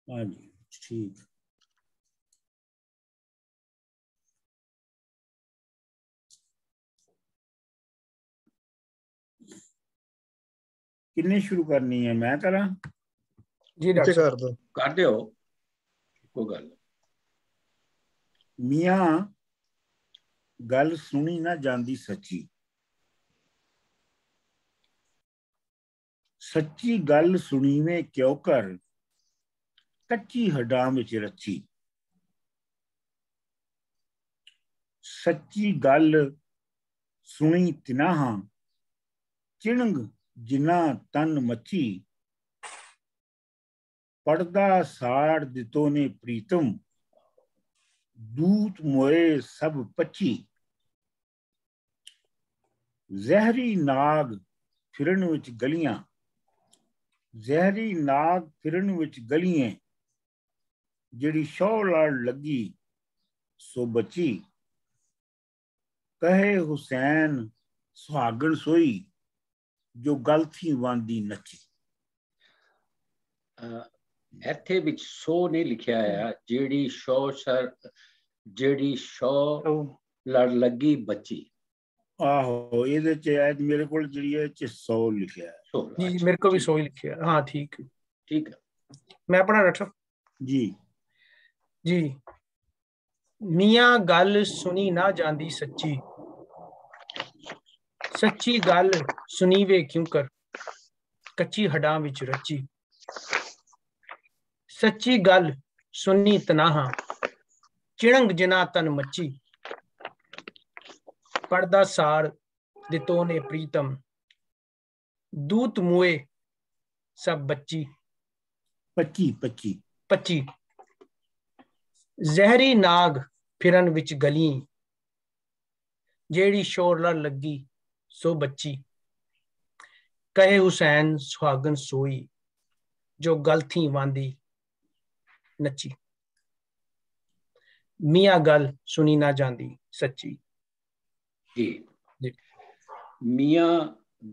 हाँ जी ठीक। किन्ने शुरू करनी है, मैं करा? जी डॉक्टर साहब कर दो, कोई गल। मियाँ गल सुनी ना जांदी सच्ची, सच्ची गल सुनीवे क्यों कर, कच्ची हड्डां विच रची। सच्ची गल सुनी तिनाहां, चिणग जिना तन मची। पड़दा साड़ दितो ने प्रीतम, दूत मोए सब पची। जहरी नाग फिरन विच गलियां, जहरी नाग फिरन विच गलियां, जिहड़ी शौ लड़ लगी सो बची। कहे हुसैन सुहागण सोई, जो गल थी वांदी नची। ਇੱਥੇ ਵਿੱਚ ਸੋ ਨਹੀਂ ਲਿਖਿਆ ਆ, ਜਿਹੜੀ ਸ਼ੌ ਲੜ ਲੱਗੀ ਬੱਚੀ। आहो ਇਹਦੇ ਚ ਮੇਰੇ ਕੋਲ ਜਿਹੜੀ ਹੈ ਚ 100 ਲਿਖਿਆ ਹੈ। जी मेरे को भी 100 ही लिखे है। हाँ ठीक ठीक है, मैं पढ़ा डॉक्टर साहब जी। जी। मियाँ गल सुनी ना जांदी सच्ची, सच्ची गल सुनीवे क्यों कर, कच्ची हड्डां विच रची। सच्ची गल सुनी तनाहा, चिणंग जिना तन मची। पड़दा साड़ दितो ने प्रीतम, दूत मुए सब बच्ची। 25 25 जहरी नाग फिरन विच गली, जेड़ी शोर लड़ लगी सो बच्ची। कहे हुसैन सुहागन सोई, जो गल थी वांदी नची। मियाँ गल सुनी ना जांदी सच्ची। जी जी। मियाँ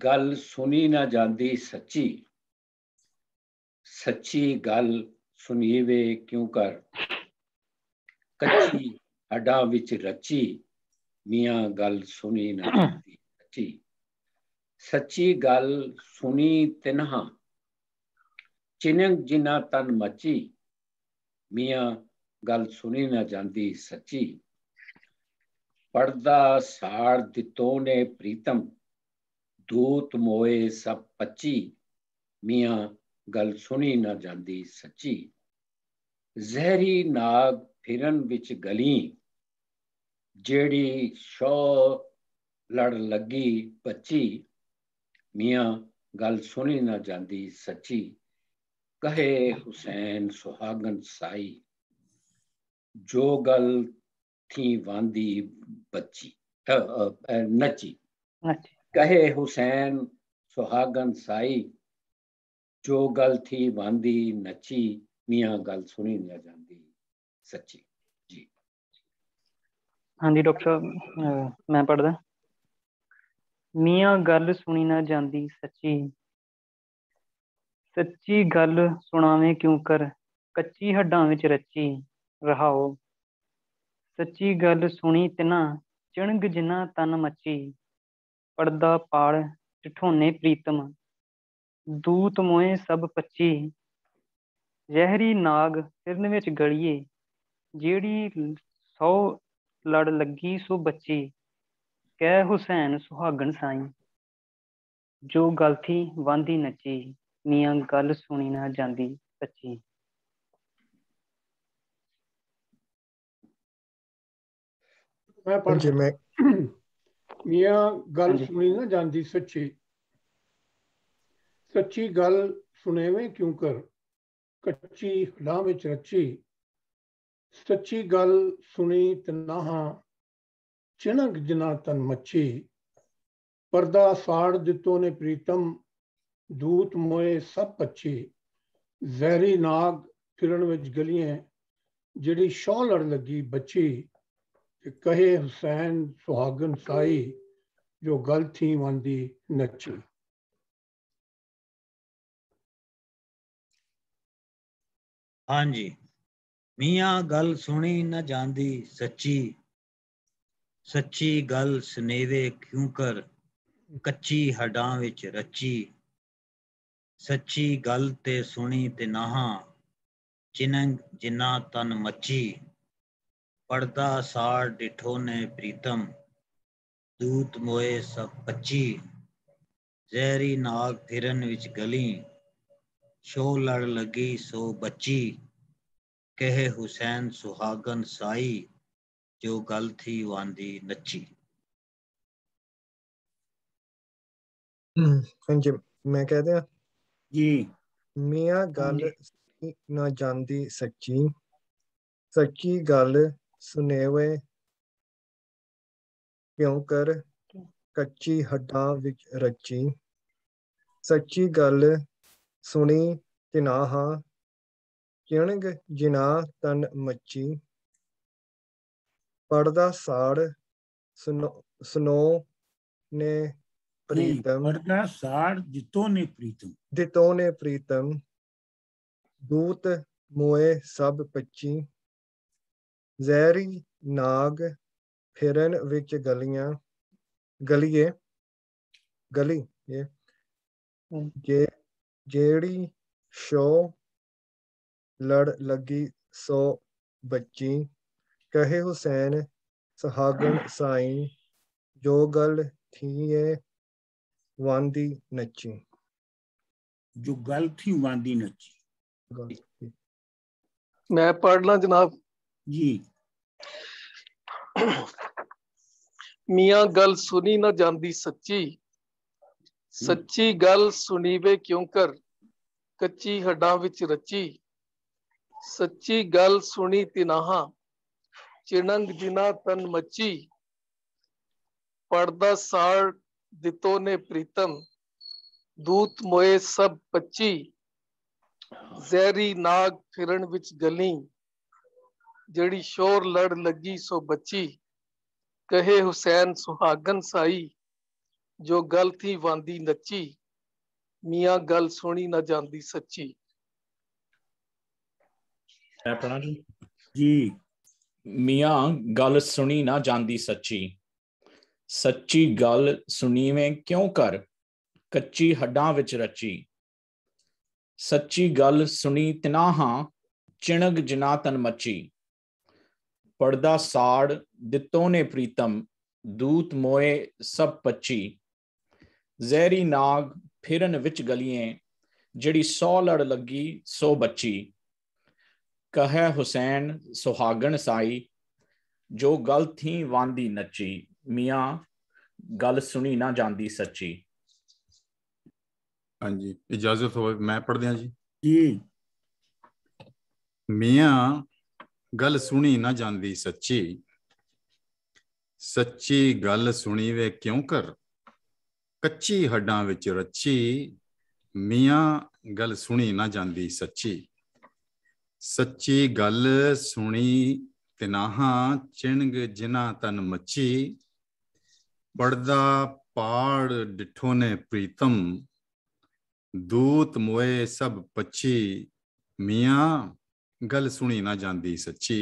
गल सुनी ना जांदी सच्ची, सच्ची गल सुनीवे क्यों कर, कच्ची हड्डां विच रची। मियाँ गल सुनी ना जांदी सच्ची, सच्ची गल सुनी तिन्हां, चिनंग जिना तन मची। मियाँ गल सुनी ना जांदी सच्ची, पड़दा साड़ दितो ने प्रीतम, दूत मोए सब पची। मियाँ गल सुनी ना जांदी सच्ची, जहरी नाग फिरन विच गली, जेड़ी शौ लड़ लगी बची। मियाँ गल सुनी ना जांदी सच्ची, कहे हुसैन सुहागन साई, जो गल थी वांदी बच्ची नची। कहे हुसैन सुहागन साई, जो गल थी वांदी नची। मियाँ गल सुनी ना जांदी सच्ची। जी हाँ जी डॉक्टर साहब मैं पढ़दा। मियाँ गल सुनी ना जांदी सच्ची, सच्ची गल सुनावे क्यों कर, कच्ची हड्डां विच रची। रहाओ सच्ची गल सुनी तिना, चिणग जिना तन मची। पड़दा पाड़ ठिठोने प्रीतम, दूत मोए सब पची। जहरी नाग फिरन विच गलिए, जेड़ी 100 लड़ लगी सो बची। कह हुसैन सुहागन साई, जो गल थी वांदी नची। मियाँ गल सुनी ना जांदी सच्ची। मैं पढ़ मियाँ गल सुनी ना जांदी सच्ची, सच्ची गल सुनेवे क्यों कर, कच्ची हड्डां विच रची। सच्ची गल सुनी तनाहा, चिणक जिना तन मच्छी। पर्दा साड़ दितो ने प्रीतम, दूत मोए सब पच्छी। जहरी नाग फिरन विच गलियां, जिहड़ी शौ लड़ लगी बची। कहे हुसैन सुहागन साई, जो गल थी वांदी नची। हाँ जी। मियाँ गल सुनी न जांदी सच्ची, सच्ची गल सुनेवे क्यों कर, कच्ची हड्डां विच रची। सच्ची गल ते सुनी ते नाहां, चिनंग जिन्ना तन मची। पड़दा साड़ डिठो ने प्रीतम, दूत मोए सब पची। ਜ਼ਹਿਰੀ ਨਾਗ ਫਿਰਨ ਵਿੱਚ ਗਲੀ, ਸ਼ੋ ਲੜ ਲੱਗੀ ਸੋ ਬੱਚੀ। ਕਹੇ ਹੁਸੈਨ ਸੁਹਾਗਨ ਸਾਈ, ਜੋ ਗਲ ਥੀ ਵਾਂਦੀ ਨੱਚੀ। हाँ जी, मैं कह दिया जी। मियाँ गल ना जानदी सच्ची, सच्ची गल सुनेवे क्यों कर, कच्ची हड्डां विच रची। सच्ची गल सुनी तिनाहा, चिणग जिना तन मची। पड़दा साड़ सुनो ने प्रीतम, पड़दा साड़ दितो ने प्रीतम, दितो ने प्रीतम। दूत मोए सब पची। ਜ਼ਹਿਰੀ ਨਾਗ ਫਿਰਨ ਵਿੱਚ ਗਲੀਆਂ, ਗਲੀਏ ਗਲੀ ਜੇ ਜਿਹੜੀ ਸ਼ੋ ਲੜ ਲੱਗੀ ਸੋ ਬੱਚੀ। ਕਹੇ ਹੁਸੈਨ ਸੁਹਾਗਣ ਸਾਈਂ, ਜੋ ਗੱਲ ਥੀਏ ਵਾਂਦੀ ਨੱਚੀ। जो गल थी वांदी नची। मैं पढ़ ला जनाब जी। मियाँ गल सुनी ना जांदी सच्ची, सच्ची गल सुनीवे क्यों कर, कच्ची हड्डां विच रची। सच्ची गल सुनी तिनाहा, चिणंग जिना तन मची। पड़दा साड़ दितो ने प्रीतम, दूत मोए सब पची। ਜ਼ਹਿਰੀ ਨਾਗ ਫਿਰਨ ਵਿੱਚ ਗਲੀ, ਜਿਹੜੀ ਸ਼ੋਰ ਲੜ ਲੱਗੀ ਸੋ ਬੱਚੀ। ਕਹੇ ਹੁਸੈਨ ਸੁਹਾਗਨ ਸਾਈ, ਜੋ ਗਲ ਥੀ ਵਾਂਦੀ ਨੱਚੀ। ਮੀਆਂ ਗੱਲ ਸੁਣੀ ਨਾ ਜਾਂਦੀ ਸੱਚੀ। मैं पढ़ा जी। जी। मियाँ गल सुनी ना जांदी सच्ची, सच्ची गल सुनीवें क्यों कर, कच्ची हड्डां विच रची। सच्ची गल सुनी तिनाहां, चिणग जिना तन मची। पड़दा साड़ दितो ने प्रीतम, दूत मोए सब पची। ਜ਼ਹਿਰੀ नाग फिरन विच गलिएं, जिहड़ी सौ लड़ लगी सो बची। कहे हुसैन सुहागन साई, जो गल थी वांदी नची। मियाँ गल सुनी ना जांदी सच्ची। हाँ जी, इजाजत हो मैं पढ़ दिया जी। जी। मियाँ गल सुनी ना जांदी सच्ची, सच्ची गल सुनी वे क्यों कर, कच्ची हड्डां विच रची। मियाँ गल सुनी ना जांदी सच्ची, सच्ची गल सुनी तिनाहा, चिणग जिना तन मची। पड़दा पाड़ डिठो ने प्रीतम, दूत मोए सब पची। मियाँ गल सुनी ना जांदी सच्ची,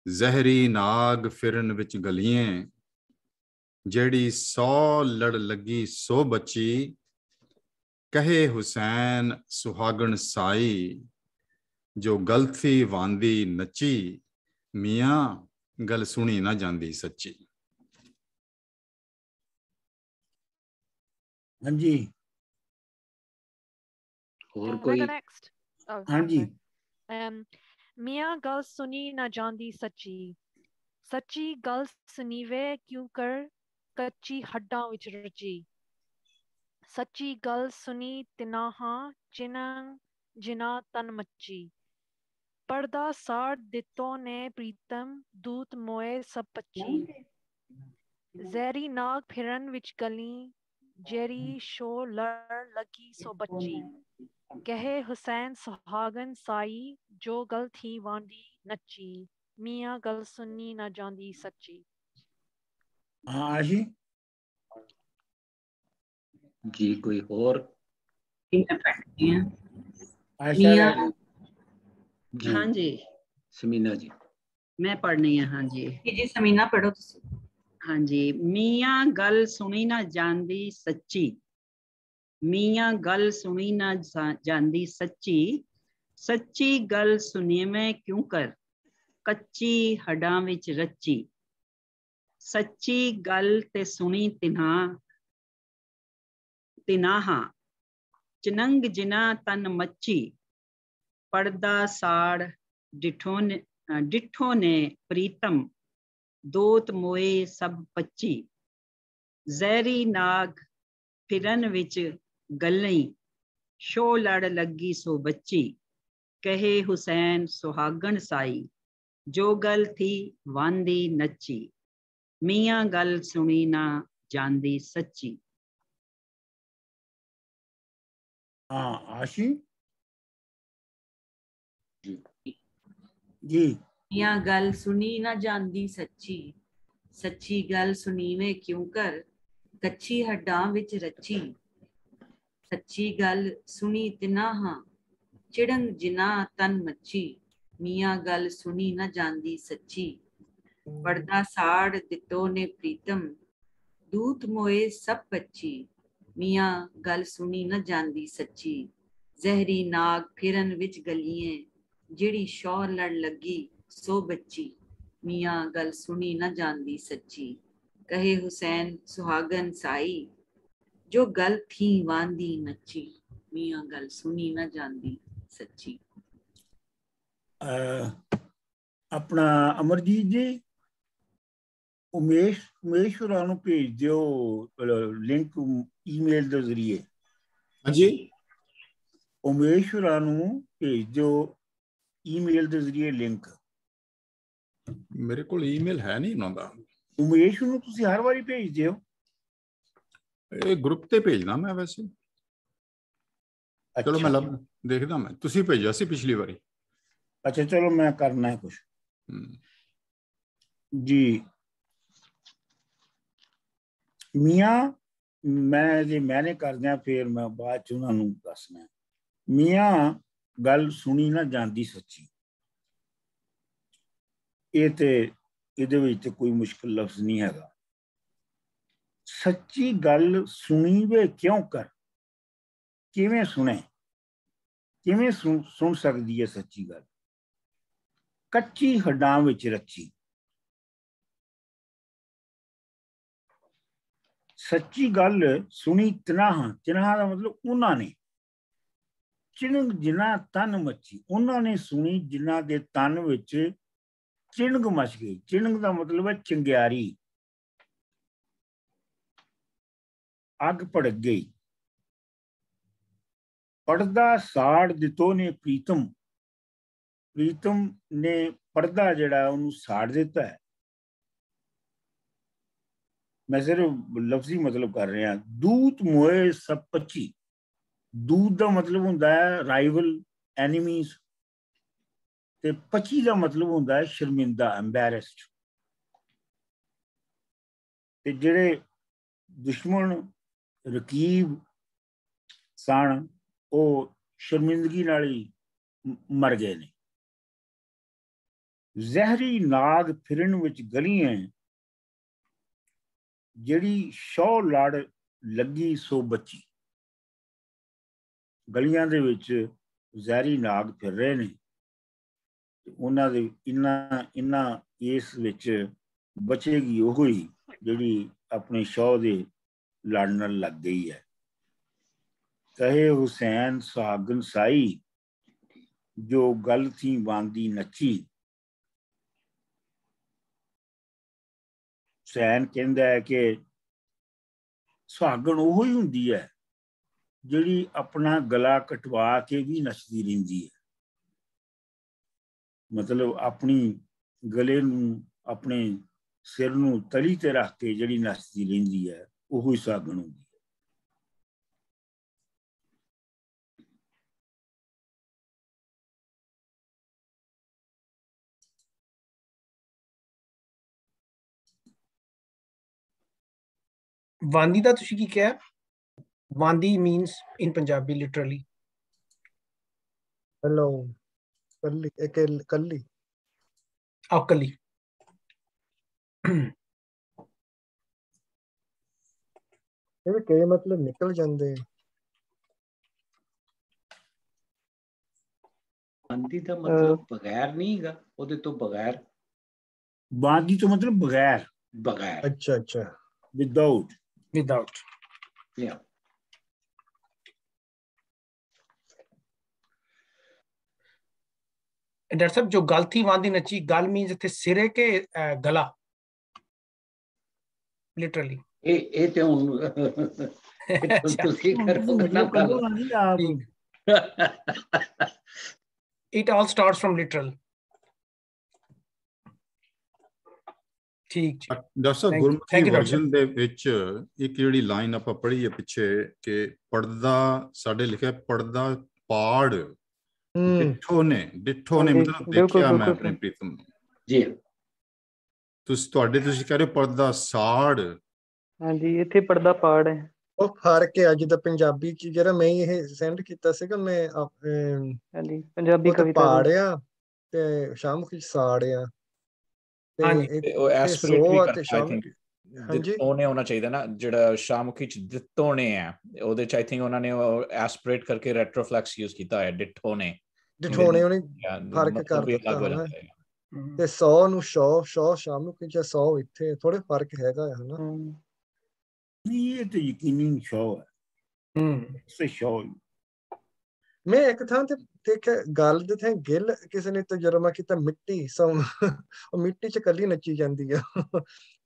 ਜ਼ਹਿਰੀ नाग फिरन विच गलिएं, ਜਿਹੜੀ सौ लड़ लगी सो बची। कहे हुसैन सुहागन साई, जो गल थी वांदी नची। मियाँ गल सुनी ना जांदी सच्ची। हाँ जी। और कोई? हाँ जी। मियाँ गल सुनी ना जांदी सच्ची, सच्ची गल सुनीवे क्यों कर, कच्ची हड्डां विच रची। सच्ची गल सुनी तिनाहा, चिनंग जिना तन मची। पड़दा साड़ दितो ने प्रीतम, दूत मोए सब पची। ਜ਼ਹਿਰੀ नाग फिरन विच गली, जेरी शो लड़ लगी सो बच्ची। कहे हुसैन सुहागन साई, जो गल थी वांदी नची। मियाँ गल सुनी ना जांदी सच्ची। हाँ आशी जी। कोई और? आशा हाँ जी समीना जी मैं पढ़नी है। हाँ जी जी समीना पढ़ो तुसी। हाँ जी मियाँ गल सुनी ना जांदी सच्ची, मियाँ गल सुनी ना जांदी सच्ची, सच्ची गल सुनीवे क्यों कर कच्ची हड्डां विच रची, सच्ची गल ते सुनी तिनाहा चनंग जिना तन मच्छी, पड़दा साड़ डिठो ने प्रीतम, दोत मोए सब पच्ची, जहरी नाग फिरन विच गलई, शो लड़ लगी सो बच्ची, कहे हुसैन सुहागन साई, जो गल थी वांदी नच्ची, मियाँ गल सुनी ना जांदी सच्ची। हाँ आशी जी मियाँ गल सुनी ना जांदी सच्ची, सच्ची गल सुनीवे क्यों कर कच्ची हड्डां विच रची, सच्ची गल सुनी तिनाहा चिड़ंग जिना तन मच्छी, मियाँ गल सुनी ना जांदी सच्ची, पर्दा साड़ दितो ने प्रीतम, दूत मोए सब पच्ची, मियाँ गल सुनी ना जांदी सच्ची, जहरी नाग फिरन विच गलिए, जिड़ी शौर लड़ लगी सो बच्ची, मियाँ गल सुनी ना जांदी सच्ची, कहे हुसैन सुहागन साई, जो गल थी वांदी नच्ची, मियाँ गल सुनी ना जांदी सच्ची। अपना अमरजीत जी उमेश होरां नूं भेज दिओ लिंक ईमेल के जरिए। हाँ जी उमेश होरां नूं भेज दिओ ईमेल के जरिए लिंक। मेरे को ईमेल है नहीं उन्हां दा। उमेश नूं तुसीं हर वारी भेज दिओ। ग्रुप ते भेजना मैं वैसे। चलो मैं देखदा मैं तुसीं भेजा सी पिछली बारी। अच्छा चलो मैं करना है कुछ जी। मियाँ मैं जे मैंने कर दिया फिर मैं बाद च उन्हां नूं दसना। मियाँ गल सुनी ना जांदी सच्ची, ये ते इहदे विच कोई मुश्किल लफ्ज नहीं हैगा। सच्ची गल सुनी वे क्यों कर, किवें सुने, किवें सुन सकदी है सच्ची गल, कच्ची हड्डां विच रची, सच्ची गल सुनी तिनाहा, तिनाहा का मतलब उन्होंने, चिणग जिना तन मची, उन्होंने सुनी जिन्हां दे तन विच चिणग मच गई। चिणग का मतलब है चिंग्यारी, अग भड़क गई। पर्दा साड़ दितो ने प्रीतम, प्रीतम ने पर्दा जिहड़ा उन्होंने साड़ दिता है। मैं सिर्फ लफ्जी मतलब कर रहा। दूत मोए सब पच्ची, दूत का मतलब होंदा है राइवल एनिमीज, ते पच्ची का मतलब होंदा है शर्मिंदा एम्बैरस्ड। ते जेड़े दुश्मन रकीब सन वो शर्मिंदगी नाल ही मर गए ने। जहरी नाग फिरन विच गलियां, जिहड़ी शौ लड़ लगी सो बची, गलियां दे विच जहरी नाग फिर रहे ने, उन्हां दे इन्ना इस विच बचेगी ओह ही जिहड़ी अपने शौ दे लड़ नाल लग गई है। कहे हुसैन सुहागन साई, जो गल थी वांदी नच्ची। हुसैन कहंदा है कि सुहागन ओह ही हुंदी है जिहड़ी अपना गला कटवा के भी नचदी रहिंदी है। मतलब अपनी गले नूं अपने सिर नूं तली ते रख के जिहड़ी नचदी रहिंदी है ओह ही सुहागन हुंदी है। वांदी दा तुसी की क्या? वांदी means in Punjabi literally hello, ਕੱਲੀ ਔਕਲੀ। ਇਹ ਵੀ ਕਈ ਮਤਲਬ ਨਿਕਲ ਜਾਂਦੇ। ਬੰਦੀ ਦਾ ਮਤਲਬ ਬਗੈਰ ਨਹੀਂ ਹੈਗਾ, ਉਹਦੇ ਤੋਂ ਬਗੈਰ। ਬਾਦੀ ਤੋਂ ਮਤਲਬ ਬਗੈਰ। ਬਗੈਰ। ਅੱਛਾ ਅੱਛਾ। ਵਿਦਆਊਟ। ਵਿਦਆਊਟ। ਯਾ डॉक्टर साहब जो गल थी वांदी नची, गल मीन्स इथे सिरे के गला लिटरली। ਇਹ ਤੇ ਹੁਣ ਤੁਸੀਂ ਕਰੋਗੇ ਨਾ ਗੱਲ। It all starts from literal. ਠੀਕ। ਡਾਕਟਰ ਸਾਹਿਬ ਗੁਰਮੁਖੀ ਵਰਜਨ ਦੇ ਵਿੱਚ ਇੱਕ ਜਿਹੜੀ ਲਾਈਨ ਆਪਾਂ ਪੜ੍ਹੀ ਹੈ ਪਿੱਛੇ ਕਿ ਪਰਦਾ ਸਾਡੇ ਲਿਖਿਆ ਪਰਦਾ ਪਾੜ ਡਿੱਠੋ ਨੇ ਮਤਲਬ ਦੇਖਿਆ ਮੈਂ ਆਪਣੇ ਪ੍ਰੀਤਮ ਨੂੰ ਜੀ। ਤੁਸੀਂ ਕਹਿ ਰਹੇ ਹੋ ਪਰਦਾ ਸਾੜ। ਹਾਂਜੀ ਇੱਥੇ ਪਰਦਾ ਪਾੜ ਹੈ। ਉਹ ਫਰਕ ਹੈ ਜਿੱਦਾਂ ਪੰਜਾਬੀ ਚ ਜਿਹੜਾ ਮੈਂ ਇਹ ਸੈਂਡ ਕੀਤਾ ਸੀਗਾ ਮੈਂ ਹਾਂਜੀ ਪੰਜਾਬੀ ਕਵਿਤਾ ਪਾੜਿਆ ਤੇ ਸ਼ਾਮੁਖੀ ਸਾੜਿਆ ਤੇ ਉਹ ਐਸਪੀਰੇਟ ਵੀ ਕਰਦਾ ਆਈ ਥਿੰਕ। ਦਿੱਤੋਨੇ ਹੋਣਾ ਚਾਹੀਦਾ ਨਾ ਜਿਹੜਾ ਸ਼ਾਮੁਖੀ ਚ ਦਿੱਤੋਨੇ ਹੈ ਉਹਦੇ ਚ ਆਈ ਥਿੰਕ ਉਹਨਾਂ ਨੇ ਉਹ ਐਸਪੀਰੇਟ ਕਰਕੇ ਰੈਟਰੋਫਲੈਕਸ ਯੂਜ਼ ਕੀਤਾ ਹੈ ਡਿੱਠੋਨੇ ਉਹਨੇ ਫਰਕ ਕਰ ਦਿੱਤਾ ਹਨਾ ਤੇ 100 ਨੂੰ 100 ਸ਼ਾਮੁਖੀ ਚ 100 ਇੱਥੇ ਥੋੜੇ ਫਰਕ ਹੈਗਾ ਹਨਾ। ਨਹੀਂ ਇਹ ਤਾਂ ਯਕੀਨੀ ਸ਼ੌ ਹੈ। ਸੇ ਸ਼ੌ ਮੈਂ ਇੱਕ ਥਾਂ ਤੇ ਦੇਖਿਆ ਗੱਲ ਦੇ ਥਾਂ ਗਿੱਲ ਕਿਸੇ ਨੇ ਤਜਰਬਾ ਕੀਤਾ ਮਿੱਟੀ ਸੋ ਉਹ ਮਿੱਟੀ ਚ ਕੱਲੀ ਨੱਚੀ ਜਾਂਦੀ ਆ।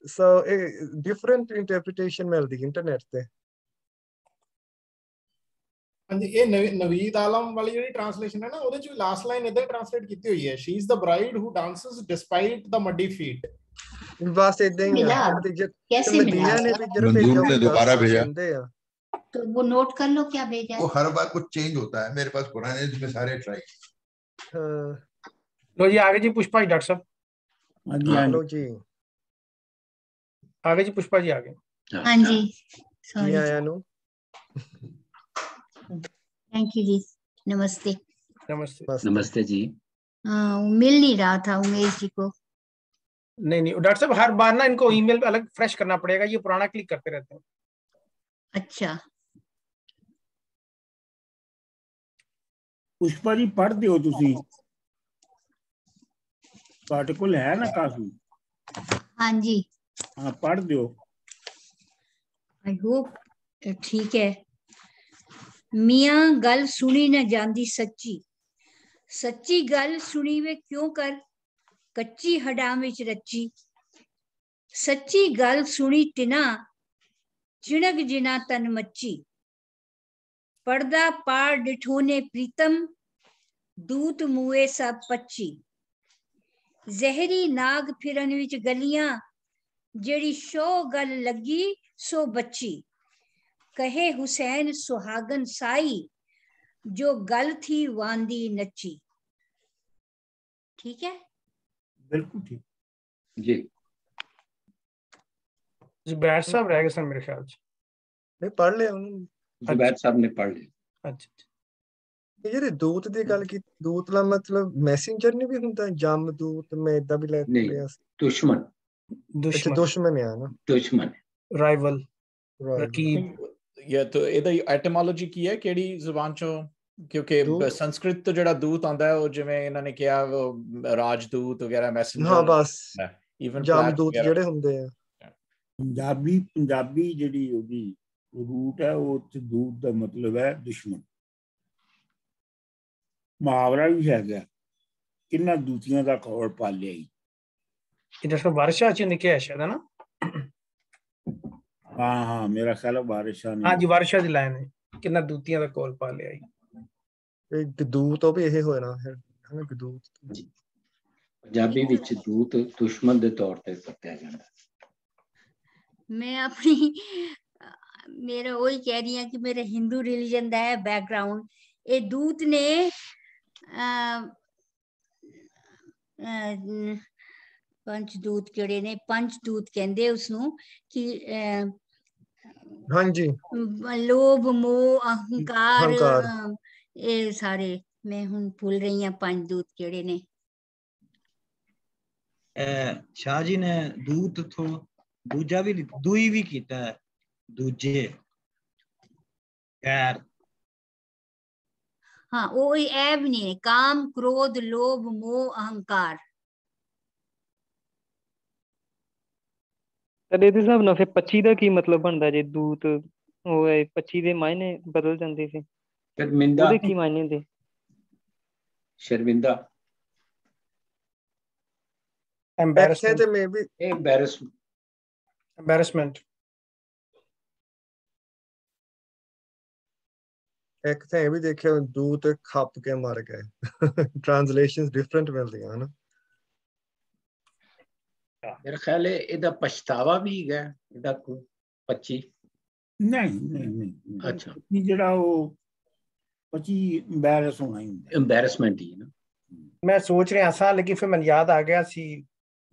ਸੋ ਇਹ ਡਿਫਰੈਂਟ ਇੰਟਰਪ੍ਰੀਟੇਸ਼ਨ ਮਿਲਦੀ ਇੰਟਰਨੈਟ ਤੇ। ਹਾਂਜੀ ਇਹ ਨਵੀਦ ਆਲਮ ਵਾਲੀ ਜਿਹੜੀ ਟ੍ਰਾਂਸਲੇਸ਼ਨ ਹੈ ਨਾ ਉਹਦੇ ਚ ਲਾਸਟ ਲਾਈਨ ਇਦਾਂ ਟ੍ਰਾਂਸਲੇਟ ਕੀਤੀ ਹੋਈ ਹੈ she is the bride who dances despite the muddy feet. बस इतना ही है। कैसे मिला ने भी जरूर भेजा दोबारा भेजा तो वो नोट कर लो क्या भेजा। वो हर बार कुछ चेंज होता है मेरे पास पुराने इसमें सारे ट्राई। लो जी आगे जी पुष्पा जी डॉक्टर साहब। लो जी आगे जी पुष्पा जी आगे। हाँ जी सॉरी आया नु थैंक यू जी नमस्ते। नमस्ते जी। हाँ मिल नहीं रहा था उमेश जी को। नहीं डॉक्टर साहब हर बार ना इनको ईमेल पे अलग फ्रेश करना पड़ेगा ये पुराना क्लिक करते रहते हैं। अच्छा पुष्पा जी पढ़ते हो तुसी आर्टिकल है ना काफी। हाँ जी हाँ पढ़ दो। आई होप ठीक है। मियाँ गल सुनी न जांदी सच्ची सच्ची गल सुनी वे क्यों कर कच्ची हड्डां विच रची सच्ची गल सुनी तिना चिणक जिना तन मच्छी पर्दा पार डिठोने प्रीतम दूत मुए सब पच्छी जहरी नाग फिरन विच गलियां जेड़ी शो गल लगी सो बच्ची कहे हुसैन सुहागन साई जो गल थी वांदी नच्ची। ठीक है बिल्कुल ठीक जी। जुबैर साहब रह गए सर मेरे ख्याल से। नहीं पढ़ लिया उन्होंने। जुबैर साहब ने पढ़ लिया। अच्छा ਜਿਹੜੇ ਦੂਤ ਦੀ ਗੱਲ ਕੀਤੀ ਦੂਤ ਦਾ ਮਤਲਬ ਮੈਸੇਂਜਰ ਨਹੀਂ ਵੀ ਹੁੰਦਾ ਜਮ ਦੂਤ ਮੈਂ ਇਦਾਂ ਵੀ ਲੈ ਲਿਆ ਸੀ। ਦੁਸ਼ਮਨ ਅੱਛਾ ਦੁਸ਼ਮਨ ਆ ਨਾ ਦੁਸ਼ਮਨ ਰਾਈਵਲ ਰਕੀਬ। ਇਹ ਤਾਂ ਇਹਦਾ ਐਟੀਮੋਲੋਜੀ ਕੀ ਹੈ ਕਿਹੜੀ ਜ਼ੁਬਾਨ ਚੋਂ ਕਿਉਂਕਿ ਸੰਸਕ੍ਰਿਤ ਤੋਂ ਜਿਹੜਾ ਦੂਤ ਆਉਂਦਾ ਹੈ ਉਹ ਜਿਵੇਂ ਇਹਨਾਂ ਨੇ ਕਿਹਾ ਰਾਜਦੂਤ ਵਗੈਰਾ ਮੈਸੇਂਜਰ। ਹਾਂ ਬਸ ਇਵਨ ਜਮਦੂਤ ਜਿਹੜੇ ਹੁੰਦੇ ਆ ਪੰਜਾਬੀ ਜਿਹੜੀ ਉਹਦੀ ਰੂਟ ਹੈ ਉਹ ਚ ਦੂਤ ਦਾ ਮਤਲਬ ਹੈ ਦੁਸ਼ਮਣ। ਮੁਹਾਵਰਾ ਵੀ ਹੈਗਾ ਕਿੰਨਾ ਦੂਤੀਆਂ ਦਾ ਖੌਲ ਪਾਲਿਆ ਹੀ। ਇਹ ਤਾਂ ਵਾਰਸ਼ਾ ਚ ਨਿਕਲਿਆ ਸ਼ਾਇਦ ਹੈ ਨਾ। ਹਾਂ ਮੇਰਾ ਖਿਆਲ ਹੈ ਵਾਰਸ਼ਾ ਨੇ। ਹਾਂ ਜੀ ਵਾਰਸ਼ਾ ਦੀ ਲਾਈਨ ਹੈ ਕਿੰਨਾ ਦੂਤੀਆਂ ਦਾ ਖੌਲ ਪਾਲਿਆ ਹੀ। ਦੂਤ ਉਹ ਵੀ ਇਹ ਹੋਣਾ ਹੈ ਹਨਾ ਦੂਤ ਪੰਜਾਬੀ ਵਿੱਚ ਦੂਤ ਦੁਸ਼ਮਣ ਦੇ ਤੌਰ ਤੇ ਵਰਤਿਆ ਜਾਂਦਾ। मैं अपनी मेरा वही कह रही हूँ कि मेरे हिंदू रिलीजन का है बैकग्राउंड। ये दूत ने पंचदूत केड़े ने पंचदूत कहंदे उसनू कि हाँ जी लोभ मोह अहंकार ये सारे मैं हुण भूल रही हां 5 दूत किहड़े ने। शाह जी ने दूत तो दूजा भी दुई भी कीता है, दूजे खैर हाँ वो ऐ भी नहीं, काम क्रोध लोभ मोह अहंकार। ਤੇ ਇਹਦੇ ਹਿਸਾਬ ਨਾਲ ਫਿਰ 25 ਦਾ ਕੀ ਮਤਲਬ ਬਣਦਾ ਜੇ ਦੂਤ ਹੋਏ 25 ਦੇ ਮਾਇਨੇ ਬਦਲ ਜਾਂਦੇ ਸੀ, ਸ਼ਰਮਿੰਦਾ, ਉਹਦੇ ਕੀ ਮਾਇਨੇ ਹੁੰਦੇ? ਸ਼ਰਮਿੰਦਾ, embarrassment ਤੇ ਮੇ ਵੀ embarrassment। ਇੱਕ ਤਾਂ ਇਹ ਵੀ ਦੇਖਿਆ ਦੂਤ ਖੱਪ ਕੇ ਮਰ ਗਏ, ਟ੍ਰਾਂਸਲੇਸ਼ਨਸ ਡਿਫਰੈਂਟ ਮਿਲਦੀਆਂ ਹਨ। ਮੇਰਾ ਖਿਆਲ ਹੈ ਇਹਦਾ ਪਛਤਾਵਾ ਵੀ ਹੈਗਾ ਇਹਦਾ 25 ਨਹੀਂ ਅੱਛਾ ਜਿਹੜਾ ਉਹ 25 embarrass ਹੋਣਾ ਹੀ ਹੁੰਦਾ, embarrassment ਹੀ ਨਾ। मैं सोच रहा था लेकिन फिर मैंने याद आ गया सी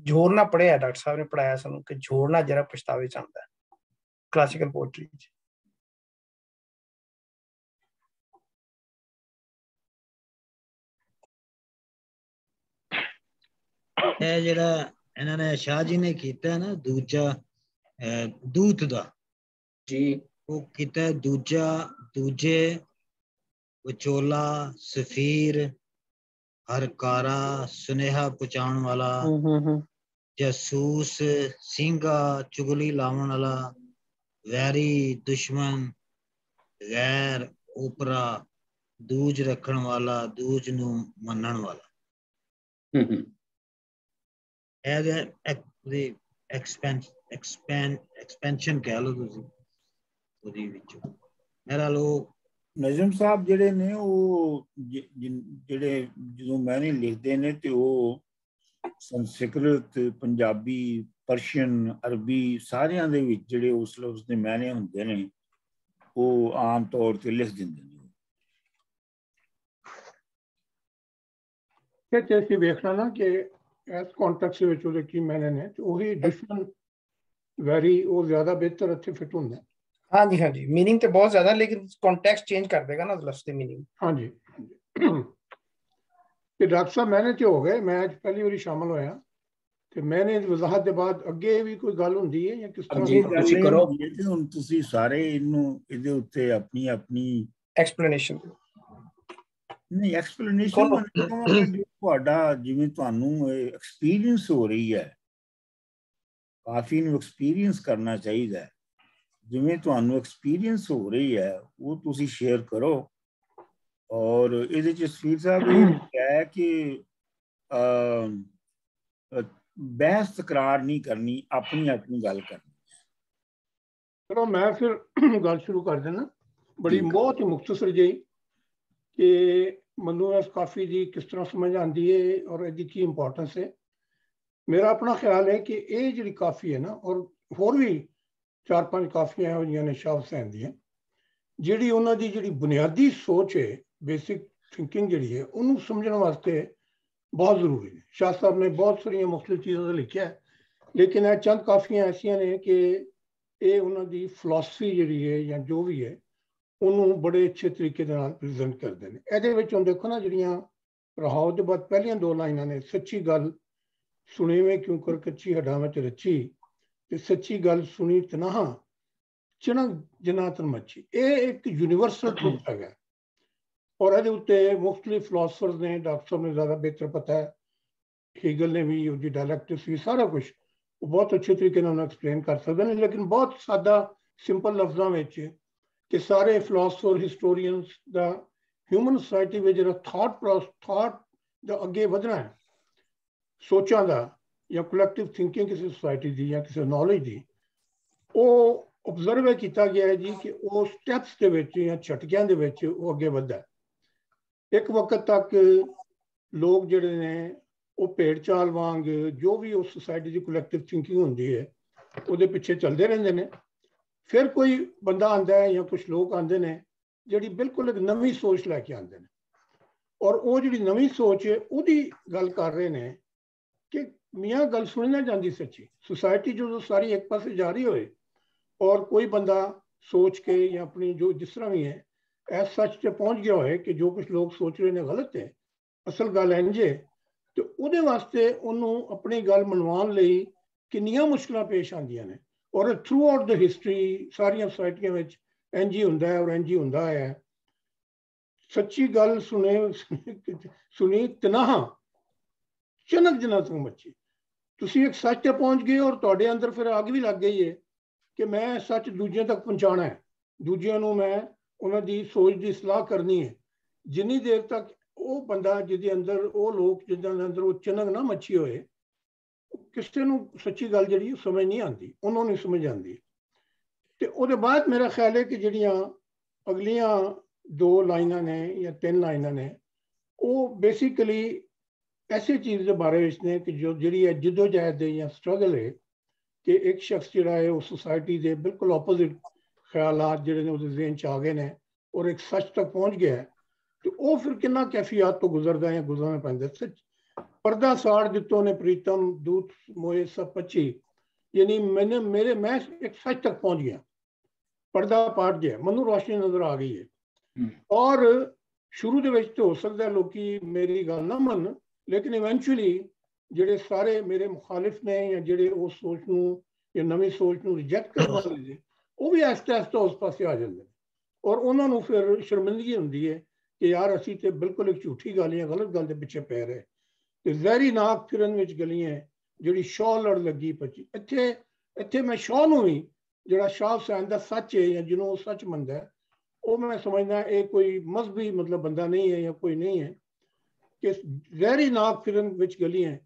जोड़ना पढ़िया, डॉक्टर साहब ने पढ़ाया सानू कि जोड़ना जरा पछतावे च आंदा है क्लासिकल पोएट्री च। ਇਹ ਜਿਹੜਾ ਇਹਨਾਂ ਨੇ ਸ਼ਾਹ ਜੀ ਨੇ ਕੀਤਾ ਨਾ ਦੂਜਾ ਦੂਤ ਦਾ ਜੀ, ਉਹ ਕੀਤਾ ਦੂਜਾ ਦੂਜੇ ਵਿਚੋਲਾ ਸਫੀਰ ਹਰਕਾਰਾ ਸੁਨੇਹਾ ਪਹੁੰਚਾਉਣ ਵਾਲਾ ਜਾਸੂਸ ਸਿੰਘਾ ਚੁਗਲੀ ਲਾਉਣ ਵਾਲਾ ਵੈਰੀ ਦੁਸ਼ਮਣ ਗੈਰ ਉਪਰਾ ਦੂਜ ਰੱਖਣ ਵਾਲਾ ਦੂਜ ਨੂੰ ਮੰਨਣ ਵਾਲਾ। ਇਹਦੇ ਐਕਸਪੈਂਸ਼ਨ ਕਹਿ ਲਓ ਤੁਸੀਂ ਉਹਦੇ ਵਿੱਚ। ਮੇਰਾ ਲੋਕ ਨਜ਼ਮ ਸਾਹਿਬ ਜਿਹੜੇ ਨੇ ਉਹ ਜਿਹੜੇ ਜਦੋਂ ਮੈਨੇ ਲਿਖਦੇ ਨੇ ਤੇ ਉਹ ਸੰਸਕ੍ਰਿਤ ਪੰਜਾਬੀ ਪਰਸ਼ੀਅਨ ਅਰਬੀ ਸਾਰਿਆਂ ਦੇ ਵਿੱਚ ਜਿਹੜੇ ਉਸ ਲਫ਼ਜ਼ ਦੇ ਮਾਇਨੇ ਹੁੰਦੇ ਨੇ ਉਹ ਆਮ ਤੌਰ ਤੇ ਲਿਖ ਦਿੰਦੇ ਨੇ। ਕਿ ਅਸੀਂ ਵੇਖਣਾ ਨਾ ਕਿ ਇਸ ਕੰਟੈਕਸਟ ਵਿੱਚ ਉਹਦੇ ਕੀ ਮਾਇਨੇ ਨੇ ਤੇ ਉਹੀ ਦੁਸ਼ਮਣ ਵੈਰੀ ਉਹ ਜ਼ਿਆਦਾ ਬਿਹਤਰ ਇੱਥੇ ਫਿੱਟ ਹੁੰਦਾ। हाँ जी हाँ जी, मीनिंग तो बहुत ज्यादा लेकिन कॉन्टेक्स्ट चेंज कर देगा ना लफ्ज़ की मीनिंग। हाँ जी ਤੇ ਡਾਕਟਰ ਸਾਹਿਬ ਮੈਨੇ ਚ ਹੋ ਗਏ, ਮੈਂ ਅੱਜ ਪਹਿਲੀ ਵਾਰੀ ਸ਼ਾਮਲ ਹੋਇਆ ਤੇ ਮੈਨੇ ਵਜ਼ਾਹਤ ਦੇ ਬਾਅਦ ਅੱਗੇ ਵੀ ਕੋਈ ਗੱਲ ਹੁੰਦੀ ਹੈ ਜਾਂ ਕਿਸ ਤਰ੍ਹਾਂ ਤੁਸੀਂ ਕਰੋ ਤੇ ਹੁਣ ਤੁਸੀਂ ਸਾਰੇ ਇਹਨੂੰ ਇਹਦੇ ਉੱਤੇ ਆਪਣੀ ਆਪਣੀ ਐਕਸਪਲੇਨੇਸ਼ਨ ਨਹੀਂ ਐਕਸਪਲੇਨੇਸ਼ਨ ਤੁਹਾਡਾ ਜਿਵੇਂ ਤੁਹਾਨੂੰ ਐਕਸਪੀਰੀਅੰਸ ਹੋ ਰਹੀ ਹੈ, ਕਾਫੀ ਨੂੰ ਐਕਸਪੀਰੀਅੰਸ ਕਰਨਾ ਚਾਹੀਦਾ ਹੈ। ਜਿਵੇਂ ਤੁਹਾਨੂੰ ਐਕਸਪੀਰੀਅੰਸ ਹੋ ਰਹੀ ਹੈ ਉਹ ਤੁਸੀਂ ਸ਼ੇਅਰ ਕਰੋ। ਔਰ ਇਹਦੇ ਚ ਸਫੀਰ ਸਾਹਿਬ ਇਹ ਹੈ ਕਿ ਬਹਿਸ ਤਕਰਾਰ ਨਹੀਂ ਕਰਨੀ, ਆਪਣੀ ਆਪਣੀ ਗੱਲ ਕਰਨੀ। ਚਲੋ ਮੈਂ ਫਿਰ ਗੱਲ ਸ਼ੁਰੂ ਕਰ ਦੇਣਾ ਬੜੀ ਬਹੁਤ ਹੀ ਮੁਖਤਸਰ ਜਿਹੀ ਕਿ ਮੈਨੂੰ ਇਸ ਕਾਫੀ ਦੀ ਕਿਸ ਤਰ੍ਹਾਂ ਸਮਝ ਆਉਂਦੀ ਹੈ ਔਰ ਇਹਦੀ ਕੀ ਇੰਪੋਰਟੈਂਸ ਹੈ। ਮੇਰਾ ਆਪਣਾ ਖਿਆਲ ਹੈ ਕਿ ਇਹ ਜਿਹੜੀ ਕਾਫੀ ਹੈ ਨਾ ਔਰ ਹੋਰ ਵੀ 4-5 ਕਾਫੀਆਂ ਇਹੋ ਜਿਹੀਆਂ ਨੇ ਸ਼ਾਹ ਹੁਸੈਨ ਦੀਆਂ ਜਿਹੜੀ ਉਹਨਾਂ ਦੀ ਜਿਹੜੀ ਬੁਨਿਆਦੀ ਸੋਚ ਹੈ ਬੇਸਿਕ ਥਿੰਕਿੰਗ ਜਿਹੜੀ ਹੈ ਉਹਨੂੰ ਸਮਝਣ ਵਾਸਤੇ ਬਹੁਤ ਜ਼ਰੂਰੀ ਹੈ। ਸ਼ਾਹ ਸਾਹਿਬ ਨੇ ਬਹੁਤ ਸਾਰੀਆਂ ਮੁਖਤਲਿਫ ਚੀਜ਼ਾਂ ਦਾ ਲਿਖਿਆ ਲੇਕਿਨ ਇਹ ਚੰਦ ਕਾਫੀਆਂ ਐਸੀਆਂ ਨੇ ਕਿ ਇਹ ਉਹਨਾਂ ਦੀ ਫਿਲਾਸਫੀ ਜਿਹੜੀ ਹੈ ਜਾਂ ਜੋ ਵੀ ਹੈ ਉਹਨੂੰ ਬੜੇ ਅੱਛੇ ਤਰੀਕੇ ਦੇ ਨਾਲ ਪ੍ਰੈਜ਼ੈਂਟ ਕਰਦੇ ਨੇ। ਇਹਦੇ ਵਿੱਚ ਹੁਣ ਦੇਖੋ ਨਾ ਜਿਹੜੀਆਂ ਰਹਾਉ ਦੇ ਬਾਅਦ ਪਹਿਲੀਆਂ 2 ਲਾਈਨਾਂ ਨੇ ਸੱਚੀ ਗੱਲ ਸੁਣੀਵੇਂ ਕਿਉਂ ਕਰ ਕੱਚੀ ਹੱਡਾਂ ਵਿੱਚ ਰੱਚੀ ਤੇ ਸੱਚੀ ਗੱਲ ਸੁਣੀ ਤਨਾਹਾ ਚਿਣਕ ਜਨਾਤਨ ਮੱਛੀ। ਇਹ ਇੱਕ ਯੂਨੀਵਰਸਲ ਟਰੂਥ ਹੈਗਾ ਔਰ ਇਹਦੇ ਉੱਤੇ ਮੁਖਤਲਿਫ ਫਿਲਾਸਫਰਸ ਨੇ, ਡਾਕਟਰ ਸਾਹਿਬ ਨੇ ਜ਼ਿਆਦਾ ਬਿਹਤਰ ਪਤਾ ਹੈ, ਹੀਗਲ ਨੇ ਵੀ ਉਹਦੀ ਡਾਇਲੈਕਟਿਕਸ ਵੀ ਸਾਰਾ ਕੁਝ ਉਹ ਬਹੁਤ ਅੱਛੇ ਤਰੀਕੇ ਨਾਲ ਐਕਸਪਲੇਨ ਕਰ ਸਕਦੇ ਨੇ। ਲੇਕਿਨ ਬਹੁਤ ਸਾਦਾ ਸਿੰਪਲ ਲਫ਼ਜ਼ਾਂ ਵਿੱਚ ਕਿ ਸਾਰੇ ਫਿਲਾਸਫਰ ਹਿਸਟੋਰੀਅਨਸ ਦਾ ਹਿਊਮਨ ਸੋਸਾਇਟੀ ਵਿੱਚ ਜਿਹੜਾ ਥਾਟ ਦਾ ਅੱਗੇ ਵਧਣਾ ਹੈ ਸੋਚਾਂ ਦਾ ਜਾਂ ਕਲੈਕਟਿਵ ਥਿੰਕਿੰਗ ਕਿਸੇ ਸੋਸਾਇਟੀ ਦੀ ਜਾਂ ਕਿਸੇ ਨੌਲੇਜ ਦੀ ਉਹ ਓਬਜ਼ਰਵ ਕੀਤਾ ਗਿਆ ਹੈ ਜੀ ਕਿ ਉਹ ਸਟੈਪਸ ਦੇ ਵਿੱਚ ਜਾਂ ਝਟਕਿਆਂ ਦੇ ਵਿੱਚ ਉਹ ਅੱਗੇ ਵਧਦਾ। ਇੱਕ ਵਕਤ ਤੱਕ ਲੋਕ ਜਿਹੜੇ ਨੇ ਉਹ ਭੇਡ ਚਾਲ ਵਾਂਗ ਜੋ ਵੀ ਉਸ ਸੋਸਾਇਟੀ ਦੀ ਕਲੈਕਟਿਵ ਥਿੰਕਿੰਗ ਹੁੰਦੀ ਹੈ ਉਹਦੇ ਪਿੱਛੇ ਚੱਲਦੇ ਰਹਿੰਦੇ ਨੇ। ਫਿਰ ਕੋਈ ਬੰਦਾ ਆਉਂਦਾ ਹੈ ਜਾਂ ਕੁਝ ਲੋਕ ਆਉਂਦੇ ਨੇ ਜਿਹੜੀ ਬਿਲਕੁਲ ਇੱਕ ਨਵੀਂ ਸੋਚ ਲੈ ਕੇ ਆਉਂਦੇ ਨੇ ਔਰ ਉਹ ਜਿਹੜੀ ਨਵੀਂ ਸੋਚ ਹੈ ਉਹਦੀ ਗੱਲ ਕਰ ਰਹੇ ਨੇ ਕਿ ਮੀਆਂ ਗੱਲ ਸੁਣੀ ਨਾ ਜਾਂਦੀ ਸੱਚੀ। ਸੋਸਾਇਟੀ ਜਦੋਂ ਸਾਰੀ ਇੱਕ ਪਾਸੇ ਜਾ ਰਹੀ ਹੋਏ ਔਰ ਕੋਈ ਬੰਦਾ ਸੋਚ ਕੇ ਜਾਂ ਆਪਣੀ ਜੋ ਜਿਸ ਤਰ੍ਹਾਂ ਵੀ ਹੈ ਐ ਸੱਚ ਤੇ ਪਹੁੰਚ ਗਿਆ ਹੋਏ ਕਿ ਜੋ ਕੁਝ ਲੋਕ ਸੋਚ ਰਹੇ ਨੇ ਗਲਤ ਹੈ, ਅਸਲ ਗੱਲ ਇੰਝ ਹੈ, ਤੇ ਉਹਦੇ ਵਾਸਤੇ ਉਹਨੂੰ ਆਪਣੀ ਗੱਲ ਮਨਵਾਉਣ ਲਈ ਕਿੰਨੀਆਂ ਮੁਸ਼ਕਲਾਂ ਪੇਸ਼ ਆਉਂਦੀਆਂ ਨੇ। ਔਰ ਥਰੂ ਆਊਟ ਦ ਹਿਸਟਰੀ ਸਾਰੀਆਂ ਸੁਸਾਇਟੀਆਂ ਵਿੱਚ ਇੰਝ ਹੀ ਹੁੰਦਾ ਹੈ ਔਰ ਇੰਝ ਹੀ ਹੁੰਦਾ ਹੈ। ਸੱਚੀ ਗੱਲ ਸੁਣੀ ਤਨਾਹ ਚਨਕ ਜਨਾ ਤੋਂ ਮੱਚੀ। ਤੁਸੀਂ ਇੱਕ ਸੱਚ ਤੇ ਪਹੁੰਚ ਗਏ ਔਰ ਤੁਹਾਡੇ ਅੰਦਰ ਫਿਰ ਅੱਗ ਵੀ ਲੱਗ ਗਈ ਹੈ ਕਿ ਮੈਂ ਸੱਚ ਦੂਜਿਆਂ ਤੱਕ ਪਹੁੰਚਾਉਣਾ ਹੈ, ਦੂਜਿਆਂ ਨੂੰ ਮੈਂ ਉਹਨਾਂ ਦੀ ਸੋਚ ਦੀ ਸਲਾਹ ਕਰਨੀ ਹੈ। ਜਿੰਨੀ ਦੇਰ ਤੱਕ ਉਹ ਬੰਦਾ ਜਿਹਦੇ ਅੰਦਰ, ਉਹ ਲੋਕ ਜਿਹਨਾਂ ਦੇ ਅੰਦਰ ਉਹ ਚਨਕ ਨਾ ਮੱਛੀ ਹੋਏ, ਕਿਸੇ ਨੂੰ ਸੱਚੀ ਗੱਲ ਜਿਹੜੀ ਸਮਝ ਨਹੀਂ ਆਉਂਦੀ, ਉਹਨੂੰ ਨਹੀਂ ਸਮਝ ਆਉਂਦੀ। ਤੇ ਉਹਦੇ ਬਾਅਦ ਮੇਰਾ ਖਿਆਲ ਹੈ ਕਿ ਜਿਹੜੀਆਂ ਅਗਲੀਆਂ 2 ਲਾਈਨਾਂ ਨੇ ਜਾਂ 3 ਲਾਈਨਾਂ ਨੇ, ਉਹ ਬੇਸਿਕਲੀ ਐਸੀ ਚੀਜ਼ ਦੇ ਬਾਰੇ ਵਿੱਚ ਨੇ ਕਿ ਜੋ ਜਿਹੜੀ ਹੈ ਜਿੱਦੋਜਹਿਦ ਹੈ ਜਾਂ ਸਟਰਗਲ ਹੈ, ਕਿ ਇੱਕ ਸ਼ਖਸ ਜਿਹੜਾ ਹੈ ਉਹ ਸੁਸਾਇਟੀ ਦੇ ਬਿਲਕੁਲ ਆਪੋਜ਼ਿਟ ਖਿਆਲਾਤ ਜਿਹੜੇ ਨੇ ਉਹਦੇ ਜ਼ਿਹਨ 'ਚ ਆ ਗਏ ਨੇ ਔਰ ਇੱਕ ਸੱਚ ਤੱਕ ਪਹੁੰਚ ਗਿਆ ਹੈ, ਤੇ ਉਹ ਫਿਰ ਕਿੰਨਾ ਕੈਫੀਆਤ ਤੋਂ ਗੁਜ਼ਰਦਾ ਹੈ, ਗੁਜ਼ਰਨਾ ਪੈਂਦਾ। ਸੱਚ ਪਰਦਾ ਸਾੜ ਦਿੱਤੋ ਨੇ ਪ੍ਰੀਤਮ ਦੂਤ ਮੋਏ ਸਭ ਪੱਛੀ, ਯਾਨੀ ਮੈਂ ਇੱਕ ਸੱਚ ਤੱਕ ਪਹੁੰਚ ਗਿਆ, ਪਰਦਾ ਪਾਟ ਗਿਆ, ਮੈਨੂੰ ਰੋਸ਼ਨੀ ਨਜ਼ਰ ਆ ਗਈ ਹੈ। ਔਰ ਸ਼ੁਰੂ ਦੇ ਵਿੱਚ ਤਾਂ ਹੋ ਸਕਦਾ ਲੋਕੀ ਮੇਰੀ ਗੱਲ ਨਾ ਮੰਨ, ਲੇਕਿਨ ਇਵੈਂਚੁਅਲੀ ਜਿਹੜੇ ਸਾਰੇ ਮੇਰੇ ਮੁਖਾਲਿਫ ਨੇ ਜਾਂ ਜਿਹੜੇ ਉਸ ਸੋਚ ਨੂੰ ਜਾਂ ਨਵੀਂ ਸੋਚ ਨੂੰ ਰਿਜੈਕਟ ਕਰਨ ਵਾਲੇ ਨੇ, ਉਹ ਵੀ ਆਹਿਸਤਾ ਆਹਿਸਤਾ ਉਸ ਪਾਸੇ ਆ ਜਾਂਦੇ ਨੇ। ਔਰ ਉਹਨਾਂ ਨੂੰ ਫਿਰ ਸ਼ਰਮਿੰਦਗੀ ਹੁੰਦੀ ਹੈ ਕਿ ਯਾਰ ਅਸੀਂ ਤੇ ਬਿਲਕੁਲ ਇੱਕ ਝੂਠੀ ਗੱਲ ਜਾਂ ਗਲਤ ਗੱਲ ਦੇ ਪਿੱਛੇ ਪੈ ਰਹੇ। ਤੇ ਜ਼ਹਿਰੀ ਨਾਕ ਫਿਰਨ ਵਿੱਚ ਗਲੀਆਂ ਜਿਹੜੀ ਸ਼ਾਹ ਲੜ ਲੱਗੀ ਪੱਚੀ। ਇੱਥੇ ਮੈਂ ਸ਼ਾਹ ਨੂੰ ਵੀ, ਜਿਹੜਾ ਸ਼ਾਹ ਹੁਸੈਨ ਦਾ ਸੱਚ ਹੈ ਜਾਂ ਜਿਹਨੂੰ ਉਹ ਸੱਚ ਮੰਨਦਾ ਹੈ, ਉਹ ਮੈਂ ਸਮਝਦਾ ਇਹ ਕੋਈ ਮਜ਼ਹਬੀ ਮਤਲਬ ਬੰਦਾ ਨਹੀਂ ਹੈ ਜਾਂ ਕੋਈ ਨਹੀਂ ਹੈ ਕਿ ਜ਼ਹਿਰੀ ਨਾਕ ਫਿਰਨ ਵਿੱਚ ਗਲੀਆਂ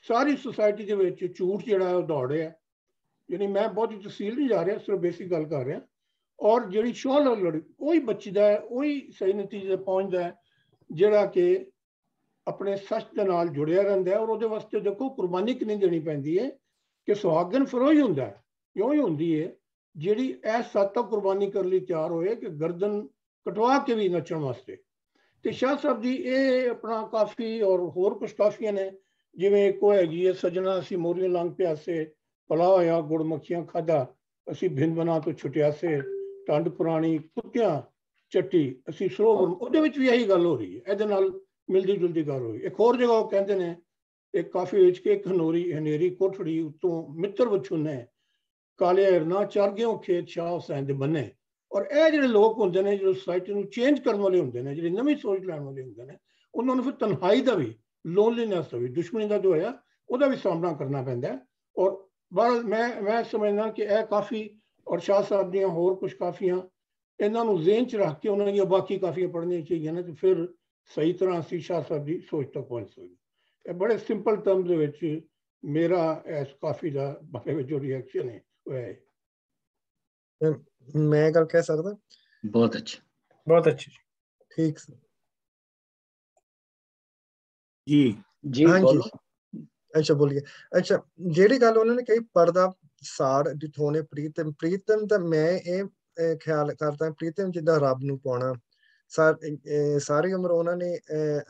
ਸਾਰੀ ਸੁਸਾਇਟੀ ਦੇ ਵਿੱਚ ਝੂਠ ਜਿਹੜਾ ਉਹ ਦੌੜ ਰਿਹਾ। ਯਾਨੀ ਮੈਂ ਬਹੁਤੀ ਤਫਸੀਲ ਨਹੀਂ ਜਾ ਰਿਹਾ, ਸਿਰਫ ਬੇਸਿਕ ਗੱਲ ਕਰ ਰਿਹਾ। ਔਰ ਜਿਹੜੀ ਸ਼ਾਹ ਲੜ ਉਹੀ ਬਚਦਾ ਹੈ, ਉਹੀ ਸਹੀ ਨਤੀਜੇ ਪਹੁੰਚਦਾ ਹੈ ਜਿਹੜਾ ਕਿ ਆਪਣੇ ਸੱਚ ਦੇ ਨਾਲ ਜੁੜਿਆ ਰਹਿੰਦਾ ਹੈ। ਔਰ ਉਹਦੇ ਵਾਸਤੇ ਦੇਖੋ ਕੁਰਬਾਨੀ ਕਿੰਨੀ ਦੇਣੀ ਪੈਂਦੀ ਹੈ ਕਿ ਸੁਹਾਗਣ ਫਿਰ ਉਹੀ ਹੁੰਦਾ ਹੈ, ਕਿਉਂ ਹੀ ਹੁੰਦੀ ਹੈ ਜਿਹੜੀ ਇਸ ਹੱਦ ਤੱਕ ਕੁਰਬਾਨੀ ਕਰਨ ਲਈ ਤਿਆਰ ਹੋਏ ਕਿ ਗਰਦਨ ਕਟਵਾ ਕੇ ਵੀ ਨੱਚਣ ਵਾਸਤੇ। ਤੇ ਸ਼ਾਹ ਸਾਹਿਬ ਦੀ ਇਹ ਆਪਣਾ ਕਾਫੀ ਔਰ ਹੋਰ ਕੁਛ ਕਾਫੀਆਂ ਨੇ, ਜਿਵੇਂ ਇੱਕ ਹੈਗੀ ਹੈ ਸਜਣਾ ਅਸੀਂ ਮੋਰੀਆਂ ਲੰਘ ਪਿਆਸੇ, ਭਲਾ ਹੋਇਆ ਗੁੜ ਮੱਖੀਆਂ ਖਾਧਾ, ਅਸੀਂ ਭਿੰਦ ਬਣਾ ਤੋਂ ਛੁਟਿਆਸੇ, ਟੰਡ ਪੁਰਾਣੀ ਕੁੱਤਿਆਂ ਚੱਟੀ ਅਸੀਂ ਸਰੋਵਰ। ਉਹਦੇ ਵਿੱਚ ਵੀ ਇਹੀ ਗੱਲ ਹੋ ਰਹੀ ਹੈ, ਇਹਦੇ ਨਾਲ ਮਿਲਦੀ ਜੁਲਦੀ ਗੱਲ ਹੋਈ। ਇੱਕ ਹੋਰ ਜਗ੍ਹਾ ਉਹ ਕਹਿੰਦੇ ਨੇ ਇੱਕ ਕਾਫੀ ਵਿੱਚ ਕਿ ਇੱਕ ਹਨੇਰੀ ਕੋਠੜੀ ਉੱਤੋਂ ਮਿੱਤਰ ਵਿਛੁੰਨੇ, ਕਾਲੇ ਹਿਰਨਾ ਚਰ ਗਿਓ ਖੇਤ ਸ਼ਾਹ ਹੁਸੈਨ ਦੇ ਬੰਨੇ। ਔਰ ਇਹ ਜਿਹੜੇ ਲੋਕ ਹੁੰਦੇ ਨੇ ਜਿਹੜੇ ਸੁਸਾਇਟੀ ਨੂੰ ਚੇਂਜ ਕਰਨ ਵਾਲੇ ਹੁੰਦੇ ਨੇ, ਜਿਹੜੇ ਨਵੀਂ ਸੋਚ ਲੈਣ ਵਾਲੇ ਹੁੰਦੇ ਨੇ, ਉਹਨਾਂ ਨੂੰ ਫਿਰ ਤਨਹਾਈ ਦਾ ਵੀ, ਲੋਨਲੀਨੈਸ ਦਾ ਵੀ, ਦੁਸ਼ਮਣੀ ਦਾ ਜੋ ਹੋਇਆ ਉਹਦਾ ਵੀ ਸਾਹਮਣਾ ਕਰਨਾ ਪੈਂਦਾ ਹੈ। ਔਰ ਬਾਹਰ ਮੈਂ ਸਮਝਦਾ ਕਿ ਇਹ ਕਾਫੀ ਔਰ ਸ਼ਾਹ ਸਾਹਿਬ ਦੀਆਂ ਹੋਰ ਕੁਛ ਕਾਫੀਆਂ ਇਹਨਾਂ ਨੂੰ ਜ਼ਿਹਨ 'ਚ ਰੱਖ ਕੇ ਉਹਨਾਂ ਦੀਆਂ ਬਾਕੀ ਕਾਫੀਆਂ ਪੜ੍ਹਨੀਆਂ ਚਾਹੀਦੀਆਂ ਨੇ, ਤੇ ਫਿਰ ਸਹੀ ਤਰ੍ਹਾਂ ਅਸੀਂ ਸ਼ਾਹ ਸਾਹਿਬ ਦੀ ਸੋਚ ਤੱਕ ਪਹੁੰਚ ਸਕਦੇ। ਇਹ ਬੜੇ ਸਿੰਪਲ ਟਰਮ ਦੇ ਵਿੱਚ ਮੇਰਾ ਇਸ ਕਾਫੀ ਦਾ ਬਾਰੇ ਵਿੱਚ ਜੋ ਰਿਐਕਸ਼ਨ ਹੈ ਉਹ ਹੈ। ਮੈਂ ਗੱਲ ਕਹਿ ਸਕਦਾ? ਬਹੁਤ ਅੱਛਾ, ਬਹੁਤ ਅੱਛਾ, ਠੀਕ ਜੀ ਜੀ ਹਾਂਜੀ। ਅੱਛਾ ਬੋਲੀਏ। ਅੱਛਾ, ਜਿਹੜੀ ਗੱਲ ਉਹਨਾਂ ਨੇ ਕਹੀ ਪਰਦਾ ਸਾੜ ਦਿਥੋਨੇ ਪ੍ਰੀਤਮ, ਪ੍ਰੀਤਮ ਤਾਂ ਮੈਂ ਇਹ ਖਿਆਲ ਕਰਦਾ ਪ੍ਰੀਤਮ ਜਿੱਦਾਂ ਰੱਬ ਨੂੰ ਪਾਉਣਾ। ਸਾਰੀ ਉਮਰ ਉਹਨਾਂ ਨੇ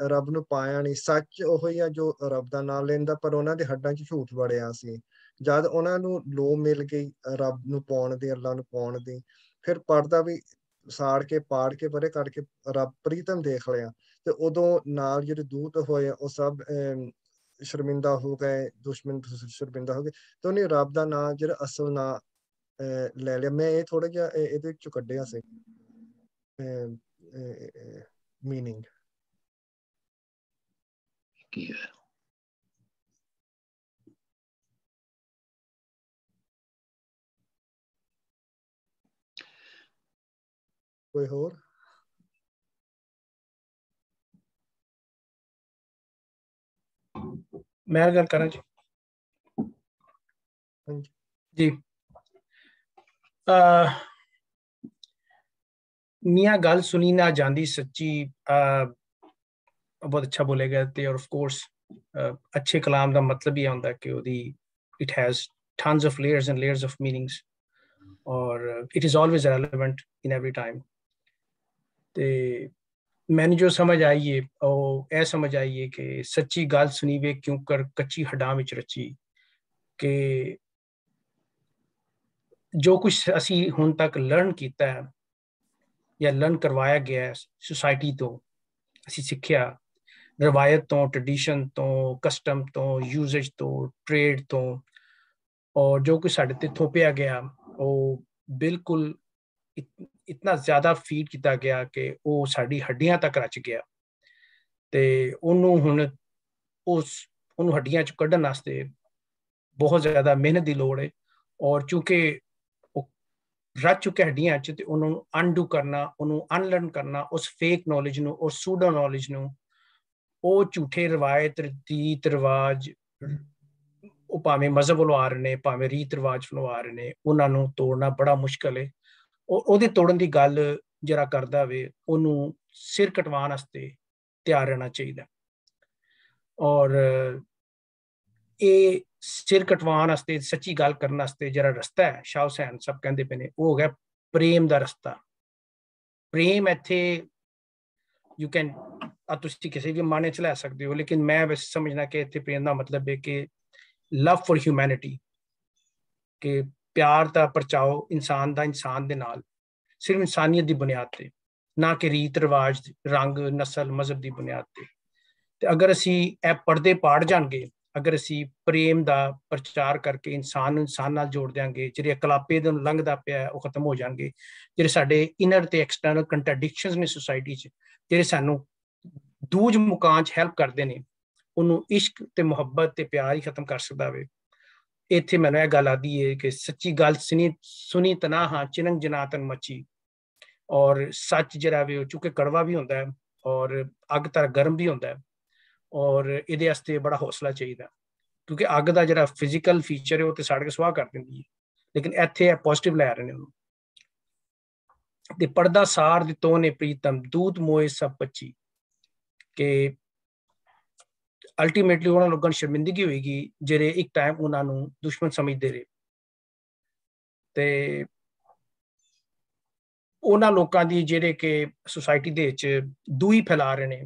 ਰੱਬ ਨੂੰ ਪਾਇਆ ਨਹੀਂ। ਸੱਚ ਉਹ ਹੀ ਆ ਜੋ ਰੱਬ ਦਾ ਨਾਮ ਲੈਂਦਾ, ਪਰ ਉਹਨਾਂ ਦੇ ਹੱਡਾਂ 'ਚ ਝੂਠ ਵੜਿਆ ਸੀ। ਜਦ ਉਹਨਾਂ ਨੂੰ ਲੋ ਮਿਲ ਗਈ ਰੱਬ ਨੂੰ ਪਾਉਣ ਦੀ, ਅੱਲਾ ਨੂੰ ਪਾਉਣ ਦੀ, ਫਿਰ ਪਰਦਾ ਵੀ ਸਾੜ ਕੇ ਪਾੜ ਕੇ ਪਰੇ ਕੱਢ ਕੇ ਰੱਬ ਪ੍ਰੀਤਮ ਦੇਖ ਲਿਆ। ਤੇ ਉਦੋਂ ਨਾਲ ਜਿਹੜੇ ਦੂਤ ਹੋਏ ਉਹ ਸਭ ਸ਼ਰਮਿੰਦਾ ਹੋ ਗਏ, ਦੁਸ਼ਮਣ ਸ਼ਰਮਿੰਦਾ ਹੋ ਗਏ, ਤੇ ਉਹਨੇ ਰੱਬ ਦਾ ਨਾਂ ਜਿਹੜਾ ਅਸਲ ਨਾਂ ਲੈ ਲਿਆ। ਮੈਂ ਇਹ ਥੋੜਾ ਜਿਹਾ ਇਹਦੇ ਵਿੱਚੋਂ ਕੱਢਿਆ ਸੀ ਮੀਨਿੰਗ। ਕੀ ਹੈ ਕੋਈ ਹੋਰ? ਮੈਂ ਗੱਲ ਕਰਾਂ ਜੀ? ਜੀ ਮੀਆਂ ਗੱਲ ਸੁਣੀ ਨਾ ਜਾਂਦੀ ਸੱਚੀ, ਬਹੁਤ ਅੱਛਾ ਬੋਲੇ ਗਏ। ਤੇ ਔਰ ਆਫ ਕੋਰਸ ਅੱਛੇ ਕਲਾਮ ਦਾ ਮਤਲਬ ਇਹ ਹੁੰਦਾ ਕਿ ਉਹਦੀ it has tons of layers and layers of meanings, or it is always relevant in every time. ਤੇ ਮੈਨੂੰ ਜੋ ਸਮਝ ਆਈ ਹੈ ਉਹ ਇਹ ਸਮਝ ਆਈ ਹੈ ਕਿ ਸੱਚੀ ਗੱਲ ਸੁਣੀ ਵੇ ਕਿਉਂ ਕਰ ਕੱਚੀ ਹੱਡਾਂ ਵਿੱਚ ਰਚੀ, ਕਿ ਜੋ ਕੁਛ ਅਸੀਂ ਹੁਣ ਤੱਕ ਲਰਨ ਕੀਤਾ ਹੈ ਜਾਂ ਲਰਨ ਕਰਵਾਇਆ ਗਿਆ ਸੁਸਾਇਟੀ ਤੋਂ, ਅਸੀਂ ਸਿੱਖਿਆ ਰਵਾਇਤ ਤੋਂ, ਟ੍ਰੈਡੀਸ਼ਨ ਤੋਂ, ਕਸਟਮ ਤੋਂ, ਯੂਜ਼ੇਜ ਤੋਂ, ਟ੍ਰੇਡ ਤੋਂ, ਔਰ ਜੋ ਕੁਝ ਸਾਡੇ ਤੇ ਥੋਪਿਆ ਗਿਆ ਉਹ ਬਿਲਕੁਲ ਇਤਨਾ ਜ਼ਿਆਦਾ ਫੀਡ ਕੀਤਾ ਗਿਆ ਕਿ ਉਹ ਸਾਡੀ ਹੱਡੀਆਂ ਤੱਕ ਰਚ ਗਿਆ। ਤੇ ਉਹਨੂੰ ਹੱਡੀਆਂ ਚੋਂ ਕੱਢਣ ਵਾਸਤੇ ਬਹੁਤ ਜ਼ਿਆਦਾ ਮਿਹਨਤ ਦੀ ਲੋੜ ਹੈ। ਔਰ ਚੂੰਕਿ ਉਹ ਰਚ ਚੁੱਕਿਆ ਹੱਡੀਆਂ 'ਚ, ਤੇ ਉਹਨੂੰ ਅਨਡੂ ਕਰਨਾ, ਉਹਨੂੰ ਅਨਲਰਨ ਕਰਨਾ, ਉਸ ਫੇਕ ਨੌਲੇਜ ਨੂੰ, ਉਸ ਸੂਡੋ ਨੌਲੇਜ ਨੂੰ, ਉਹ ਝੂਠੇ ਰਵਾਇਤ, ਰੀਤ ਰਿਵਾਜ, ਉਹ ਭਾਵੇਂ ਮਜ਼ਹਬ ਵੱਲੋਂ ਆ ਰਹੇ ਨੇ, ਭਾਵੇਂ ਰੀਤ ਰਿਵਾਜ ਵੱਲੋਂ ਆ ਰਹੇ ਨੇ, ਉਹਨਾਂ ਨੂੰ ਤੋੜਨਾ ਬੜਾ ਮੁਸ਼ਕਲ ਹੈ। ਉਹਦੇ ਤੋੜਨ ਦੀ ਗੱਲ ਜਿਹੜਾ ਕਰਦਾ ਵੇ, ਉਹਨੂੰ ਸਿਰ ਕਟਵਾਉਣ ਵਾਸਤੇ ਤਿਆਰ ਰਹਿਣਾ ਚਾਹੀਦਾ। ਔਰ ਇਹ ਸਿਰ ਕਟਵਾਉਣ ਵਾਸਤੇ, ਸੱਚੀ ਗੱਲ ਕਰਨ ਵਾਸਤੇ ਜਿਹੜਾ ਰਸਤਾ ਹੈ, ਸ਼ਾਹ ਹੁਸੈਨ ਸਭ ਕਹਿੰਦੇ ਪਏ ਨੇ, ਉਹ ਹੋ ਗਿਆ ਪ੍ਰੇਮ ਦਾ ਰਸਤਾ। ਪ੍ਰੇਮ ਇੱਥੇ ਯੂ ਕੈਨ, ਤੁਸੀਂ ਕਿਸੇ ਵੀ ਮਾਨੇ ਚ ਲੈ ਸਕਦੇ ਹੋ, ਲੇਕਿਨ ਮੈਂ ਬਸ ਸਮਝਣਾ ਕਿ ਇੱਥੇ ਪ੍ਰੇਮ ਦਾ ਮਤਲਬ ਹੈ ਕਿ ਲਵ ਫॉर ਹਿਊਮੈਨਿਟੀ, ਕਿ ਪਿਆਰ ਦਾ ਪਰਚਾਓ ਇਨਸਾਨ ਦਾ ਇਨਸਾਨ ਦੇ ਨਾਲ, ਸਿਰਫ ਇਨਸਾਨੀਅਤ ਦੀ ਬੁਨਿਆਦ ਤੇ, ਨਾ ਕਿ ਰੀਤ ਰਿਵਾਜ, ਰੰਗ, ਨਸਲ, ਮਜ਼ਹਬ ਦੀ ਬੁਨਿਆਦ ਤੇ। ਤੇ ਅਗਰ ਅਸੀਂ ਇਹ ਪਰਦੇ ਪਾੜ ਜਾਣਗੇ, ਅਗਰ ਅਸੀਂ ਪ੍ਰੇਮ ਦਾ ਪ੍ਰਚਾਰ ਕਰਕੇ ਇਨਸਾਨ ਨੂੰ ਇਨਸਾਨ ਨਾਲ ਜੋੜ ਦਿਆਂਗੇ, ਜਿਹੜੇ ਅਕਲਾਪੇ ਨੂੰ ਲੰਘਦਾ ਪਿਆ ਉਹ ਖਤਮ ਹੋ ਜਾਣਗੇ, ਜਿਹੜੇ ਸਾਡੇ ਇਨਰ ਤੇ ਐਕਸਟਰਨਲ ਕੰਟਰਡਿਕਸ਼ਨਸ ਨੇ ਸੋਸਾਇਟੀ 'ਚ, ਜਿਹੜੇ ਸਾਨੂੰ ਦੂਜ ਮੁਕਾਮ 'ਚ ਹੈਲਪ ਕਰਦੇ ਨੇ, ਉਹਨੂੰ ਇਸ਼ਕ ਤੇ ਮੁਹੱਬਤ ਤੇ ਪਿਆਰ ਹੀ ਖਤਮ ਕਰ ਸਕਦਾ ਵੇ। ਇੱਥੇ ਮੈਨੂੰ ਇਹ ਗੱਲ ਆਦੀ ਹੈ ਕਿ ਸੱਚੀ ਗੱਲ ਸੁਣੀ ਤਨਾਹਾਂ ਚਿਨੰਗ ਜਨਾਤਨ ਮੱਚੀ। ਔਰ ਸੱਚ ਜਿਹੜਾ ਵੇ ਉਹ ਚੁੱਕੇ ਕੜਵਾ ਵੀ ਹੁੰਦਾ ਹੈ, ਔਰ ਅੱਗ ਤਰ੍ਹਾਂ ਗਰਮ ਵੀ ਹੁੰਦਾ ਹੈ, ਔਰ ਇਹਦੇ ਵਾਸਤੇ ਬੜਾ ਹੌਸਲਾ ਚਾਹੀਦਾ, ਕਿਉਂਕਿ ਅੱਗ ਦਾ ਜਿਹੜਾ ਫਿਜ਼ੀਕਲ ਫੀਚਰ ਹੈ ਉਹ ਤੇ ਸਾੜ ਕੇ ਸੁਆਹ ਕਰ ਦਿੰਦੀ ਹੈ, ਲੇਕਿਨ ਇੱਥੇ ਇਹ ਪੋਜ਼ਿਟਿਵ ਲੈ ਰਹੇ ਨੇ ਉਹਨੂੰ। ਤੇ ਪਰਦਾ ਸਾਰ ਦਿੱਤੋ ਨੇ ਪ੍ਰੀਤਮ ਦੂਤ ਮੋਏ ਸਭ ਬੱਚੀ, ਕਿ ਅਲਟੀਮੇਟਲੀ ਉਹਨਾਂ ਲੋਕਾਂ ਨੂੰ ਸ਼ਰਮਿੰਦਗੀ ਹੋਏਗੀ ਜਿਹੜੇ ਇੱਕ ਟਾਈਮ ਉਹਨਾਂ ਨੂੰ ਦੁਸ਼ਮਣ ਸਮਝਦੇ ਰਹੇ। ਤੇ ਉਹਨਾਂ ਲੋਕਾਂ ਦੀ ਜਿਹੜੇ ਕਿ ਸੁਸਾਇਟੀ ਦੇ ਵਿੱਚ ਦੂਈ ਫੈਲਾ ਰਹੇ ਨੇ,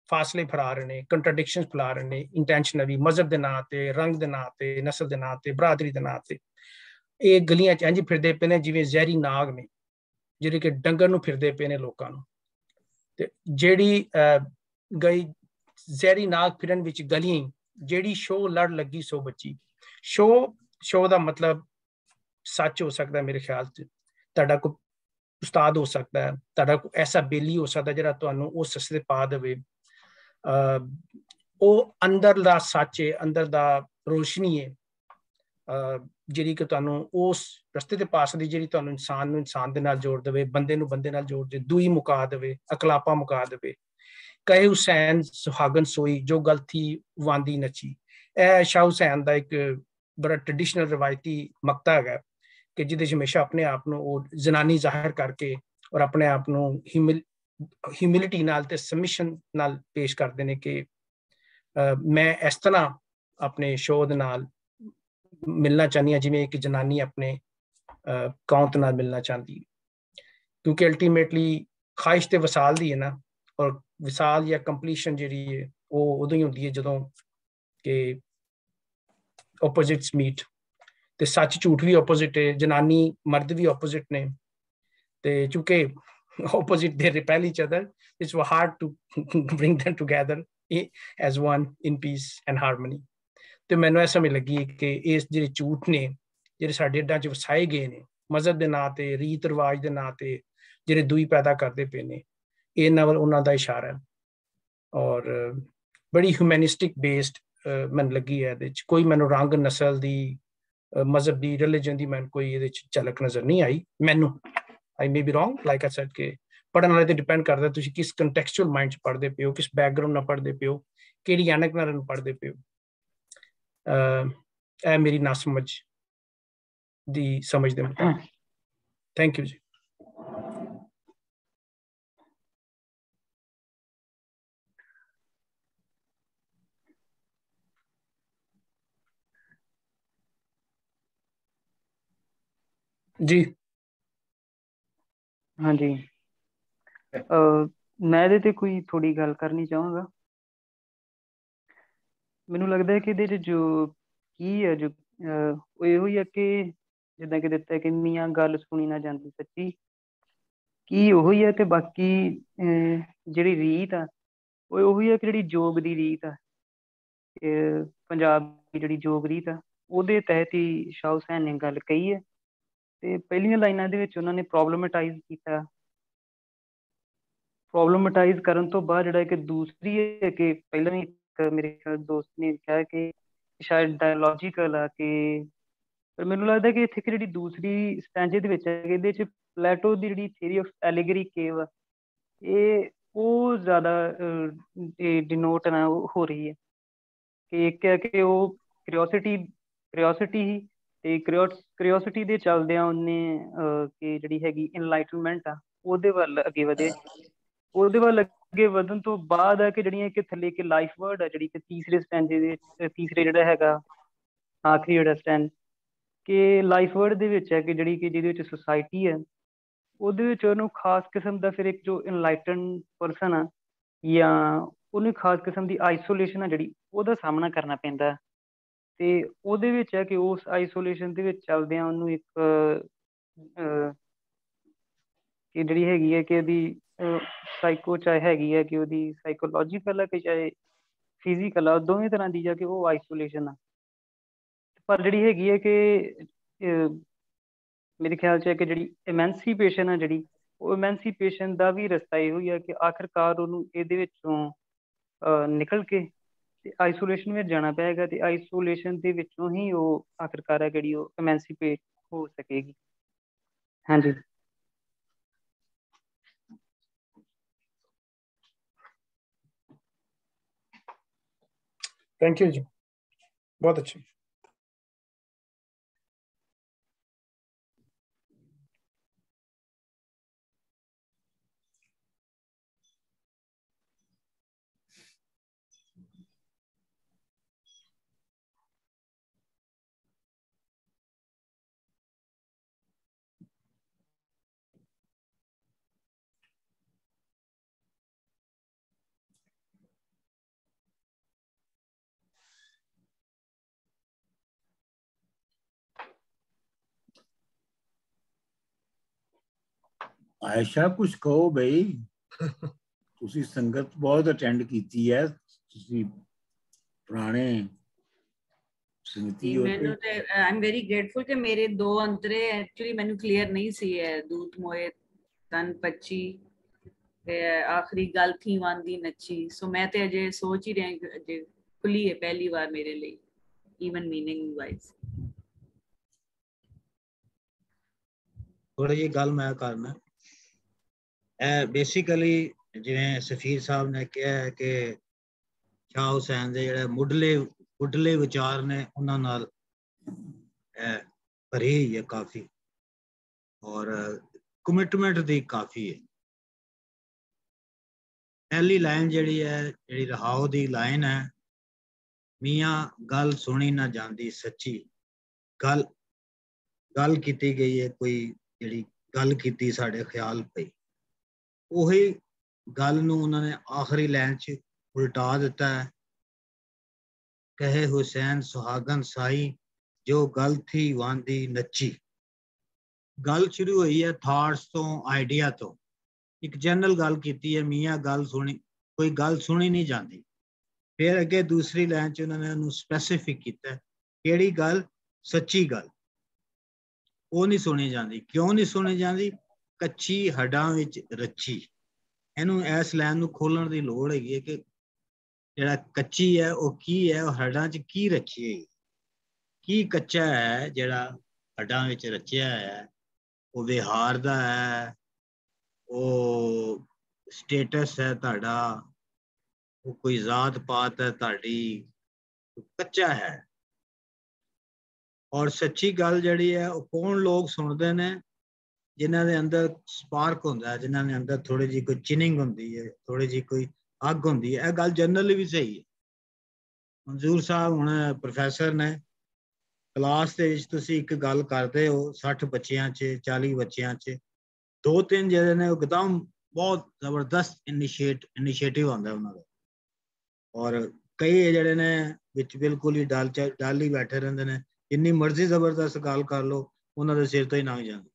ਫਾਸਲੇ ਫੈਲਾ ਰਹੇ ਨੇ, ਕੰਟਰਡਿਕਸ਼ਨਸ ਫੈਲਾ ਰਹੇ ਨੇ ਇੰਟੈਂਸ਼ਨਲੀ, ਮਜ਼ਹਬ ਦੇ ਨਾਂ ਤੇ, ਰੰਗ ਦੇ ਨਾਂ ਤੇ, ਨਸਲ ਦੇ ਨਾਂ ਤੇ, ਬਰਾਦਰੀ ਦੇ ਨਾਂ ਤੇ। ਇਹ ਗਲੀਆਂ 'ਚ ਇੰਝ ਫਿਰਦੇ ਪਏ ਨੇ ਜਿਵੇਂ ਜ਼ਹਿਰੀ ਨਾਗ ਨੇ, ਜਿਹੜੇ ਕਿ ਡੰਗਰ ਨੂੰ ਫਿਰਦੇ ਪਏ ਨੇ ਲੋਕਾਂ ਨੂੰ। ਤੇ ਜਿਹੜੀ ਗਈ ਜ਼ਹਿਰੀ ਨਾਗ ਫਿਰਨ ਵਿੱਚ ਗਲੀ, ਜਿਹੜੀ ਸ਼ੋਅ ਲੜ ਲੱਗੀ ਸੋ ਬੱਚੀ। ਸ਼ੋਅ ਦਾ ਮਤਲਬ ਸੱਚ ਹੋ ਸਕਦਾ ਮੇਰੇ ਖਿਆਲ 'ਚ, ਤੁਹਾਡਾ ਕੋਈ ਉਸਤਾਦ ਹੋ ਸਕਦਾ ਹੈ, ਤੁਹਾਡਾ ਕੋਈ ਐਸਾ ਬੇਲੀ ਹੋ ਸਕਦਾ ਜਿਹੜਾ ਤੁਹਾਨੂੰ ਉਸ ਰਸਤੇ ਪਾ ਦੇਵੇ। ਉਹ ਅੰਦਰ ਦਾ ਸੱਚ ਹੈ, ਅੰਦਰ ਦਾ ਰੋਸ਼ਨੀ ਹੈ, ਜਿਹੜੀ ਕਿ ਤੁਹਾਨੂੰ ਉਸ ਰਸਤੇ ਤੇ ਪਾ ਸਕਦੀ, ਜਿਹੜੀ ਤੁਹਾਨੂੰ ਇਨਸਾਨ ਨੂੰ ਇਨਸਾਨ ਦੇ ਨਾਲ ਜੋੜ ਦੇਵੇ, ਬੰਦੇ ਨੂੰ ਬੰਦੇ ਨਾਲ ਜੋੜ ਦੇ, ਦੂਈ ਮੁਕਾ ਦੇਵੇ, ਅਕਲਾਪਾ ਮੁਕਾ ਦੇਵੇ। ਕਹੇ ਹੁਸੈਨ ਸੁਹਾਗਨ ਸੋਈ ਜੋ ਗਲਤੀ ਵਾਂਦੀ ਨੱਚੀ। ਇਹ ਸ਼ਾਹ ਹੁਸੈਨ ਦਾ ਇੱਕ ਬੜਾ ਟ੍ਰੈਡੀਸ਼ਨਲ ਰਵਾਇਤੀ ਮਕਤਾ ਹੈਗਾ, ਕਿ ਜਿਹਦੇ 'ਚ ਹਮੇਸ਼ਾ ਆਪਣੇ ਆਪ ਨੂੰ ਉਹ ਜ਼ਨਾਨੀ ਜ਼ਾਹਿਰ ਕਰਕੇ ਔਰ ਆਪਣੇ ਆਪ ਨੂੰ ਹਿਊਮਿਲਿਟੀ ਨਾਲ ਤੇ ਸਬਮਿਸ਼ਨ ਨਾਲ ਪੇਸ਼ ਕਰਦੇ ਨੇ ਕਿ ਮੈਂ ਇਸ ਤਰ੍ਹਾਂ ਆਪਣੇ ਸ਼ੋਅ ਦੇ ਨਾਲ ਮਿਲਣਾ ਚਾਹੁੰਦੀ ਹਾਂ ਜਿਵੇਂ ਇੱਕ ਜਨਾਨੀ ਆਪਣੇ ਕੌਂਤ ਨਾਲ ਮਿਲਣਾ ਚਾਹੁੰਦੀ, ਕਿਉਂਕਿ ਅਲਟੀਮੇਟਲੀ ਖਾਹਿਸ਼ ਤੇ ਵਿਸਾਲ ਦੀ ਹੈ ਨਾ, ਔਰ ਵਿਸਾਲ ਜਾਂ ਕੰਪਲੀਸ਼ਨ ਜਿਹੜੀ ਹੈ ਉਹ ਉਦੋਂ ਹੀ ਹੁੰਦੀ ਹੈ ਜਦੋਂ ਕਿ ਆਪੋਜ਼ਿਟਸ ਮੀਟ। ਤੇ ਸੱਚ ਝੂਠ ਵੀ ਆਪੋਜ਼ਿਟ ਹੈ, ਜਨਾਨੀ ਮਰਦ ਵੀ ਆਪੋਜ਼ਿਟ ਨੇ, ਤੇ ਚੂੰਕਿ opposite they repel each other, it's hard to bring them together as one in peace and harmony। ਤੇ ਮੈਨੂੰ ਇਹ ਸਮਝ ਲੱਗੀ ਕਿ ਇਸ ਜਿਹੜੇ ਝੂਠ ਨੇ ਜਿਹੜੇ ਸਾਡੇ ਅੱਡਾਂ 'ਚ ਵਸਾਏ ਗਏ ਨੇ ਮਜ਼ਹਬ ਦੇ ਨਾਂ ਤੇ, ਰੀਤ ਰਿਵਾਜ ਦੇ ਨਾਂ ਤੇ, ਜਿਹੜੇ ਦੂਈ ਪੈਦਾ ਕਰਦੇ ਪਏ ਨੇ, ਇਹਨਾਂ ਵੱਲ ਉਹਨਾਂ ਦਾ ਇਸ਼ਾਰਾ ਹੈ। ਔਰ ਬੜੀ ਹਿਊਮੈਨਿਸਟਿਕ ਬੇਸਡ ਮੈਨੂੰ ਲੱਗੀ ਹੈ ਇਹਦੇ 'ਚ। ਕੋਈ ਮੈਨੂੰ ਰੰਗ, ਨਸਲ ਦੀ, ਮਜ਼ਹਬ ਦੀ, ਰਿਲੀਜਨ ਦੀ ਮੈਨੂੰ ਕੋਈ ਇਹਦੇ 'ਚ ਝਲਕ ਨਜ਼ਰ ਨਹੀਂ ਆਈ ਮੈਨੂੰ। I may be wrong, like I said, ਕਿ ਪੜ੍ਹਨ ਵਾਲੇ ਤੇ ਡਿਪੈਂਡ ਕਰਦਾ ਤੁਸੀਂ ਕਿਸ ਕੰਟੈਕਚੁਅਲ ਮਾਈਂਡ 'ਚ ਪੜ੍ਹਦੇ ਪਏ ਹੋ, ਕਿਸ ਬੈਕਗ੍ਰਾਉਂਡ ਨਾਲ ਪੜ੍ਹਦੇ ਪਏ ਹੋ, ਕਿਹੜੀ ਐਨਕ ਨਾਲ ਪੜ੍ਹਦੇ ਪਏ ਹੋ। ਇਹ ਮੇਰੀ ਨਾ ਸਮਝ ਦੀ ਸਮਝ ਦੇ ਮੁਤਾਬਿਕ। ਥੈਂਕ ਯੂ ਜੀ। ਜੀ ਹਾਂਜੀ, ਮੈਂ ਇਹਦੇ ਤੇ ਕੋਈ ਥੋੜੀ ਗੱਲ ਕਰਨੀ ਚਾਹਾਂਗਾ। ਮੈਨੂੰ ਲੱਗਦਾ ਹੈ ਕਿ ਇਹਦੇ 'ਚ ਜੋ ਕੀ ਹੈ, ਜੋ ਉਹ ਇਹੋ ਹੀ ਹੈ ਕਿ ਜਿੱਦਾਂ ਕਿ ਦਿੱਤਾ ਕਿ ਮੀਆਂ ਗੱਲ ਸੁਣੀ ਨਾ ਜਾਂਦੀ ਸੱਚੀ, ਕੀ ਉਹੀ ਹੈ, ਤੇ ਬਾਕੀ ਜਿਹੜੀ ਰੀਤ ਆ ਉਹ ਉਹੀ ਹੈ ਕਿ ਜਿਹੜੀ ਜੋਗ ਦੀ ਰੀਤ ਆ, ਪੰਜਾਬ ਦੀ ਜਿਹੜੀ ਜੋਗ ਰੀਤ ਆ, ਉਹਦੇ ਤਹਿਤ ਹੀ ਸ਼ਾਹ ਹੁਸੈਨ ਨੇ ਗੱਲ ਕਹੀ ਹੈ। ਤੇ ਪਹਿਲੀਆਂ ਲਾਈਨਾਂ ਦੇ ਵਿੱਚ ਉਹਨਾਂ ਨੇ ਪ੍ਰੋਬਲਮਟਾਈਜ਼ ਕੀਤਾ। ਪ੍ਰੋਬਲਮਟਾਈਜ਼ ਕਰਨ ਤੋਂ ਬਾਅਦ ਜਿਹੜਾ ਕਿ ਦੂਸਰੀ ਹੈ ਕਿ ਪਹਿਲਾਂ ਵੀ ਇੱਕ ਮੇਰੇ ਖਿਆਲ ਦੋਸਤ ਨੇ ਕਿਹਾ ਕਿ ਸ਼ਾਇਦ ਡਾਇਲੋਜੀਕਲ ਆ, ਕਿ ਪਰ ਮੈਨੂੰ ਲੱਗਦਾ ਕਿ ਇੱਥੇ ਜਿਹੜੀ ਦੂਸਰੀ ਸਟੈਂਜੇ ਦੇ ਵਿੱਚ ਹੈ, ਇਹਦੇ ਚ ਪਲੈਟੋ ਦੀ ਜਿਹੜੀ ਥਿਊਰੀ ਆਫ ਐਲੀਗਰੀ ਕੇਵ ਆ, ਇਹ ਉਹ ਜ਼ਿਆਦਾ ਡਿਨੋਟ ਨਾ ਹੋ ਰਹੀ ਹੈ। ਕਿ ਇੱਕ ਹੈ ਕਿ ਉਹ ਕਰਿਓਸਿਟੀ ਹੀ, ਤੇ ਕਰਿਓਸਿਟੀ ਦੇ ਚੱਲਦਿਆਂ ਉਹਨੇ ਕਿ ਜਿਹੜੀ ਹੈਗੀ ਇਨਲਾਈਟਨਮੈਂਟ ਆ ਉਹਦੇ ਵੱਲ ਅੱਗੇ ਵਧੇ। ਉਹਦੇ ਵੱਲ ਅੱਗੇ ਵਧਣ ਤੋਂ ਬਾਅਦ ਆ ਕਿ ਜਿਹੜੀਆਂ ਕਿ ਥੱਲੇ ਕਿ ਲਾਈਫ ਵਰਡ ਆ, ਜਿਹੜੀ ਕਿ ਤੀਸਰੇ ਸਟੈਂਜੇ ਦੇ ਤੀਸਰੇ ਜਿਹੜਾ ਹੈਗਾ ਆਖਰੀ ਜਿਹੜਾ ਸਟੈਂਡ, ਕਿ ਲਾਈਫ ਵਰਡ ਦੇ ਵਿੱਚ ਹੈ ਕਿ ਜਿਹੜੀ ਕਿ ਜਿਹਦੇ ਵਿੱਚ ਸੁਸਾਇਟੀ ਹੈ, ਉਹਦੇ ਵਿੱਚ ਉਹਨੂੰ ਖਾਸ ਕਿਸਮ ਦਾ ਫਿਰ ਇੱਕ ਜੋ ਇਨਲਾਈਟਨ ਪਰਸਨ ਆ, ਜਾਂ ਉਹਨੂੰ ਖਾਸ ਕਿਸਮ ਦੀ ਆਈਸੋਲੇਸ਼ਨ ਆ ਜਿਹੜੀ ਉਹਦਾ ਸਾਹਮਣਾ ਕਰਨਾ ਪੈਂਦਾ। ਤੇ ਉਹਦੇ ਵਿੱਚ ਹੈ ਕਿ ਉਸ ਆਈਸੋਲੇਸ਼ਨ ਦੇ ਵਿੱਚ ਚੱਲਦਿਆਂ ਉਹਨੂੰ ਇੱਕ ਕਿ ਜਿਹੜੀ ਹੈਗੀ ਹੈ ਕਿ ਉਹਦੀ ਸਾਈਕੋ ਚਾਹੇ ਹੈਗੀ ਹੈ ਕਿ ਉਹਦੀ ਸਾਈਕੋਲੋਜੀਕਲ ਹੈ ਕਿ ਚਾਹੇ ਫਿਜ਼ੀਕਲ ਆ, ਦੋਵੇਂ ਤਰ੍ਹਾਂ ਦੀ ਜਾ ਕੇ ਉਹ ਆਈਸੋਲੇਸ਼ਨ ਆ। ਪਰ ਜਿਹੜੀ ਹੈਗੀ ਹੈ ਕਿ ਮੇਰੇ ਖਿਆਲ 'ਚ ਹੈ ਕਿ ਜਿਹੜੀ ਐਮੈਂਸੀਪੇਸ਼ਨ ਆ, ਜਿਹੜੀ ਉਹ ਐਮੈਂਸੀਪੇਸ਼ਨ ਦਾ ਵੀ ਰਸਤਾ ਇਹੋ ਹੀ ਹੈ ਕਿ ਆਖਿਰਕਾਰ ਉਹਨੂੰ ਇਹਦੇ ਵਿੱਚੋਂ ਨਿਕਲ ਕੇ ਤੇ ਆਈਸੋਲੇਸ਼ਨ ਵਿੱਚ ਜਾਣਾ ਪਏਗਾ, ਤੇ ਆਈਸੋਲੇਸ਼ਨ ਦੇ ਵਿੱਚੋਂ ਹੀ ਉਹ ਆਖਿਰਕਾਰ ਹੈ ਜਿਹੜੀ ਉਹ ਐਮੈਂਸੀਪੇਟ ਹੋ ਸਕੇਗੀ। ਹਾਂਜੀ। थैंक यू जी, बहुत अच्छे। आयशा कुछ कहो भाई, तुसी संगत बहुत अटेंड कीती है, तुसी पुराने संगती हो। ਮੈਨੂੰ ਤੇ ਆਈ ਐਮ ਵੈਰੀ ਗ੍ਰੇਟਫੁਲ ਕਿ ਮੇਰੇ ਦੋ ਅੰਤਰੇ ਐਕਚੁਅਲੀ ਮੈਨੂੰ ਕਲੀਅਰ ਨਹੀਂ ਸੀ ਹੈ, ਦੂਤ ਮੋਏ ਤਨ ਪੱਚੀ ਤੇ ਆਖਰੀ ਗੱਲ ਥੀ ਵਾਂਦੀ ਨੱਚੀ। ਸੋ ਮੈਂ ਤੇ ਅਜੇ ਸੋਚ ਹੀ ਰਹੀ, ਅਜੇ ਖੁੱਲੀ ਹੈ ਪਹਿਲੀ ਵਾਰ ਮੇਰੇ ਲਈ, ਈਵਨ ਮੀਨਿੰਗ ਵਾਈਜ਼। ਥੋੜੀ ਜਿਹੀ ਗੱਲ ਮੈਂ ਕਰਨਾ, ਇਹ ਬੇਸਿਕਲੀ ਜਿਵੇਂ ਸਫੀਰ ਸਾਹਿਬ ਨੇ ਕਿਹਾ ਹੈ ਕਿ ਸ਼ਾਹ ਹੁਸੈਨ ਦੇ ਜਿਹੜੇ ਮੁੱਢਲੇ ਵਿਚਾਰ ਨੇ ਉਹਨਾਂ ਨਾਲ ਭਰੀ ਹੋਈ ਹੈ ਕਾਫੀ, ਔਰ ਕਮਿਟਮੈਂਟ ਦੀ ਕਾਫੀ ਹੈ। ਪਹਿਲੀ ਲਾਈਨ ਜਿਹੜੀ ਹੈ, ਜਿਹੜੀ ਰਹਾਓ ਦੀ ਲਾਈਨ ਹੈ, ਮੀਆਂ ਗੱਲ ਸੁਣੀ ਨਾ ਜਾਂਦੀ ਸੱਚੀ। ਗੱਲ ਕੀਤੀ ਗਈ ਹੈ, ਕੋਈ ਜਿਹੜੀ ਗੱਲ ਕੀਤੀ ਸਾਡੇ ਖਿਆਲ ਪਈ, ਉਹੀ ਗੱਲ ਨੂੰ ਉਹਨਾਂ ਨੇ ਆਖਰੀ ਲਾਈਨ 'ਚ ਉਲਟਾ ਦਿੱਤਾ ਹੈ। ਕਹੇ ਹੁਸੈਨ ਸੁਹਾਗਨ ਸਾਈ, ਜੋ ਗੱਲ ਥੀ ਵਾਂਦੀ ਨੱਚੀ। ਗੱਲ ਸ਼ੁਰੂ ਹੋਈ ਹੈ ਥਾਟਸ ਤੋਂ, ਆਈਡੀਆ ਤੋਂ, ਇੱਕ ਜਨਰਲ ਗੱਲ ਕੀਤੀ ਹੈ, ਮੀਆਂ ਗੱਲ ਸੁਣੀ, ਕੋਈ ਗੱਲ ਸੁਣੀ ਨਹੀਂ ਜਾਂਦੀ। ਫਿਰ ਅੱਗੇ ਦੂਸਰੀ ਲਾਈਨ 'ਚ ਉਹਨਾਂ ਨੇ ਉਹਨੂੰ ਸਪੈਸੀਫਿਕ ਕੀਤਾ, ਕਿਹੜੀ ਗੱਲ? ਸੱਚੀ ਗੱਲ, ਉਹ ਨਹੀਂ ਸੁਣੀ ਜਾਂਦੀ। ਕਿਉਂ ਨਹੀਂ ਸੁਣੀ ਜਾਂਦੀ? ਕੱਚੀ ਹੱਡਾਂ ਵਿੱਚ ਰੱਚੀ। ਇਹਨੂੰ ਇਸ ਲਾਈਨ ਨੂੰ ਖੋਲਣ ਦੀ ਲੋੜ ਹੈਗੀ ਹੈ ਕਿ ਜਿਹੜਾ ਕੱਚੀ ਹੈ ਉਹ ਕੀ ਹੈ, ਉਹ ਹੱਡਾਂ 'ਚ ਕੀ ਰੱਖੀ ਹੋਈ, ਕੀ ਕੱਚਾ ਹੈ ਜਿਹੜਾ ਹੱਡਾਂ ਵਿੱਚ ਰਚਿਆ ਹੈ? ਉਹ ਵਿਹਾਰ ਦਾ ਹੈ, ਉਹ ਸਟੇਟਸ ਹੈ ਤੁਹਾਡਾ, ਉਹ ਕੋਈ ਜ਼ਾਤ ਪਾਤ ਹੈ ਤੁਹਾਡੀ, ਕੱਚਾ ਹੈ। ਔਰ ਸੱਚੀ ਗੱਲ ਜਿਹੜੀ ਹੈ ਉਹ ਕੌਣ ਲੋਕ ਸੁਣਦੇ ਨੇ? ਜਿਨ੍ਹਾਂ ਦੇ ਅੰਦਰ ਸਪਾਰਕ ਹੁੰਦਾ ਹੈ, ਜਿਨ੍ਹਾਂ ਦੇ ਅੰਦਰ ਥੋੜੀ ਜਿਹੀ ਕੋਈ ਚਿਨਿੰਗ ਹੁੰਦੀ ਹੈ, ਥੋੜੀ ਜਿਹੀ ਕੋਈ ਅੱਗ ਹੁੰਦੀ ਹੈ। ਇਹ ਗੱਲ ਜਨਰਲੀ ਵੀ ਸਹੀ ਹੈ। ਮਨਜ਼ੂਰ ਸਾਹਿਬ ਹੁਣ ਪ੍ਰੋਫੈਸਰ ਨੇ, ਕਲਾਸ ਦੇ ਵਿੱਚ ਤੁਸੀਂ ਇੱਕ ਗੱਲ ਕਰਦੇ ਹੋ 60 ਬੱਚਿਆਂ 'ਚ 40 ਬੱਚਿਆਂ 'ਚ, 2-3 ਜਿਹੜੇ ਨੇ ਉਹ ਇੱਕਦਮ ਬਹੁਤ ਜ਼ਬਰਦਸਤ ਇਨੀਸ਼ੀਏਟਿਵ ਆਉਂਦਾ ਉਹਨਾਂ ਦਾ, ਔਰ ਕਈ ਜਿਹੜੇ ਨੇ ਵਿੱਚ ਬਿਲਕੁਲ ਹੀ ਡਲ ਹੀ ਬੈਠੇ ਰਹਿੰਦੇ ਨੇ, ਜਿੰਨੀ ਮਰਜ਼ੀ ਜ਼ਬਰਦਸਤ ਗੱਲ ਕਰ ਲਓ ਉਹਨਾਂ ਦੇ ਸਿਰ ਤੋਂ ਹੀ ਲੰਘ ਜਾਂਦੀ।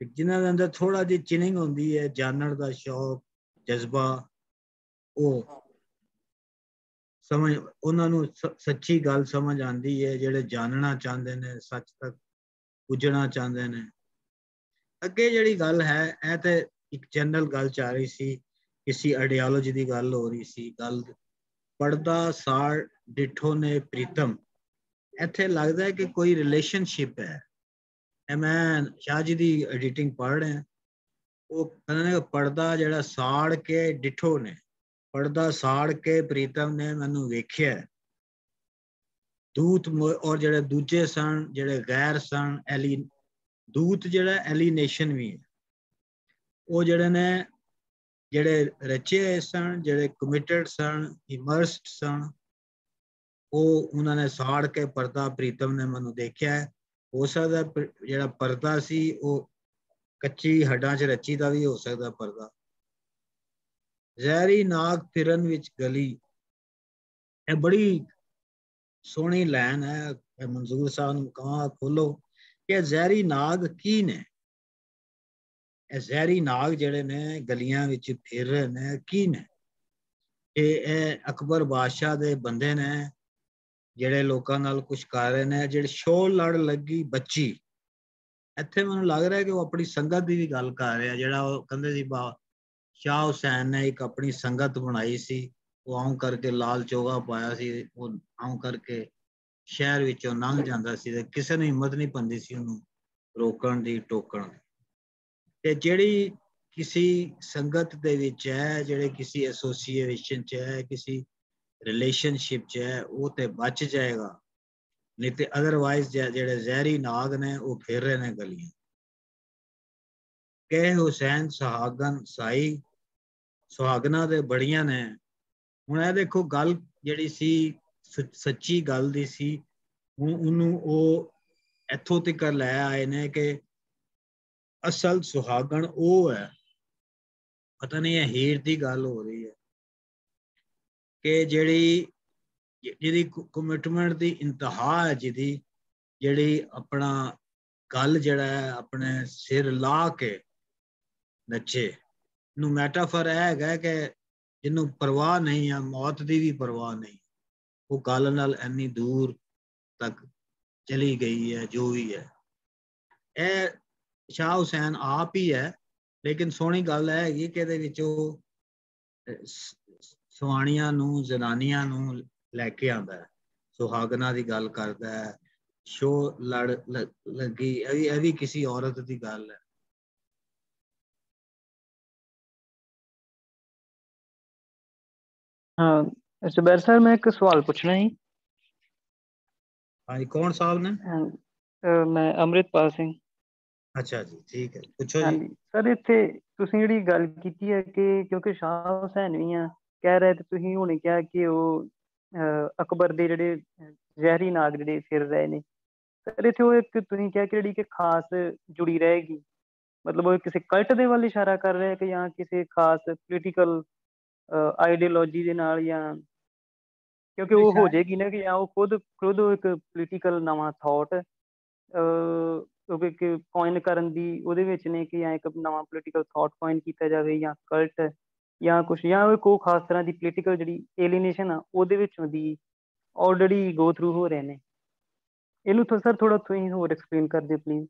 ਜਿਨ੍ਹਾਂ ਦੇ ਅੰਦਰ ਥੋੜਾ ਜਿਹੀ ਚਿਨਿੰਗ ਹੁੰਦੀ ਹੈ, ਜਾਣਨ ਦਾ ਸ਼ੌਕ, ਜਜ਼ਬਾ, ਉਹ ਸਮਝ, ਉਹਨਾਂ ਨੂੰ ਸੱਚੀ ਗੱਲ ਸਮਝ ਆਉਂਦੀ ਹੈ, ਜਿਹੜੇ ਜਾਣਨਾ ਚਾਹੁੰਦੇ ਨੇ, ਸੱਚ ਤੱਕ ਪੁੱਜਣਾ ਚਾਹੁੰਦੇ ਨੇ। ਅੱਗੇ ਜਿਹੜੀ ਗੱਲ ਹੈ, ਇਹ ਤੇ ਇੱਕ ਜਨਰਲ ਗੱਲ ਚੱਲ ਰਹੀ ਸੀ, ਕਿਸੇ ਆਈਡੀਓਲੋਜੀ ਦੀ ਗੱਲ ਹੋ ਰਹੀ ਸੀ। ਗੱਲ ਪੜਦਾ ਸਾੜ ਡਿਠੋ ਨੇ ਪ੍ਰੀਤਮ, ਇੱਥੇ ਲੱਗਦਾ ਹੈ ਕਿ ਕੋਈ ਰਿਲੇਸ਼ਨਸ਼ਿਪ ਹੈ। ਇਹ ਮੈਂ ਸ਼ਾਹ ਜੀ ਦੀ ਐਡੀਟਿੰਗ ਪੜ੍ਹ ਰਿਹਾ, ਉਹ ਕਹਿੰਦੇ ਨੇ ਪੜਦਾ ਜਿਹੜਾ ਸਾੜ ਕੇ ਡਿਠੋ ਨੇ, ਪੜਦਾ ਸਾੜ ਕੇ ਪ੍ਰੀਤਮ ਨੇ ਮੈਨੂੰ ਵੇਖਿਆ। ਦੂਤ ਔਰ ਜਿਹੜੇ ਦੂਜੇ ਸਨ, ਜਿਹੜੇ ਗੈਰ ਸਨ, ਦੂਤ ਜਿਹੜਾ ਐਲੀਨੇਸ਼ਨ ਵੀ ਹੈ, ਉਹ ਜਿਹੜੇ ਨੇ, ਜਿਹੜੇ ਰਚੇ ਹੋਏ ਸਨ, ਜਿਹੜੇ ਕਮਿਟਡ ਸਨ, ਇਮਰਸਡ ਸਨ, ਉਹ ਉਹਨਾਂ ਨੇ ਸਾੜ ਕੇ ਪਰਦਾ ਪ੍ਰੀਤਮ ਨੇ ਮੈਨੂੰ ਦੇਖਿਆ। ਹੋ ਸਕਦਾ ਜਿਹੜਾ ਪਰਦਾ ਸੀ ਉਹ ਕੱਚੀ ਹੱਡਾਂ 'ਚ ਰੱਚੀ ਦਾ ਵੀ ਹੋ ਸਕਦਾ ਪਰਦਾ। ਜ਼ਹਿਰੀ ਨਾਗ ਫਿਰਨ ਵਿੱਚ ਗਲੀ, ਇਹ ਬੜੀ ਸੋਹਣੀ ਲਾਈਨ ਹੈ। ਮਨਜ਼ੂਰ ਸਾਹਿਬ ਨੂੰ ਕਹਾਂ ਖੋਲੋ ਕਿ ਜ਼ਹਿਰੀ ਨਾਗ ਕੀ ਨੇ। ਇਹ ਜ਼ਹਿਰੀ ਨਾਗ ਜਿਹੜੇ ਨੇ ਗਲੀਆਂ ਵਿੱਚ ਫਿਰ ਰਹੇ ਨੇ, ਕੀ ਨੇ? ਇਹ ਅਕਬਰ ਬਾਦਸ਼ਾਹ ਦੇ ਬੰਦੇ ਨੇ, ਜਿਹੜੇ ਲੋਕਾਂ ਨਾਲ ਕੁਛ ਕਰ ਰਹੇ ਨੇ। ਜਿਹੜੇ ਸ਼ੋਰ ਲੜ ਲੱਗੀ ਬੱਚੀ, ਇੱਥੇ ਮੈਨੂੰ ਲੱਗ ਰਿਹਾ ਕਿ ਉਹ ਆਪਣੀ ਸੰਗਤ ਦੀ ਵੀ ਗੱਲ ਕਰ ਰਿਹਾ। ਜਿਹੜਾ ਉਹ ਕਹਿੰਦੇ ਸੀ ਸ਼ਾਹ ਹੁਸੈਨ ਨੇ ਇੱਕ ਆਪਣੀ ਸੰਗਤ ਬਣਾਈ ਸੀ, ਉਹ ਆਉਂ ਕਰਕੇ ਲਾਲ ਚੋਗਾ ਪਾਇਆ ਸੀ, ਉਹ ਆਉਂ ਕਰਕੇ ਸ਼ਹਿਰ ਵਿੱਚੋਂ ਲੰਘ ਜਾਂਦਾ ਸੀ ਤੇ ਕਿਸੇ ਨੂੰ ਹਿੰਮਤ ਨਹੀਂ ਪੈਂਦੀ ਸੀ ਉਹਨੂੰ ਰੋਕਣ ਦੀ, ਟੋਕਣ ਦੀ। ਤੇ ਜਿਹੜੀ ਕਿਸੇ ਸੰਗਤ ਦੇ ਵਿੱਚ ਹੈ, ਜਿਹੜੇ ਕਿਸੇ ਐਸੋਸੀਏਸ਼ਨ 'ਚ ਹੈ, ਕਿਸੇ ਰਿਲੇਸ਼ਨਸ਼ਿਪ 'ਚ ਹੈ, ਉਹ ਤੇ ਬਚ ਜਾਏਗਾ, ਨਹੀਂ ਤੇ ਅਦਰਵਾਈਜ਼ ਜਿਹੜੇ ਜ਼ਹਿਰੀ ਨਾਗ ਨੇ ਉਹ ਫਿਰ ਰਹੇ ਨੇ ਗਲੀਆਂ। ਕਹਿ ਹੁਸੈਨ ਸੁਹਾਗਨ ਸਾਈ, ਸੁਹਾਗਨਾਂ ਦੇ ਬੜੀਆਂ ਨੇ। ਹੁਣ ਇਹ ਦੇਖੋ, ਗੱਲ ਜਿਹੜੀ ਸੀ ਸੱਚੀ ਗੱਲ ਦੀ ਸੀ, ਹੁਣ ਉਹਨੂੰ ਉਹ ਇੱਥੋਂ ਤੱਕ ਲੈ ਆਏ ਨੇ ਕਿ ਅਸਲ ਸੁਹਾਗਣ ਉਹ ਹੈ। ਪਤਾ ਨਹੀਂ ਇਹ ਹੀਰ ਦੀ ਗੱਲ ਹੋ ਰਹੀ ਹੈ ਕਿ ਜਿਹਦੀ ਕਮਿਟਮੈਂਟ ਦੀ ਇੰਤਹਾ ਹੈ, ਜਿਹੜੀ ਆਪਣਾ ਗੱਲ ਜਿਹੜਾ ਹੈ ਆਪਣੇ ਸਿਰ ਲਾ ਕੇ ਨੱਚੇ। ਨੂੰ ਮੈਟਾਫਰ ਇਹ ਹੈਗਾ ਕਿ ਜਿਹਨੂੰ ਪਰਵਾਹ ਨਹੀਂ ਆ, ਮੌਤ ਦੀ ਵੀ ਪਰਵਾਹ ਨਹੀਂ, ਉਹ ਗੱਲ ਨਾਲ ਇੰਨੀ ਦੂਰ ਤੱਕ ਚਲੀ ਗਈ ਹੈ। ਜੋ ਵੀ ਹੈ, ਇਹ ਸ਼ਾਹ ਹੁਸੈਨ ਆਪ ਹੀ ਹੈ। ਲੇਕਿਨ ਸੋਹਣੀ ਗੱਲ ਇਹ ਹੈਗੀ ਕਿ ਇਹਦੇ ਵਿੱਚ ਉਹ ਸੁਹਾਣੀਆਂ ਨੂੰ, ਜ਼ਨਾਨੀਆਂ ਨੂੰ ਲੈ ਕੇ ਆਉਂਦਾ ਹੈ, ਸੁਹਾਗਨਾਂ ਦੀ ਗੱਲ ਕਰਦਾ ਹੈ। ਸ਼ੋ ਲੜ ਲੱਗੀ, ਇਹ ਵੀ ਕਿਸੇ ਔਰਤ ਦੀ ਗੱਲ ਹੈ। हाँ जुबैर सर, मैं एक सवाल पूछना ही। हाँ जी, कौन साहब ने? मैं अमृतपाल सिंह। अच्छा जी, ठीक है, पूछो जी। सर इत्थे तुसीं जिहड़ी गल कीती है कि क्योंकि शाह हुसैन भी आ कह रहे ते तुसीं हुणे क्या कि वो अकबर दे जिहड़े जहरी नाग जिहड़े फिर रहे ने, सर इत्थे वो एक तुसीं क्या कि जिहड़ी कि खास जुड़ी रहेगी, मतलब वो किसी कल्ट दे वाल इशारा कर रहे हैं कि या किसी खास पोलिटिकल आइडियोलॉजी दे नाल, या क्योंकि वो हो जाएगी ना कि या वो खुद एक पोलिटिकल नवा थॉट कॉइन करन दी ਉਹਦੇ ਵਿੱਚ ਨੇ ਕਿ ਜਾਂ ਇੱਕ ਨਵਾਂ ਪੋਲੀਟੀਕਲ ਥਾਟ ਕॉइन ਕੀਤਾ ਜਾਵੇ, ਜਾਂ ਕਲਟ, ਜਾਂ ਕੁਛ, ਜਾਂ ਕੋਈ ਖਾਸ ਤਰ੍ਹਾਂ ਦੀ ਪੋਲੀਟੀਕਲ ਜਿਹੜੀ ਏਲੀਨੇਸ਼ਨ ਆ ਉਹਦੇ ਵਿੱਚੋਂ ਦੀ ਆਲਰੇਡੀ ਗੋ ਥਰੂ ਹੋ ਰਹੇ ਨੇ। ਇਹਨੂੰ ਤਾਂ ਸਰ ਥੋੜਾ ਤੁਸੀਂ ਹੋਰ ਐਕਸਪਲੇਨ ਕਰ ਦਿਓ ਪਲੀਜ਼।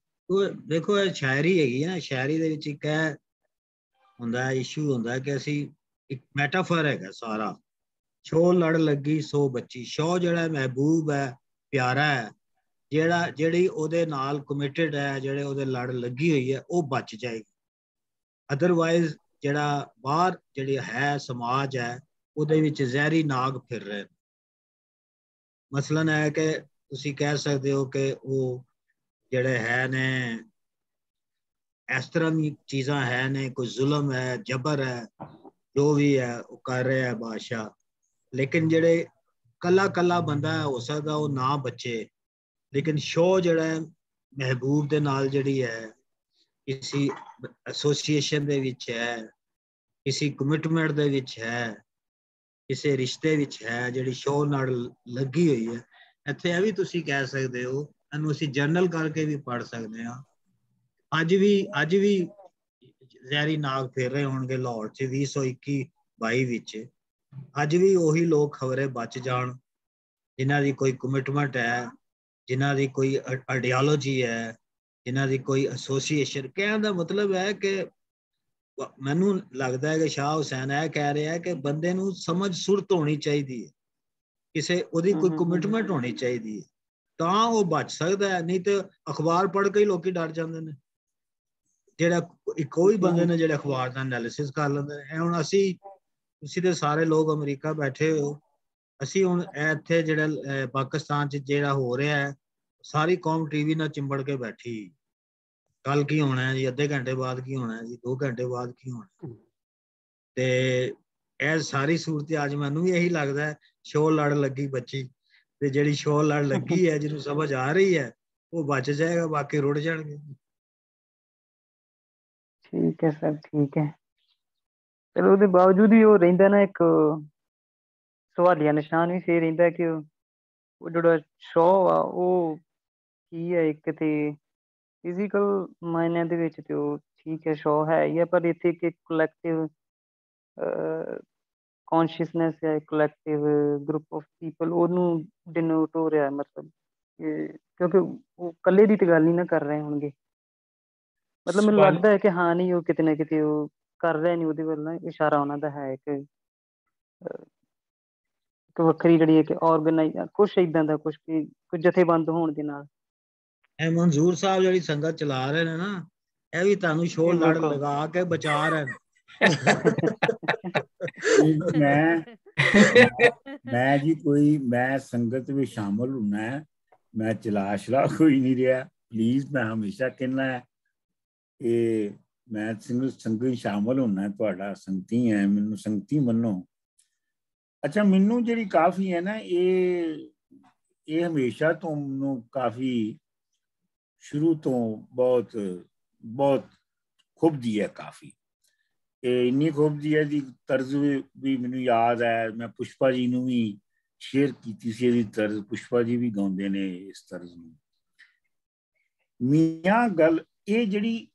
ਦੇਖੋ, ਇਹ ਸ਼ਾਇਰੀ ਹੈਗੀ ਨਾ, ਸ਼ਾਇਰੀ ਦੇ ਵਿੱਚ ਇੱਕ ਹੈ ਹੁੰਦਾ ਇਸ਼ੂ ਹੁੰਦਾ ਕਿ ਅਸੀਂ ਇੱਕ ਮੈਟਾਫਰ ਹੈਗਾ ਸਾਰਾ। ਸ਼ੋ ਲੜ ਲੱਗੀ ਸੋ ਬੱਚੀ, ਸ਼ੋ ਜਿਹੜਾ ਮਹਿਬੂਬ ਹੈ, ਪਿਆਰਾ ਹੈ, ਜਿਹੜੀ ਉਹਦੇ ਨਾਲ ਕਮਿਟਡ ਹੈ, ਜਿਹੜੇ ਉਹਦੇ ਲੜ ਲੱਗੀ ਹੋਈ ਹੈ, ਉਹ ਬਚ ਜਾਏਗੀ। ਅਦਰਵਾਈਜ਼ ਜਿਹੜਾ ਬਾਹਰ ਜਿਹੜੀ ਹੈ ਸਮਾਜ ਹੈ, ਉਹਦੇ ਵਿੱਚ ਜ਼ਹਿਰੀ ਨਾਗ ਫਿਰ ਰਹੇ। ਮਸਲਨ ਹੈ ਕਿ ਤੁਸੀਂ ਕਹਿ ਸਕਦੇ ਹੋ ਕਿ ਉਹ ਜਿਹੜੇ ਹੈ ਨੇ, ਇਸ ਤਰ੍ਹਾਂ ਦੀ ਚੀਜ਼ਾਂ ਹੈ ਨੇ, ਕੋਈ ਜ਼ੁਲਮ ਹੈ, ਜਬਰ ਹੈ, ਜੋ ਵੀ ਹੈ ਉਹ ਕਰ ਰਿਹਾ ਹੈ ਬਾਦਸ਼ਾਹ। ਲੇਕਿਨ ਜਿਹੜੇ ਕੱਲਾ ਬੰਦਾ ਹੈ, ਹੋ ਸਕਦਾ ਉਹ ਨਾ ਬਚੇ, ਲੇਕਿਨ ਸ਼ੋ ਜਿਹੜਾ ਹੈ ਮਹਿਬੂਬ ਦੇ ਨਾਲ ਜਿਹੜੀ ਹੈ, ਕਿਸੇ ਐਸੋਸੀਏਸ਼ਨ ਦੇ ਵਿੱਚ ਹੈ, ਕਿਸੇ ਕਮਿਟਮੈਂਟ ਦੇ ਵਿੱਚ ਹੈ, ਕਿਸੇ ਰਿਸ਼ਤੇ ਵਿੱਚ ਹੈ, ਜਿਹੜੀ ਸ਼ੋ ਨਾਲ ਲੱਗੀ ਹੋਈ ਹੈ। ਇੱਥੇ ਇਹ ਵੀ ਤੁਸੀਂ ਕਹਿ ਸਕਦੇ ਹੋ, ਇਹਨੂੰ ਅਸੀਂ ਜਰਨਲ ਕਰਕੇ ਵੀ ਪੜ੍ਹ ਸਕਦੇ ਹਾਂ। ਅੱਜ ਵੀ ਜ਼ਹਿਰੀ ਨਾਗ ਫੇਰ ਰਹੇ ਹੋਣਗੇ ਲਾਹੌਰ 'ਚ 2021-22 ਵਿੱਚ। ਅੱਜ ਵੀ ਉਹੀ ਲੋਕ ਖਬਰੇ ਬਚ ਜਾਣ ਜਿਨ੍ਹਾਂ ਦੀ ਕੋਈ ਕਮਿਟਮੈਂਟ ਹੈ, ਜਿਨ੍ਹਾਂ ਦੀ ਕੋਈ ਆਈਡੀਓਲੋਜੀ ਹੈ, ਜਿਨ੍ਹਾਂ ਦੀ ਕੋਈ ਐਸੋਸੀਏਸ਼ਨ। ਕਹਿਣ ਦਾ ਮਤਲਬ ਹੈ ਕਿ ਮੈਨੂੰ ਲੱਗਦਾ ਹੈ ਕਿ ਸ਼ਾਹ ਹੁਸੈਨ ਇਹ ਕਹਿ ਰਿਹਾ ਕਿ ਬੰਦੇ ਨੂੰ ਸਮਝ ਸੁਰਤ ਹੋਣੀ ਚਾਹੀਦੀ ਹੈ, ਕਿਸੇ ਉਹਦੀ ਕੋਈ ਕਮਿਟਮੈਂਟ ਹੋਣੀ ਚਾਹੀਦੀ ਹੈ, ਤਾਂ ਉਹ ਬਚ ਸਕਦਾ ਹੈ। ਨਹੀਂ ਤੇ ਅਖਬਾਰ ਪੜ੍ਹ ਕੇ ਹੀ ਲੋਕੀ ਡਰ ਜਾਂਦੇ ਨੇ। ਜਿਹੜਾ ਕੋਈ ਬੰਦੇ ਨੇ ਜਿਹੜੇ ਅਖਬਾਰ ਦਾ ਐਨਾਲਿਸਿਸ ਕਰ ਲੈਂਦੇ ਨੇ। ਹੁਣ ਤੁਸੀਂ ਤੇ ਸਾਰੇ ਲੋਕ ਅਮਰੀਕਾ ਬੈਠੇ ਹੋ, ਅਸੀਂ ਹੁਣ ਇੱਥੇ ਜਿਹੜਾ ਪਾਕਿਸਤਾਨ 'ਚ ਜਿਹੜਾ ਹੋ ਰਿਹਾ ਹੈ, ਸਾਰੀ ਕੌਮ ਟੀਵੀ ਨਾਲ ਚਿੰਬੜ ਕੇ ਬੈਠੀ। ਕੱਲ ਕੀ ਹੋਣਾ ਹੈ ਜੀ, ਅੱਧੇ ਘੰਟੇ ਬਾਅਦ ਕੀ ਹੋਣਾ ਹੈ ਜੀ, 2 ਘੰਟੇ ਬਾਅਦ ਕੀ ਹੋਣਾ। ਤੇ ਇਹ ਸਾਰੀ ਸੂਰਤ ਅੱਜ ਮੈਨੂੰ ਵੀ ਇਹੀ ਲੱਗਦਾ ਹੈ, ਸ਼ੋਅ ਲੜ ਲੱਗੀ ਬੱਚੀ। ਤੇ ਜਿਹੜੀ ਸ਼ੋਅ ਲੜ ਲੱਗੀ ਹੈ, ਜਿਹਨੂੰ ਸਮਝ ਆ ਰਹੀ ਹੈ, ਉਹ ਬਚ ਜਾਏਗਾ, ਬਾਕੀ ਰੁੜ ਜਾਣਗੇ। ਠੀਕ ਹੈ ਸਰ, ਠੀਕ ਹੈ। ਚਲੋ ਉਹਦੇ ਬਾਵਜੂਦ ਵੀ ਉਹ ਰਹਿੰਦਾ ਨਾ ਇੱਕ ਸਵਾਲੀਆ ਨਿਸ਼ਾਨ ਵੀ ਸੇ ਰਹਿੰਦਾ ਕਿ ਉਹ ਜਿਹੜਾ ਸ਼ੋਅ ਆ ਉਹ ਕੀ ਹੈ। ਇੱਕ ਤੇ ਫਿਜ਼ੀਕਲ ਮਾਇਨਿਆਂ ਦੇ ਵਿੱਚ ਤੇ ਉਹ ਠੀਕ ਹੈ, ਸ਼ੋਅ ਹੈ ਹੀ ਹੈ, ਪਰ ਇੱਥੇ ਇੱਕ ਕਲੈਕਟਿਵ ਕੌਨਸ਼ੀਅਸਨੈਸ ਹੈ, ਕਲੈਕਟਿਵ ਗਰੁੱਪ ਆਫ ਪੀਪਲ, ਉਹਨੂੰ ਡਿਨੋਟ ਹੋ ਰਿਹਾ। ਮਤਲਬ ਕਿਉਂਕਿ ਉਹ ਇਕੱਲੇ ਦੀ ਤਾਂ ਗੱਲ ਨਹੀਂ ਨਾ ਕਰ ਰਹੇ ਹੋਣਗੇ। ਮਤਲਬ ਮੈਨੂੰ ਲੱਗਦਾ ਹੈ ਕਿ ਹਾਂ ਨਹੀਂ, ਉਹ ਕਿਤੇ ਨਾ ਕਿਤੇ ਉਹ ਕਰ ਰਹੇ ਨੇ, ਉਹਦੇ ਵੱਲ ਨਾ ਇਸ਼ਾਰਾ ਉਹਨਾਂ ਦਾ ਹੈ ਇੱਕ ਵੱਖਰੀ ਜਿਹੜੀ ਹੈ ਕਿ ਆਰਗੇਨਾਈਜ਼ ਕੁਛ ਏਦਾਂ ਦਾ ਕੁਛ ਜਥੇਬੰਦ ਹੋਣ ਦੇ ਨਾਲ। ਇਹ ਮਨਜ਼ੂਰ ਸਾਹਿਬ ਜਿਹੜੀ ਸੰਗਤ ਚਲਾ ਰਹੇ ਨੇ ਨਾ, ਇਹ ਵੀ ਤੁਹਾਨੂੰ ਸ਼ੋਅ ਲੜ ਲਗਾ ਕੇ ਬਚਾ ਰਹੇ ਨੇ। ਮੈਂ ਜੀ ਕੋਈ ਮੈਂ ਸੰਗਤ ਵਿੱਚ ਸ਼ਾਮਲ ਹੋਣਾ, ਮੈਂ ਚਲਾ ਸ਼ਲਾ ਕੋਈ ਨਹੀਂ ਰਿਹਾ। ਪਲੀਜ਼, ਮੈਂ ਹਮੇਸ਼ਾ ਕਹਿੰਦਾ ਇਹ ਮੈਂ ਸੰਗਤ ਸ਼ਾਮਲ ਹੋਣਾ, ਤੁਹਾਡਾ ਸੰਗਤੀ ਹੈ, ਮੈਨੂੰ ਸੰਗਤੀ ਮੰਨੋ। ਅੱਛਾ, ਮੈਨੂੰ ਜਿਹੜੀ ਕਾਫੀ ਹੈ ਨਾ, ਇਹ ਹਮੇਸ਼ਾ ਤੋਂ ਮੈਨੂੰ ਕਾਫੀ ਸ਼ੁਰੂ ਤੋਂ ਬਹੁਤ ਖੁੱਬਦੀ ਹੈ ਕਾਫੀ। ਇਹ ਇੰਨੀ ਖੁੱਬਦੀ ਹੈ ਦੀ ਤਰਜ਼ ਵੀ ਮੈਨੂੰ ਯਾਦ ਹੈ, ਮੈਂ ਪੁਸ਼ਪਾ ਜੀ ਨੂੰ ਵੀ ਸ਼ੇਅਰ ਕੀਤੀ ਸੀ ਇਹਦੀ ਤਰਜ਼। ਪੁਸ਼ਪਾ ਜੀ ਵੀ ਗਾਉਂਦੇ ਨੇ ਇਸ ਤਰਜ਼ ਨੂੰ। ਮੀਆਂ ਗੱਲ ਇਹ ਜਿਹੜੀ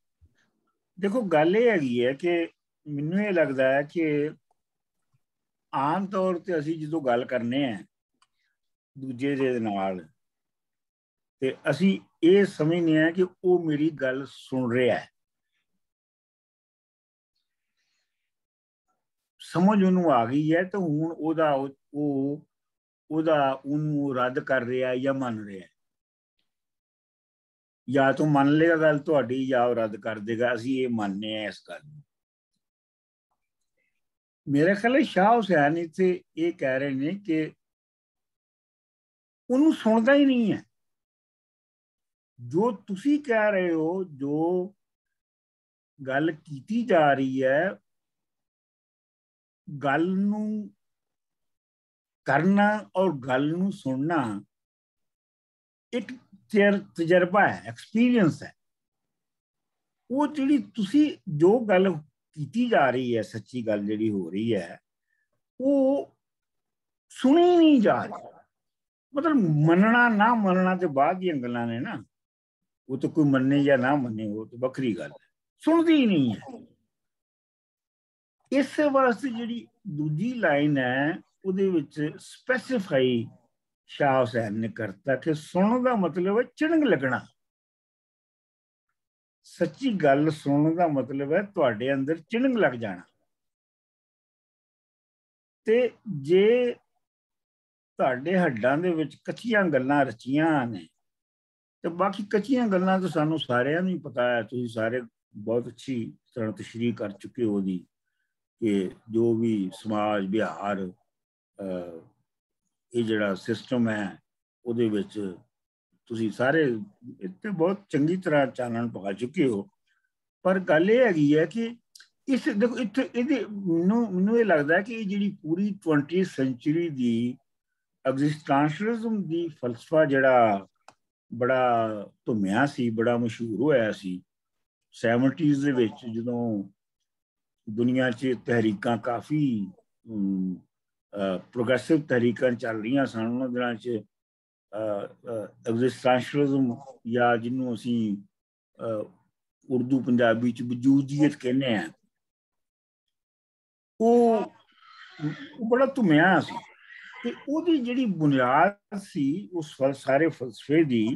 ਦੇਖੋ ਗੱਲ ਇਹ ਹੈਗੀ ਹੈ ਕਿ ਮੈਨੂੰ ਇਹ ਲੱਗਦਾ ਹੈ ਕਿ ਆਮ ਤੌਰ ਤੇ ਅਸੀਂ ਜਦੋਂ ਗੱਲ ਕਰਨੇ ਆ ਦੂਜੇ ਦੇ ਨਾਲ, ਤੇ ਅਸੀਂ ਇਹ ਸਮਝਦੇ ਹਾਂ ਕਿ ਉਹ ਮੇਰੀ ਗੱਲ ਸੁਣ ਰਿਹਾ ਹੈ, ਸਮਝ ਉਹਨੂੰ ਆ ਗਈ ਹੈ, ਤੇ ਹੁਣ ਉਹਨੂੰ ਰੱਦ ਕਰ ਰਿਹਾ ਜਾਂ ਮੰਨ ਰਿਹਾ। ਜਾਂ ਤੂੰ ਮੰਨ ਲਏਗਾ ਗੱਲ ਤੁਹਾਡੀ, ਜਾਂ ਉਹ ਰੱਦ ਕਰ ਦੇਗਾ। ਅਸੀਂ ਇਹ ਮੰਨਦੇ ਹਾਂ ਇਸ ਗੱਲ ਨੂੰ। ਮੇਰੇ ਖਿਆਲ ਸ਼ਾਹ ਹੁਸੈਨ ਇੱਥੇ ਇਹ ਕਹਿ ਰਹੇ ਨੇ ਕਿ ਉਹਨੂੰ ਸੁਣਦਾ ਹੀ ਨਹੀਂ ਹੈ ਜੋ ਤੁਸੀਂ ਕਹਿ ਰਹੇ ਹੋ। ਜੋ ਗੱਲ ਕੀਤੀ ਜਾ ਰਹੀ ਹੈ, ਗੱਲ ਨੂੰ ਕਰਨਾ ਔਰ ਗੱਲ ਨੂੰ ਸੁਣਨਾ ਇੱਕ ਤਜਰਬਾ ਹੈ, ਐਕਸਪੀਰੀਅੰਸ ਹੈ। ਉਹ ਜਿਹੜੀ ਤੁਸੀਂ ਜੋ ਗੱਲ ਕੀਤੀ ਜਾ ਰਹੀ ਹੈ, ਸੱਚੀ ਗੱਲ ਜਿਹੜੀ ਹੋ ਰਹੀ ਹੈ, ਉਹ ਸੁਣੀ ਨਹੀਂ ਜਾ ਰਹੀ। ਮਤਲਬ ਮੰਨਣਾ ਨਾ ਮੰਨਣਾ ਤੇ ਬਾਅਦ ਦੀਆਂ ਗੱਲਾਂ ਨੇ ਨਾ, ਉਹ ਤਾਂ ਕੋਈ ਮੰਨੇ ਜਾਂ ਨਾ ਮੰਨੇ, ਉਹ ਤਾਂ ਵੱਖਰੀ ਗੱਲ ਹੈ। ਸੁਣਦੀ ਹੀ ਨਹੀਂ ਹੈ। ਇਸ ਵਾਸਤੇ ਜਿਹੜੀ ਦੂਜੀ ਲਾਈਨ ਹੈ ਉਹਦੇ ਵਿੱਚ ਸਪੈਸੀਫਾਈ ਸ਼ਾਹ ਹੁਸੈਨ ਨੇ ਕਰਤਾ ਕਿ ਸੁਣਨ ਦਾ ਮਤਲਬ ਹੈ ਚਿਣਗ ਲੱਗਣਾ। ਸੱਚੀ ਗੱਲ ਸੁਣਨ ਦਾ ਮਤਲਬ ਹੈ ਤੁਹਾਡੇ ਅੰਦਰ ਚਿਣਗ ਲੱਗ ਜਾਣਾ। ਤੇ ਜੇ ਤੁਹਾਡੇ ਹੱਡਾਂ ਦੇ ਵਿੱਚ ਕੱਚੀਆਂ ਗੱਲਾਂ ਰਚੀਆਂ ਨੇ, ਤੇ ਬਾਕੀ ਕੱਚੀਆਂ ਗੱਲਾਂ ਤਾਂ ਸਾਨੂੰ ਸਾਰਿਆਂ ਨੂੰ ਹੀ ਪਤਾ ਹੈ। ਤੁਸੀਂ ਸਾਰੇ ਬਹੁਤ ਅੱਛੀ ਤਰ੍ਹਾਂ ਤਸ਼ਰੀਹ ਕਰ ਚੁੱਕੇ ਹੋ ਉਹਦੀ, ਕਿ ਜੋ ਵੀ ਸਮਾਜ ਵਿਹਾਰ ਇਹ ਜਿਹੜਾ ਸਿਸਟਮ ਹੈ ਉਹਦੇ ਵਿੱਚ ਤੁਸੀਂ ਸਾਰੇ ਇੱਥੇ ਬਹੁਤ ਚੰਗੀ ਤਰ੍ਹਾਂ ਚਾਨਣ ਪਾ ਚੁੱਕੇ ਹੋ। ਪਰ ਗੱਲ ਇਹ ਹੈਗੀ ਹੈ ਕਿ ਇਸ ਦੇਖੋ ਇੱਥੇ ਇਹਦੇ ਮੈਨੂੰ ਇਹ ਲੱਗਦਾ ਕਿ ਇਹ ਜਿਹੜੀ ਪੂਰੀ 20th ਸੈਂਚੁਰੀ ਦੀ ਐਗਜ਼ਿਸਟੈਂਸ਼ੀਅਲਿਜ਼ਮ ਦੀ ਫਲਸਫਾ ਜਿਹੜਾ ਬੜਾ ਧੁੰਮਿਆ ਸੀ, ਬੜਾ ਮਸ਼ਹੂਰ ਹੋਇਆ ਸੀ 70s ਦੇ ਵਿੱਚ, ਜਦੋਂ ਦੁਨੀਆ 'ਚ ਤਹਿਰੀਕਾਂ ਕਾਫੀ ਪ੍ਰੋਗਰੈਸਿਵ ਤਹਿਰੀਕਾਂ ਚੱਲ ਰਹੀਆਂ ਸਨ। ਉਹਨਾਂ ਦਿਨਾਂ 'ਚ ਐਗਜ਼ਿਸਟੈਂਸ਼ੀਅਲਿਜ਼ਮ, ਜਾਂ ਜਿਹਨੂੰ ਅਸੀਂ ਉਰਦੂ ਪੰਜਾਬੀ ਚ ਵਜੂਦੀਅਤ ਕਹਿੰਦੇ ਆ, ਉਹ ਬੜਾ ਧੁਮਿਆ ਸੀ। ਤੇ ਉਹਦੀ ਜਿਹੜੀ ਬੁਨਿਆਦ ਸੀ ਉਸ ਸਾਰੇ ਫਲਸਫੇ ਦੀ,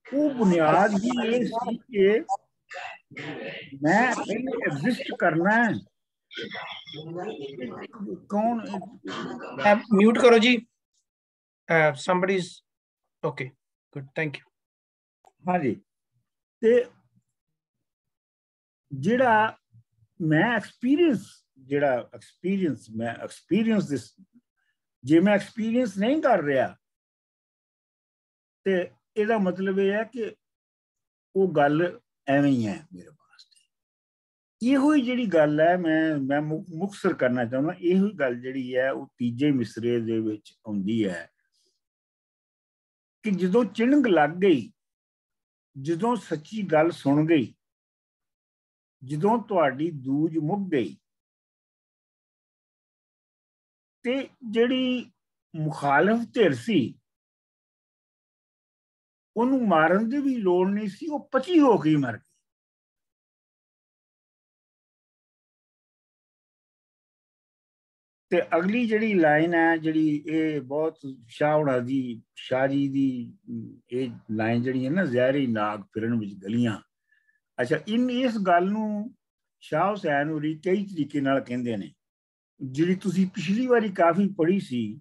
ਉਹ ਬੁਨਿਆਦ ਹੀ ਇਹ ਸੀ ਕਿ ਮੈਂ ਪਹਿਲੇ ਐਗਜ਼ਿਸਟ ਕਰਨਾ ਹੈ। ਕੌਣ ਮਿਊਟ ਕਰੋ ਜੀ, somebody's okay good thank you। ਹਾਂਜੀ, ਤੇ ਜਿਹੜਾ ਮੈਂ ਐਕਸਪੀਰੀਅੰਸ ਦਿਸ, ਜੇ ਮੈਂ ਐਕਸਪੀਰੀਅੰਸ ਨਹੀਂ ਕਰ ਰਿਹਾ ਤੇ ਇਹਦਾ ਮਤਲਬ ਇਹ ਹੈ ਕਿ ਉਹ ਗੱਲ ਐਵੇਂ ਹੀ ਹੈ ਮੇਰੇ ਵਾਸਤੇ। ਇਹੋ ਹੀ ਜਿਹੜੀ ਗੱਲ ਹੈ ਮੈਂ ਮੁਖਤਸਰ ਕਰਨਾ ਚਾਹੁੰਦਾ। ਇਹੋ ਹੀ ਗੱਲ ਜਿਹੜੀ ਹੈ ਉਹ ਤੀਜੇ ਮਿਸਰੇ ਦੇ ਵਿੱਚ ਆਉਂਦੀ ਹੈ ਕਿ ਜਦੋਂ ਚਿਣਗ ਲੱਗ ਗਈ, ਜਦੋਂ ਸੱਚੀ ਗੱਲ ਸੁਣ ਗਈ, ਜਦੋਂ ਤੁਹਾਡੀ ਦੂਜ ਮੁੱਕ ਗਈ, ਤੇ ਜਿਹੜੀ ਮੁਖਾਲਫ ਧਿਰ ਸੀ ਉਹਨੂੰ ਮਾਰਨ ਦੀ ਵੀ ਲੋੜ ਨਹੀਂ ਸੀ, ਉਹ ਪਚੀ ਹੋ ਕੇ ਮਰ ਗਈ। ਤੇ ਅਗਲੀ ਜਿਹੜੀ ਲਾਈਨ ਹੈ, ਜਿਹੜੀ ਇਹ ਬਹੁਤ ਸ਼ਾਹ ਜੀ ਦੀ ਇਹ ਲਾਈਨ ਜਿਹੜੀ ਹੈ ਨਾ, ਜ਼ਹਿਰੀ ਨਾਗ ਫਿਰਨ ਵਿੱਚ ਗਲੀਆਂ। ਅੱਛਾ, ਇਸ ਗੱਲ ਨੂੰ ਸ਼ਾਹ ਹੁਸੈਨ ਹੋਰੀ ਕਈ ਤਰੀਕੇ ਨਾਲ ਕਹਿੰਦੇ ਨੇ। ਜਿਹੜੀ ਤੁਸੀਂ ਪਿਛਲੀ ਵਾਰੀ ਕਾਫੀ ਪੜ੍ਹੀ ਸੀ,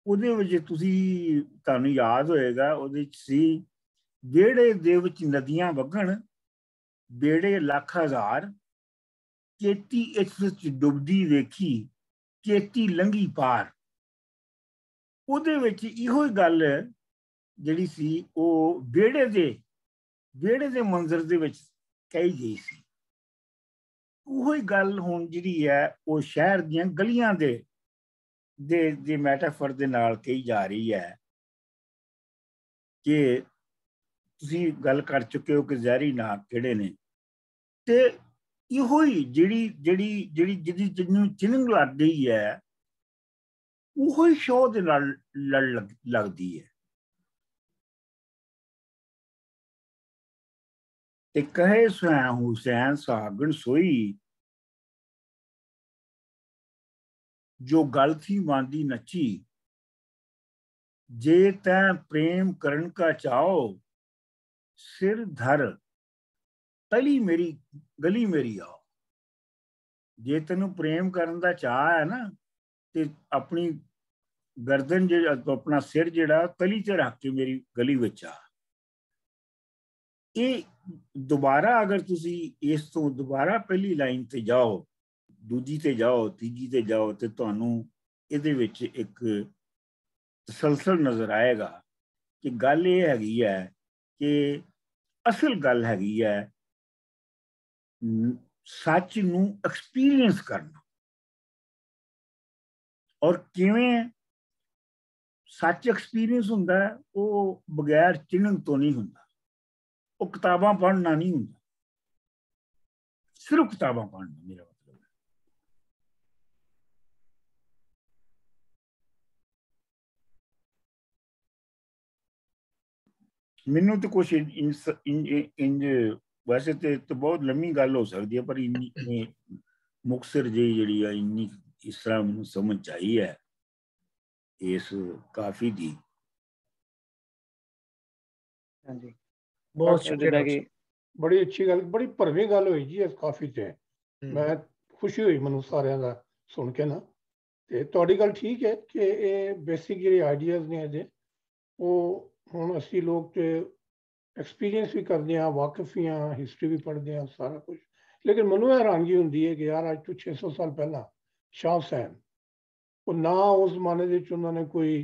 ਉਹਦੇ ਵਿੱਚ ਤੁਹਾਨੂੰ ਯਾਦ ਹੋਏਗਾ, ਉਹਦੇ ਚ ਸੀ ਵਿਹੜੇ ਦੇ ਵਿੱਚ ਨਦੀਆਂ ਵਗਣ, ਬੇੜੇ ਲੱਖ ਹਜ਼ਾਰ, ਕੇਤੀ ਇਸ ਵਿੱਚ ਡੁੱਬਦੀ ਵੇਖੀ, ਕੇਤੀ ਲੰਘੀ ਪਾਰ। ਉਹਦੇ ਵਿੱਚ ਇਹੋ ਹੀ ਗੱਲ ਜਿਹੜੀ ਸੀ ਉਹ ਵਿਹੜੇ ਦੇ ਮੰਜ਼ਰ ਦੇ ਵਿੱਚ ਕਹੀ ਗਈ ਸੀ। ਉਹੀ ਗੱਲ ਹੁਣ ਜਿਹੜੀ ਹੈ ਉਹ ਸ਼ਹਿਰ ਦੀਆਂ ਗਲੀਆਂ ਦੇ ਮੈਟਾਫਰ ਦੇ ਨਾਲ ਕਹੀ ਜਾ ਰਹੀ ਹੈ ਕਿ ਤੁਸੀਂ ਗੱਲ ਕਰ ਚੁੱਕੇ ਹੋ ਕਿ ਜ਼ਹਿਰੀ ਨਾਗ ਕਿਹੜੇ ਨੇ। ਤੇ ਇਹੋ ਹੀ ਜਿਹਨੂੰ ਚਿਣਗ ਲੱਗ ਗਈ ਹੈ, ਉਹੀ ਸ਼ੋਅ ਦੇ ਨਾਲ ਲੜ ਲੱਗਦੀ ਹੈ। ਤੇ ਕਹੇ ਹੁਸੈਨ ਸਾਗਣ ਸੋਈ, ਜੋ ਗਲ ਥੀ ਬਾਂਦੀ ਨੱਚੀ, ਜੇ ਤੈਂ ਪ੍ਰੇਮ ਕਰਨ ਕਾ ਚਾਓ, ਸਿਰ ਧਰ ਤਲੀ ਮੇਰੀ ਗਲੀ ਮੇਰੀ ਆਓ। ਜੇ ਤੈਨੂੰ ਪ੍ਰੇਮ ਕਰਨ ਦਾ ਚਾਹ ਹੈ ਨਾ, ਤੇ ਆਪਣੀ ਗਰਦਨ ਆਪਣਾ ਸਿਰ ਜਿਹੜਾ ਤਲੀ ਤੇ ਰੱਖ ਕੇ ਮੇਰੀ ਗਲੀ ਵਿੱਚ ਆ। ਇਹ ਦੁਬਾਰਾ ਅਗਰ ਤੁਸੀਂ ਇਸ ਤੋਂ ਦੁਬਾਰਾ ਪਹਿਲੀ ਲਾਈਨ ਤੇ ਜਾਓ, ਦੂਜੀ ਤੇ ਜਾਓ, ਤੀਜੀ ਤੇ ਜਾਓ, ਤੇ ਤੁਹਾਨੂੰ ਇਹਦੇ ਵਿੱਚ ਇੱਕ ਤਸਲਸਲ ਨਜ਼ਰ ਆਏਗਾ ਕਿ ਗੱਲ ਇਹ ਹੈਗੀ ਹੈ ਕਿ ਅਸਲ ਗੱਲ ਹੈਗੀ ਹੈ ਸੱਚ ਨੂੰ ਐਕਸਪੀਰੀਅੰਸ ਕਰਨਾ। ਔਰ ਕਿਵੇਂ ਸੱਚ ਐਕਸਪੀਰੀਅੰਸ ਹੁੰਦਾ ਹੈ, ਉਹ ਬਗੈਰ ਚਿਣਨ ਤੋਂ ਨਹੀਂ ਹੁੰਦਾ। ਉਹ ਕਿਤਾਬਾਂ ਪੜ੍ਹਨਾ ਨਹੀਂ ਹੁੰਦਾ, ਸਿਰਫ ਕਿਤਾਬਾਂ ਪੜ੍ਹਨਾ ਮੇਰਾ ਮਤਲਬ ਹੈ। ਮੈਨੂੰ ਤਾਂ ਕੁਛ ਇੰਜ ਵੈਸੇ ਤੇ ਬਹੁਤ ਲੰਮੀ ਗੱਲ ਹੋ ਸਕਦੀ ਹੈ, ਪਰ ਇੰਨੀ ਮੁਖਤਸਰ ਜਿਹੀ ਜਿਹੜੀ ਆ, ਇੰਨੀ ਇਸ ਤਰ੍ਹਾਂ ਮੈਨੂੰ ਸਮਝ ਆਈ ਹੈ ਇਸ ਕਾਫੀ ਦੀ। ਹਾਂਜੀ, ਬਹੁਤ ਸ਼ੁਕਰੀਆ। ਬੜੀ ਅੱਛੀ ਗੱਲ, ਬੜੀ ਭਰਵੀਂ ਗੱਲ ਹੋਈ ਜੀ ਇਸ ਕਾਫੀ ਤੇ। ਮੈਂ ਖੁਸ਼ੀ ਹੋਈ ਮੈਨੂੰ ਸਾਰਿਆਂ ਦਾ ਸੁਣ ਕੇ ਨਾ। ਤੇ ਤੁਹਾਡੀ ਗੱਲ ਠੀਕ ਹੈ ਕਿ ਇਹ ਬੇਸਿਕ ਜਿਹੜੇ ਆਈਡੀਆਜ਼ ਨੇ ਇਹਦੇ, ਉਹ ਹੁਣ ਅਸੀਂ ਲੋਕ ਤੇ ਐਕਸਪੀਰੀਅੰਸ ਵੀ ਕਰਦੇ ਹਾਂ, ਵਾਕਿਫ ਵੀ ਹਾਂ, ਹਿਸਟਰੀ ਵੀ ਪੜ੍ਹਦੇ ਹਾਂ, ਸਾਰਾ ਕੁਝ। ਲੇਕਿਨ ਮੈਨੂੰ ਇਹ ਹੈਰਾਨਗੀ ਹੁੰਦੀ ਹੈ ਕਿ ਯਾਰ ਅੱਜ ਤੋਂ 600 ਸਾਲ ਪਹਿਲਾਂ ਸ਼ਾਹ ਹੁਸੈਨ, ਉਹ ਨਾ ਉਸ ਜ਼ਮਾਨੇ ਦੇ ਵਿੱਚ ਉਹਨਾਂ ਨੇ ਕੋਈ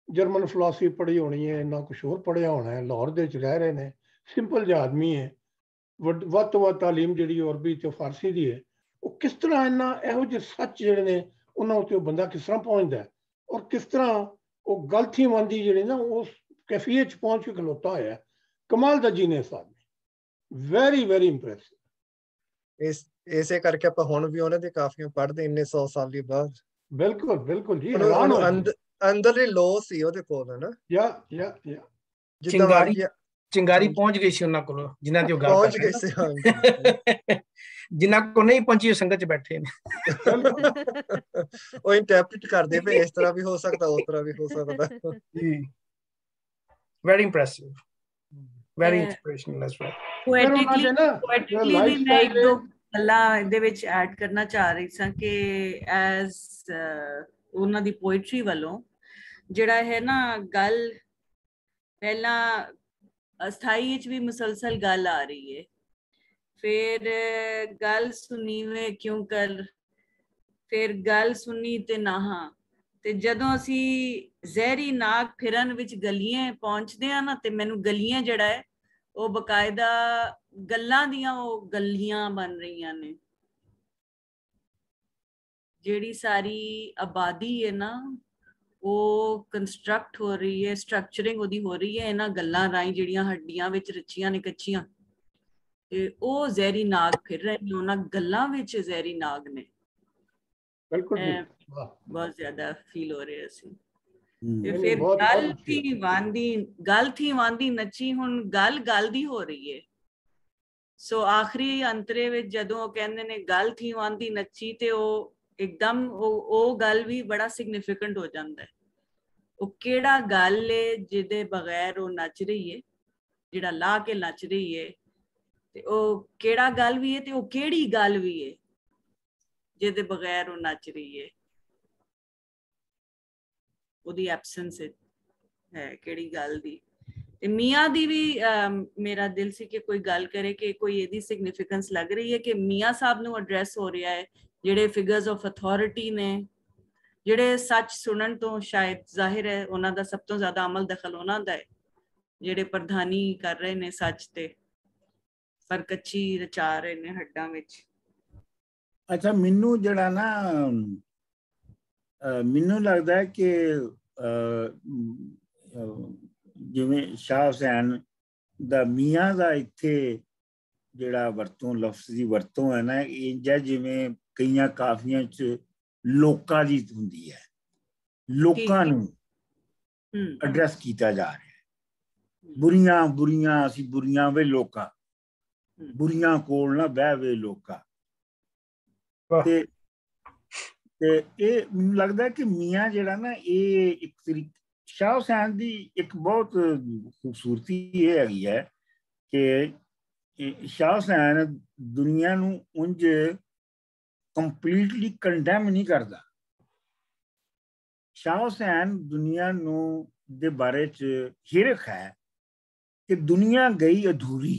ਜਰਮਨ ਫਿਲਾਸਫੀ ਪੜ੍ਹੀ ਹੋਣੀ ਹੈ, ਨਾ ਕੁਛ ਹੋਰ ਪੜ੍ਹਿਆ ਹੋਣਾ ਹੈ। ਲਾਹੌਰ ਦੇ ਵਿੱਚ ਰਹਿ ਰਹੇ ਨੇ, ਸਿੰਪਲ ਜਿਹਾ ਆਦਮੀ ਹੈ। ਵੱਧ ਤੋਂ ਵੱਧ ਤਾਲੀਮ ਜਿਹੜੀ ਅਰਬੀ ਤੇ ਫਾਰਸੀ ਦੀ ਹੈ। ਉਹ ਕਿਸ ਤਰ੍ਹਾਂ ਇਹੋ ਜਿਹੇ ਸੱਚ ਜਿਹੜੇ ਨੇ ਉਹਨਾਂ ਉੱਤੇ ਉਹ ਬੰਦਾ ਕਿਸ ਤਰ੍ਹਾਂ ਪਹੁੰਚਦਾ, ਔਰ ਕਿਸ ਤਰ੍ਹਾਂ ਉਹ ਗਲਤੀਮੰਦੀ ਜਿਹੜੀ ਨਾ ਉਸ ਕੈਫੀਅਤ 'ਚ ਪਹੁੰਚ ਕੇ ਖਲੋਤਾ ਹੋਇਆ। ਕਮਾਲ ਦਾ ਜੀਨੀਅਸ ਆਦਮੀ, ਵੈਰੀ ਵੈਰੀ ਇੰਪ੍ਰੈਸਿਵ। ਇਸੇ ਕਰਕੇ ਆਪਾਂ ਹੁਣ ਵੀ ਉਹਨਾਂ ਦੇ ਕਾਫੀਆਂ ਪੜ੍ਹਦੇ ਇੰਨੇ 100 ਸਾਲ ਬਾਅਦ। ਬਿਲਕੁਲ ਬਿਲਕੁਲ ਜੀ, ਅੰਦਰਲੀ ਲੋ ਸੀ ਉਹਦੇ ਕੋਲ, ਹੈ ਨਾ। ਜਿੱਦਾਂ ਚਿੰਗਾਰੀ ਚਿੰਗਾਰੀ ਪਹੁੰਚ ਗਈ ਸੀ ਉਹਨਾਂ ਕੋਲ ਜਿਨ੍ਹਾਂ ਦੀ ਉਹ ਗੱਲ ਪਹੁੰਚ ਗਈ ਸੀ ਹਾਂਜੀ ਜਿਨ੍ਹਾਂ ਕੋ ਨਹੀਂ ਪਹੁੰਚੀ ਉਹ ਸੰਗਤ ਚ ਬੈਠੇ ਨੇ ਉਹ ਇੰਟਰਪ੍ਰੀਟ ਕਰਦੇ ਪਏ ਇਸ ਤਰ੍ਹਾਂ ਵੀ ਹੋ ਸਕਦਾ ਉਸ ਤਰ੍ਹਾਂ ਵੀ ਹੋ ਸਕਦਾ ਜੀ very impressive very inspirational as well poetically ਵੀ ਮੈਂ ਇੱਕ ਦੋ ਗੱਲਾਂ ਇਹਦੇ ਵਿੱਚ ਐਡ ਕਰਨਾ ਚਾਹ ਰਹੀ ਸਾਂ ਕਿ ਐਜ਼ ਉਹਨਾਂ ਦੀ ਪੋਇਟਰੀ ਵੱਲੋਂ ਜਿਹੜਾ ਹੈ ਨਾ ਗੱਲ ਪਹਿਲਾਂ ਅਸਥਾਈ ਵਿੱਚ ਵੀ ਮੁਸਲਸਲ ਗੱਲ ਆ ਰਹੀ ਹੈ ਫਿਰ ਗੱਲ ਸੁਣੀਵੇਂ ਕਿਉਂ ਕਰ ਫਿਰ ਗੱਲ ਸੁਣੀ ਤੇ ਨਾਹਾਂ ਤੇ ਜਦੋਂ ਅਸੀਂ ਜ਼ਹਿਰੀ ਨਾਗ ਫਿਰਨ ਵਿੱਚ ਗਲੀਆਂ ਪਹੁੰਚਦੇ ਆ ਨਾ ਤੇ ਮੈਨੂੰ ਗਲੀਆਂ ਜਿਹੜਾ ਹੈ ਉਹ ਬਕਾਇਦਾ ਗੱਲਾਂ ਦੀਆਂ ਉਹ ਗਲੀਆਂ ਬਣ ਰਹੀਆਂ ਨੇ ਜਿਹੜੀ ਸਾਰੀ ਆਬਾਦੀ ਹੈ ਨਾ ਉਹ ਕੰਸਟਰਕਟ ਹੋ ਰਹੀ ਹੈ ਸਟਰਕਚਰਿੰਗ ਉਹਦੀ ਹੋ ਰਹੀ ਹੈ ਇਹਨਾਂ ਗੱਲਾਂ ਰਾਹੀਂ ਜਿਹੜੀਆਂ ਹੱਡੀਆਂ ਵਿੱਚ ਰਚੀਆਂ ਨੇ ਕੱਚੀਆਂ ਤੇ ਉਹ ਜ਼ਹਿਰੀ ਨਾਗ ਫਿਰ ਰਹੇ ਨੇ ਉਹਨਾਂ ਗੱਲਾਂ ਵਿੱਚ ਜ਼ਹਿਰੀ ਨਾਗ ਨੇ ਬਿਲਕੁਲ ਬਹੁਤ ਜ਼ਿਆਦਾ ਫੀਲ ਹੋ ਰਿਹਾ ਸੀ ਤੇ ਫਿਰ ਗੱਲ ਥੀ ਵਾਂਦੀ ਨੱਚੀ ਹੁਣ ਗੱਲ ਦੀ ਹੋ ਰਹੀ ਹੈ ਸੋ ਆਖਰੀ ਅੰਤਰੇ ਵਿੱਚ ਜਦੋਂ ਉਹ ਕਹਿੰਦੇ ਨੇ ਗੱਲ ਥੀ ਵਾਂਦੀ ਨੱਚੀ ਤੇ ਉਹ ਇੱਕਦਮ ਉਹ ਗੱਲ ਵੀ ਬੜਾ ਸਿਗਨੀਫਿਕੈਂਟ ਹੋ ਜਾਂਦਾ ਹੈ ਉਹ ਕਿਹੜਾ ਗੱਲ ਹੈ ਜਿਹਦੇ ਬਗੈਰ ਉਹ ਨੱਚ ਰਹੀ ਹੈ ਜਿਹੜਾ ਲਾ ਕੇ ਨੱਚ ਰਹੀ ਹੈ ਤੇ ਉਹ ਕਿਹੜਾ ਗੱਲ ਵੀ ਹੈ ਤੇ ਉਹ ਕਿਹੜੀ ਗੱਲ ਵੀ ਹੈ ਜਿਹਦੇ ਬਗੈਰ ਉਹ ਨੱਚ ਰਹੀ ਹੈ ਉਹਦੀ ਐਬਸੈਂਸ ਹੈ ਕਿਹੜੀ ਗੱਲ ਦੀ ਤੇ ਮੀਆਂ ਦੀ ਵੀ ਮੇਰਾ ਦਿਲ ਸੀ ਕਿ ਕੋਈ ਗੱਲ ਕਰੇ ਕਿ ਕੋਈ ਇਹਦੀ ਸਿਗਨੀਫਿਕੈਂਸ ਲੱਗ ਰਹੀ ਹੈ ਕਿ ਮੀਆਂ ਸਾਹਿਬ ਨੂੰ ਐਡਰੈਸ ਹੋ ਰਿਹਾ ਹੈ ਜਿਹੜੇ ਫਿਗਰਸ ਆਫ ਅਥਾਰਟੀ ਨੇ ਜਿਹੜੇ ਸੱਚ ਸੁਣਨ ਤੋਂ ਸ਼ਾਇਦ ਜ਼ਾਹਿਰ ਹੈ ਉਹਨਾਂ ਦਾ ਸਭ ਤੋਂ ਜ਼ਿਆਦਾ ਅਮਲ ਦਖਲ ਉਹਨਾਂ ਦਾ ਹੈ ਜਿਹੜੇ ਪ੍ਰਧਾਨੀ ਕਰ ਰਹੇ ਨੇ ਸੱਚ ਤੇ ਫਰਕੱਚੀ ਰਚਾ ਰਹੇ ਨੇ ਹੱਡਾਂ ਵਿੱਚ ਅੱਛਾ ਮੈਨੂੰ ਜਿਹੜਾ ਨਾ ਮੈਨੂੰ ਲੱਗਦਾ ਹੈ ਕਿ ਜਿਵੇਂ ਸ਼ਾਹ ਹੁਸੈਨ ਦਾ ਮੀਆਂ ਦਾ ਇੱਥੇ ਜਿਹੜਾ ਵਰਤੋਂ ਲਫ਼ਜ਼ ਦੀ ਵਰਤੋਂ ਹੈ ਨਾ ਇਹ ਜਿਵੇਂ ਕਈਆਂ ਕਾਫੀਆਂ 'ਚ ਲੋਕਾਂ ਦੀ ਹੁੰਦੀ ਹੈ ਲੋਕਾਂ ਨੂੰ ਐਡਰੈਸ ਕੀਤਾ ਜਾ ਰਿਹਾ ਬੁਰੀਆਂ ਅਸੀਂ ਬੁਰੀਆਂ ਵੇ ਲੋਕਾਂ ਬੁਰੀਆਂ ਕੋਲ ਨਾ ਬਹਿ ਵੇ ਲੋਕਾਂ ਤੇ ਇਹ ਮੈਨੂੰ ਲੱਗਦਾ ਕਿ ਮੀਆਂ ਜਿਹੜਾ ਨਾ ਇਹ ਇੱਕ ਤਰੀਕੇ ਸ਼ਾਹ ਹੁਸੈਨ ਦੀ ਇੱਕ ਬਹੁਤ ਖੂਬਸੂਰਤੀ ਇਹ ਹੈਗੀ ਹੈ ਕਿ ਸ਼ਾਹ ਹੁਸੈਨ ਦੁਨੀਆ ਨੂੰ ਉਂਝ ਕੰਪਲੀਟਲੀ ਕੰਡੈਮ ਨਹੀਂ ਕਰਦਾ ਸ਼ਾਹ ਹੁਸੈਨ ਦੁਨੀਆ ਨੂੰ ਦੇ ਬਾਰੇ 'ਚ ਹਿਰਖ ਹੈ ਕਿ ਦੁਨੀਆ ਗਈ ਅਧੂਰੀ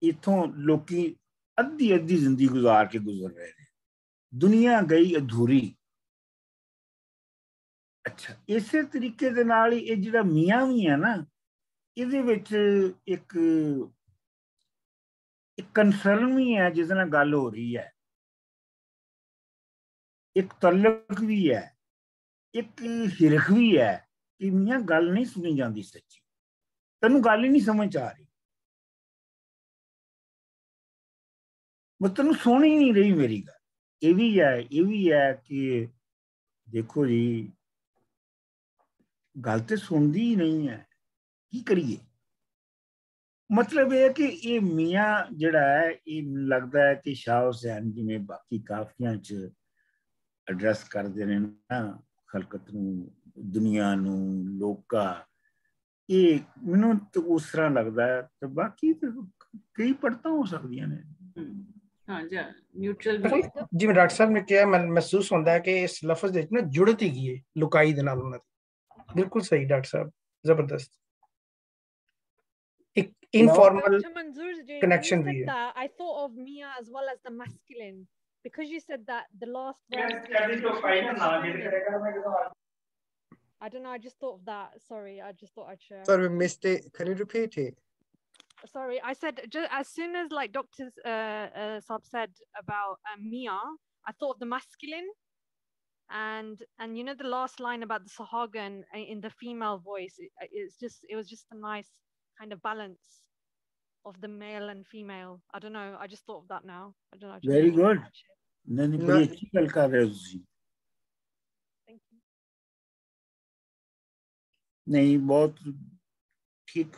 ਇੱਥੋਂ ਲੋਕੀ ਅੱਧੀ ਜ਼ਿੰਦਗੀ ਗੁਜ਼ਾਰ ਕੇ ਗੁਜ਼ਰ ਰਹੇ ਨੇ ਦੁਨੀਆ ਗਈ ਅਧੂਰੀ ਅੱਛਾ ਇਸੇ ਤਰੀਕੇ ਦੇ ਨਾਲ ਹੀ ਇਹ ਜਿਹੜਾ ਮੀਆਂ ਵੀ ਹੈ ਨਾ ਇਹਦੇ ਵਿੱਚ ਇੱਕ ਕੰਸਰਨ ਵੀ ਹੈ ਜਿਸ ਨਾਲ ਗੱਲ ਹੋ ਰਹੀ ਹੈ ਇੱਕ ਤਲਕ ਵੀ ਹੈ ਇੱਕ ਹਿਰਖ ਵੀ ਹੈ ਕਿ ਮੀਆਂ ਗੱਲ ਨਹੀਂ ਸੁਣੀ ਜਾਂਦੀ ਸੱਚੀ ਤੈਨੂੰ ਗੱਲ ਹੀ ਨਹੀਂ ਸਮਝ ਆ ਰਹੀ ਮੈਂ ਤੈਨੂੰ ਸੁਣ ਹੀ ਨਹੀਂ ਰਹੀ ਮੇਰੀ ਗੱਲ ਇਹ ਵੀ ਹੈ ਕਿ ਦੇਖੋ ਜੀ ਗੱਲ ਤੇ ਸੁਣਦੀ ਹੀ ਨਹੀਂ ਹੈ ਕੀ ਕਰੀਏ ਮਤਲਬ ਇਹ ਕਿ ਇਹ ਮੀਆਂ ਜਿਹੜਾ ਹੈ ਇਹ ਲੱਗਦਾ ਹੈ ਕਿ ਸ਼ਾਹ ਹੁਸੈਨ ਜਿਵੇਂ ਬਾਕੀ ਕਾਫੀਆਂ 'ਚ ਐਡਰੈਸ ਕਰਦੇ ਨੇ ਨਾ ਖਲਕਤ ਨੂੰ ਦੁਨੀਆ ਨੂੰ ਲੋਕਾਂ ਇਹ ਮੈਨੂੰ ਤਾਂ ਉਸ ਤਰ੍ਹਾਂ ਲੱਗਦਾ ਹੈ ਤੇ ਬਾਕੀ ਕਈ ਪੜਤਾਂ ਹੋ ਸਕਦੀਆਂ ਨੇ ਜਿਵੇਂ ਡਾਕਟਰ ਸਾਹਿਬ ਨੇ ਕਿਹਾ ਮਹਿਸੂਸ ਹੁੰਦਾ ਹੈ ਕਿ ਇਸ ਲਫ਼ਜ਼ ਦੇ ਵਿੱਚ ਨਾ ਜੁੜਤ ਹੈਗੀ ਹੈ ਲੁਕਾਈ ਦੇ ਨਾਲ ਉਹਨਾਂ ਦੀ ਬਿਲਕੁਲ ਸਹੀ ਡਾਕਟਰ ਸਾਹਿਬ ਜ਼ਬਰਦਸਤ ਇੱਕ ਇਨਫਾਰਮਲ connection ਵੀ ਹੈ I thought of Mia as well as the masculine because you said that the last verse I don't know I just thought of that sorry I just thought I'd share sorry we missed it can you repeat it sorry I said just as soon as like Dr. Saab said about Mia I thought of the masculine and you know the last line about the Sahagan in the female voice it was just a nice kind of balance of the male and female I don't know I just thought of that now I don't know very good नहीं बड़ी अच्छी गल कर रहे हो ਤੁਸੀਂ नहीं बहुत ठीक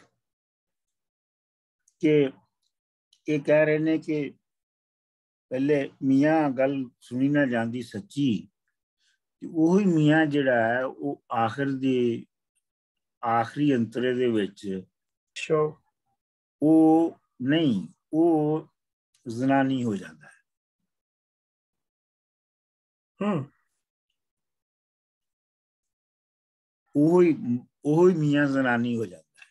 कि ये कह रहे ने कि पहले मियाँ गल सुनी ना जाती सच्ची, वही मियाँ जिहड़ा है वो आखिर दे आखिरी अंतरे दे विच वो नहीं, वो जनानी हो जाता है। वही मियाँ जनानी हो जाता है,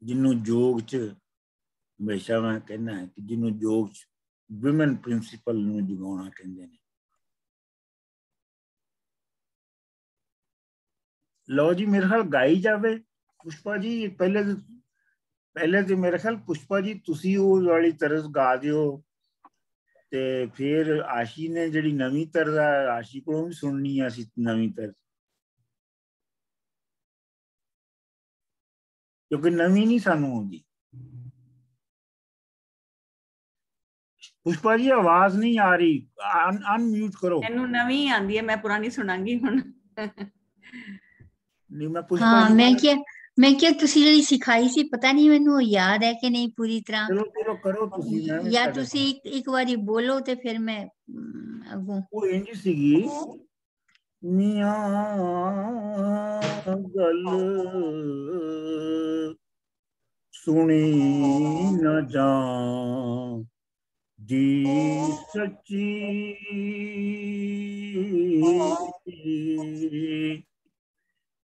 जिन्हों जोग च हमेशा मैं कहना है कि जिन्हों जोग च विमेन प्रिंसिपल जगाना कहते हैं। लो जी मेरे ख्याल गाई जावे पुष्पा जी। पहले तो मेरे ख्याल पुष्पा जी तुसी वो वाली तरस गा दियो ते फिर आशी ने जिहड़ी नवी तरज आशी को भी सुननी है असी नवी तरज, क्योंकि नवी नहीं सानू आउंदी। पुष्पा जी आवाज नहीं आ रही, अनम्यूट करो। मैनू नवी आंदी है, मैं पुरानी सुनांगी हुण। नहीं मैं पुष्पा हाँ जी मैं क्या तुसी ਜਿਹੜੀ सिखाई सी पता नहीं मैनू याद है कि नहीं पूरी तरह। चलो चलो करो तुसी, मैं भी या कर तुसी एक बारी बोलो ते फिर मैं अगों। वो इंज सीगी मियां गल सुनी न जान दी सच्ची,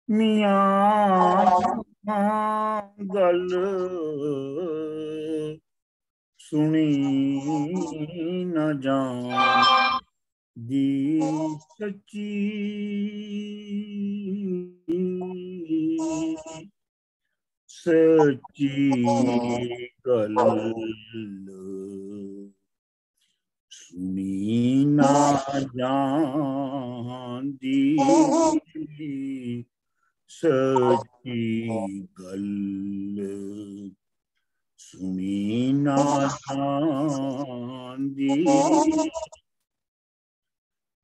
मियां गल सुनी न जान दी सच्ची, सच्ची गल सुनी ना जांदी, सच्ची गल सुनी ना जांदी,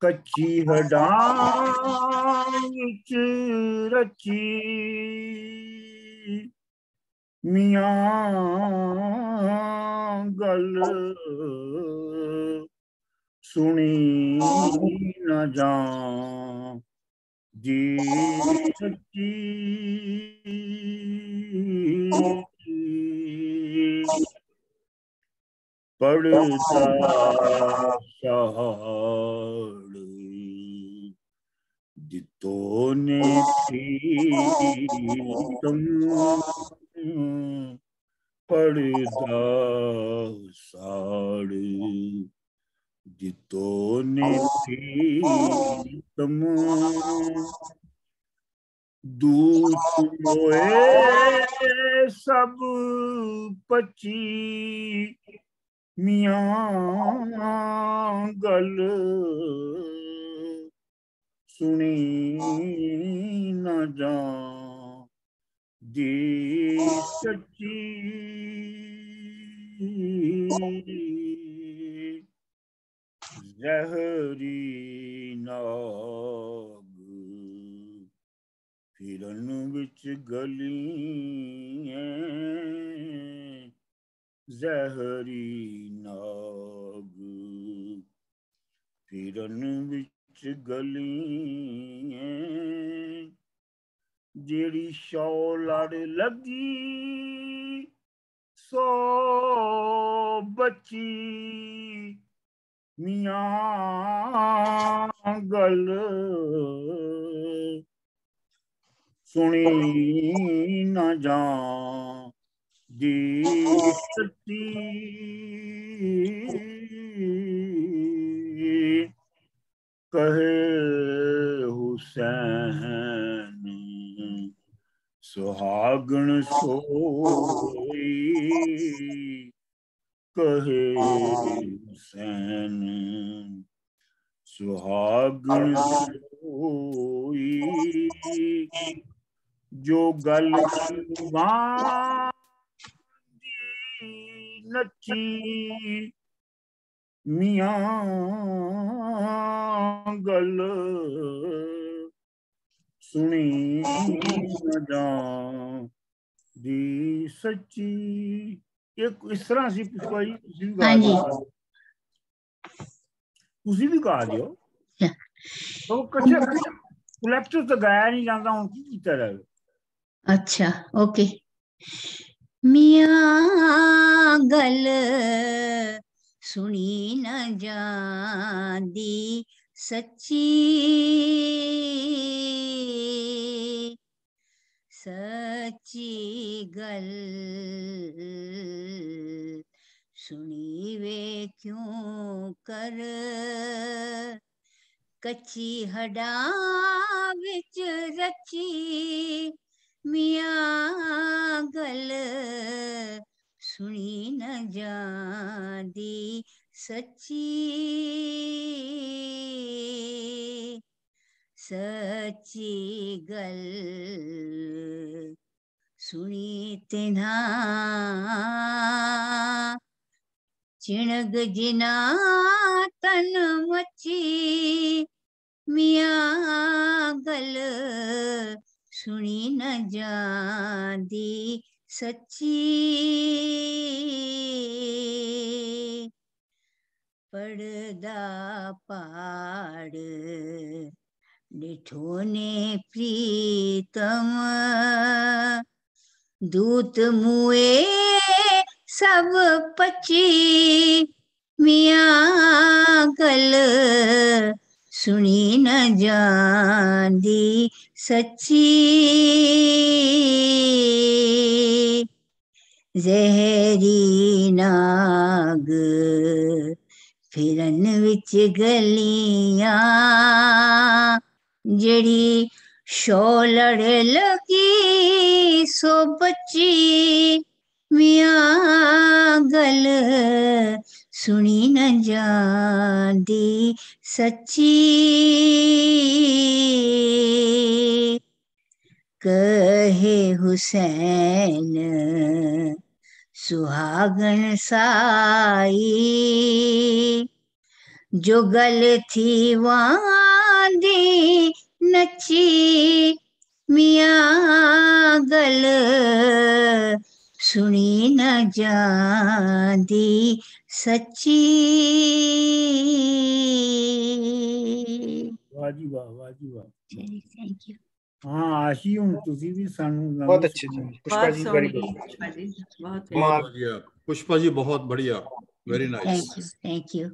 कच्ची हडां विच रची, मियां गल सुनी न जां दी सच्ची, पड़दा साड़ जितो ने प्रीतम, पड़दा साड़ जितो ने प्रीतम, दूत मोए सब पची, मियां गल सुनी न जां दी सच्ची, जहरी नाग फिरन विच गलियां, जहरी नाग फिरन विच गलियां, जेड़ी शौ लड़ लगी सो बची, मियां गल सुनी न जां दी सच्ची, कहे हुसैन सुहागन सोई, कहे हुसैन सुहागन सोई, जो गल नची, मियां गल सुनी न जांदी सच्ची। एक इस तरह सी पुष्पा जी तुसी भी गा दियो, तुसी भी गा दियो। तो कच्चे कलेक्टिव तो गाया नहीं जाता, हूं की कीता जाए। अच्छा ओके। मियां गल सुनी न जांदी सच्ची, सच्ची गल सुनी वे क्यों कर, कच्ची हड्डां विच रची। मियां गल सुनी न जांदी सच्ची, सच्ची गल सुनी तिन्हा चिणग जिना तन मची। मियां गल सुनी न जांदी सच्ची, पड़दा पाड़ डिठो ने प्रीतम, दूत मुए सब पची। मियां गल सुनी न जांदी सच्ची, जहरी नाग फिरन विच गलियां, जड़ी शोलड़ लगी सो बची। मियां गल सुनी न जांदी सच्ची, कहे हुसैन सुहागन साई, जो गल थी वांदी नची। मियां गल सुनी न जांदी सच्ची। वाह जी वाह, वाह जी वाह। Thank you. हाँ आशी हूं तुसी भी सानू बहुत अच्छे जी पुष्पा जी, वेरी गुड। बहुत बढ़िया पुष्पा जी, बहुत बढ़िया, वेरी नाइस। Thank you.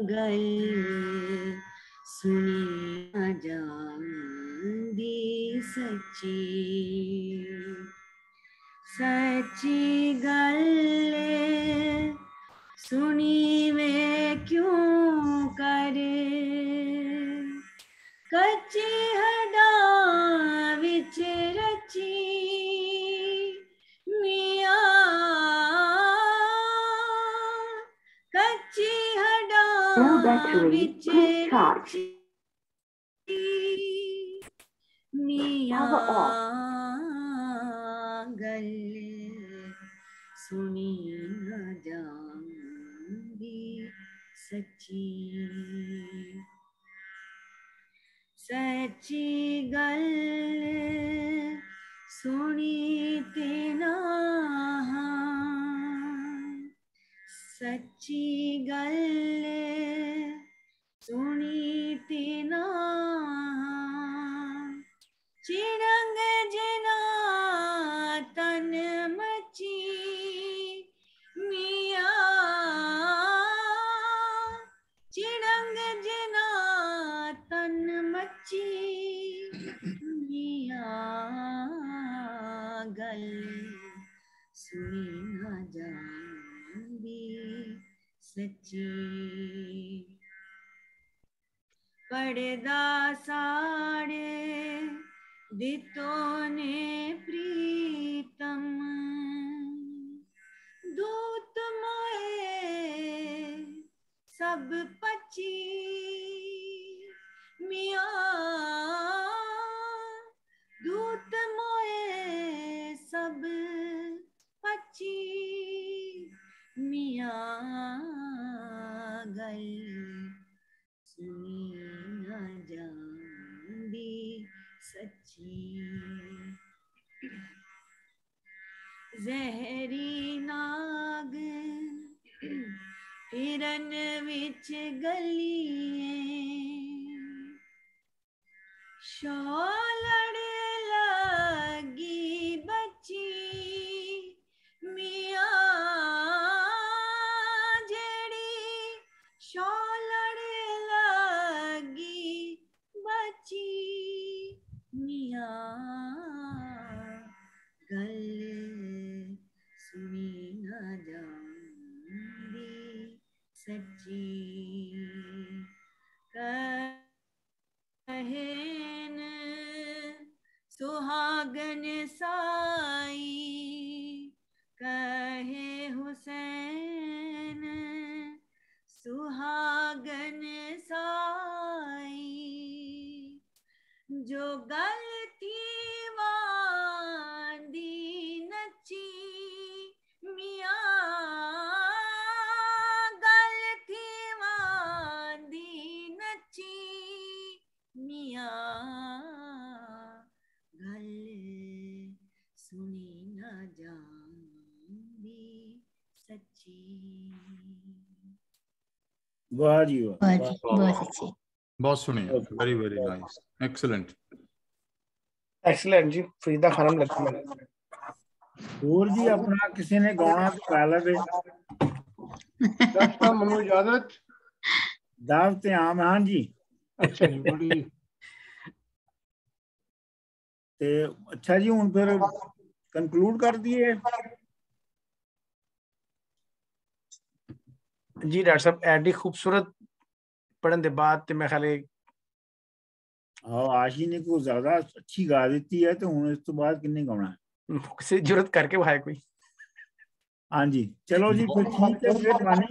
गल सुनी न जांदी सच्ची, सच्ची गल सुनी वे क्यों कर, कच्ची हड्डां विच रची। मियां कच्ची हड्डां विच रची। मियां गल सुनी न जांदी सच्ची, सच्ची गल सुनी ते ना, सच्ची गल सुनी ते ना, चिड़ंग जना तन मची। मियां चिड़ंग जना तन मची। मियां गल सुनी न जांदी सच्ची, पड़दा साड़े दितो ने प्रीतम, दूत मोए सब पची। मियां दूत मोए सब पची। ਜ਼ਹਿਰੀ ਨਾਗ ਫਿਰਨ ਵਿੱਚ ਗਲੀਏ ਸ਼ੌਲੜ ਲੱਗੀ ਬੱਚੀ ਮੀਆਂ ਜਿਹੜੀ ਸ਼ੌਲੜ ਲੱਗੀ ਬੱਚੀ ਮੀਆਂ ਗੱਲ ਸੁਣੀ ਨਾ ਜਾਂਦੀ ਸੱਚੀ ਕਹਿਨ ਸੁਹਾਗਨ ਸਾਈ ਕਹੇ ਹੁਸੈਨ ਸੁਹਾਗਨ ਸਾਈ ਜੋ ਗੱਲ ਥੀ ਵਾਂਦੀ ਨੱਚੀ ਮੀਆਂ ਗੱਲ ਥੀ ਵਾਂਦੀ ਨੱਚੀ ਮੀਆਂ ਗੱਲ ਸੁਣੀ ਨਾ ਜਾਂਦੀ ਸੱਚੀ। ਵਾਹ ਜੀ ਵਾਹ, ਬਹੁਤ ਅੱਛੀ, बहुत सुनिए, very very nice, excellent excellent जी। फरीदा खानम लगती है ਹੋਰ ਜੀ ਆਪਣਾ ਕਿਸੇ ਨੇ ਗਾਉਣਾ ਤੇ ਗਾ ਲਵੇ। ਡਾਕਟਰ ਮੈਨੂੰ ਇਜਾਜ਼ਤ ਦਾਵਤ ਆਮ ਹਾਂ ਜੀ। ਅੱਛਾ ਜੀ, ਬੜੀ ਤੇ ਅੱਛਾ ਜੀ ਹੁਣ ਫਿਰ ਕੰਕਲੂਡ ਕਰ ਦਈਏ। जी डॉक्टर साहब एडी खूबसूरत पढ़न के बाद ते मैं ख्याल आशी ने को ज्यादा अच्छी गा दी है तो हूं इस तो बाद किन्ने गाना है से जरूरत करके भाई कोई। हाँ जी चलो जी फिर ठीक है, फिर मानी